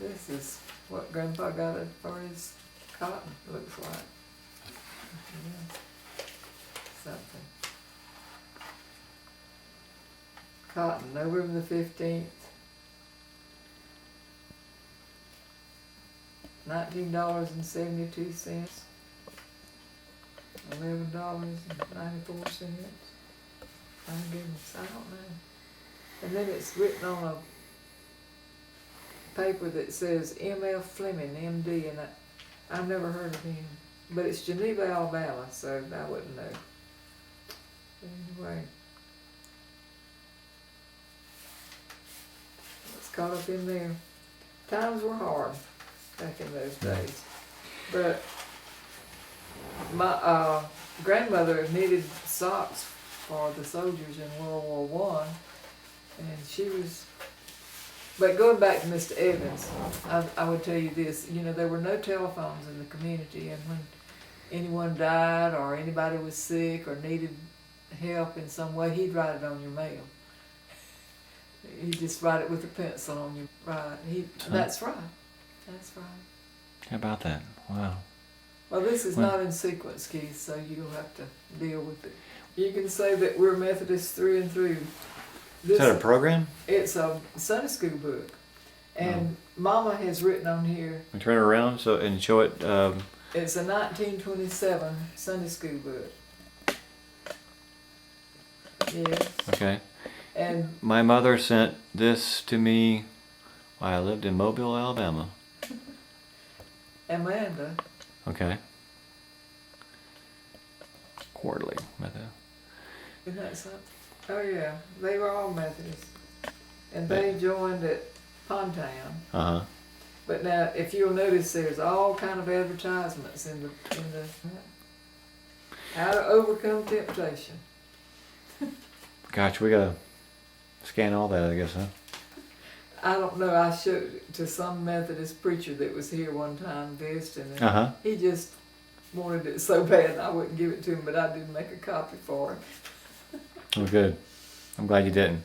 This is what Grandpa got it for his cotton, looks like. Yeah. Something. Cotton, November the 15th. $19.72. $11.94. My goodness, I don't know. And then it's written on a paper that says M.F. Fleming, M.D., and I've never heard of him. But it's Geneva, Alabama, so I wouldn't know. Anyway. It's caught up in there. Times were hard back in those days. But my grandmother knitted socks for the soldiers in World War I, and she was... But going back to Mr. Evans, I would tell you this, there were no telephones in the community, and when anyone died or anybody was sick or needed help in some way, he'd write it on your mail. He'd just write it with a pencil on your... Right. That's right. That's right. How about that? Wow. Well, this is not in sequence, Keith, so you'll have to deal with it. You can say that we're Methodists through and through. Is that a program? It's a Sunday school book. And Mama has written on here... We turn it around and show it... It's a 1927 Sunday school book. Yes. Okay. And my mother sent this to me while I lived in Mobile, Alabama. Amanda. Okay. Quarterly method. Isn't that something? Oh yeah, they were all Methodists, and they joined at Pontown. Uh huh. But now, if you'll notice, there's all kind of advertisements in the how to overcome temptation. Gosh, we gotta scan all that, I guess, huh? I don't know. I showed it to some Methodist preacher that was here one time visiting, and he just wanted it so bad I wouldn't give it to him, but I did make a copy for him. Oh, good. I'm glad you didn't.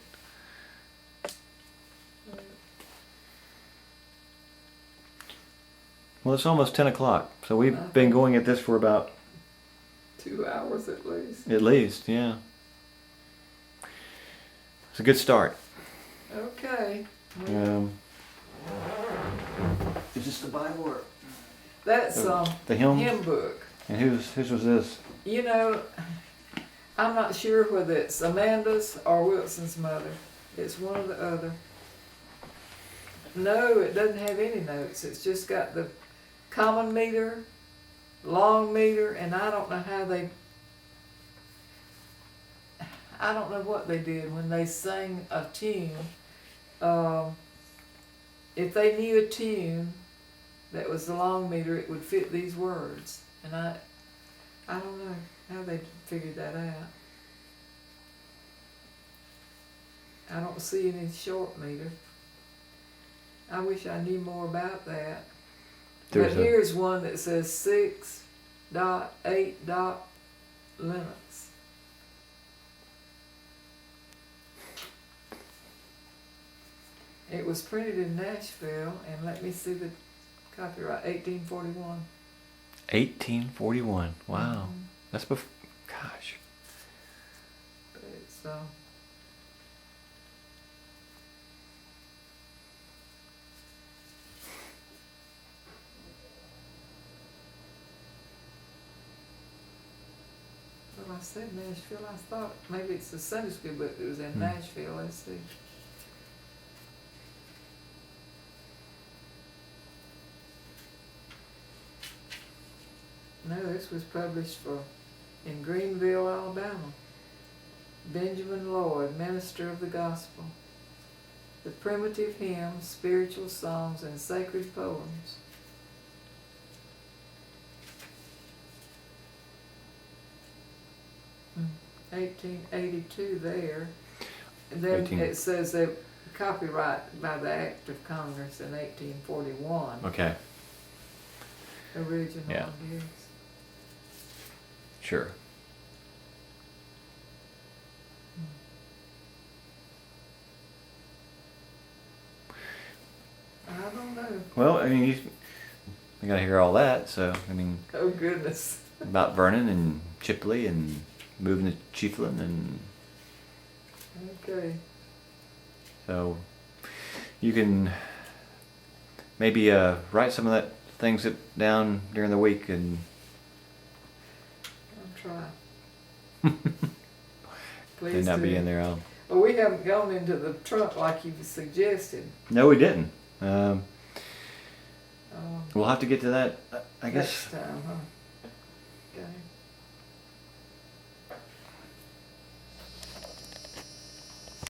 Well, it's almost 10 o'clock, so we've been going at this for about... 2 hours at least. At least, yeah. It's a good start. Okay. Is this the Bible or... That's the hymn? Hymn book. And whose was this? I'm not sure whether it's Amanda's or Wilson's mother. It's one or the other. No, it doesn't have any notes. It's just got the common meter, long meter, and I don't know what they did when they sang a tune. If they knew a tune, that was the long meter, it would fit these words. And I don't know how they figured that out. I don't see any short meter. I wish I knew more about that. But here's one that says 6.8. Limits. It was printed in Nashville, and let me see the copyright, 1841. 1841. Wow. Mm-hmm. That's before. Gosh. But it's well, I said Nashville. I thought maybe it's the Sunday school, but it was in Nashville. Let's see. No, this was published in Greenville, Alabama. Benjamin Lloyd, minister of the gospel. The primitive hymns, spiritual songs, and sacred poems. 1882 there. And then it says that copyright by the Act of Congress in 1841. Okay. Original, Yeah. I guess. Sure. I don't know. Well, I mean, you gotta hear all that, so, I mean. Oh, goodness. About Vernon and Chipley and moving to Chiefland and. Okay. So, you can maybe write some of that things down during the week and. I'll try. Please May not do. be in there. Well, we haven't gone into the trunk like you suggested. No, we didn't. We'll have to get to that, I guess. Next time, huh? Okay.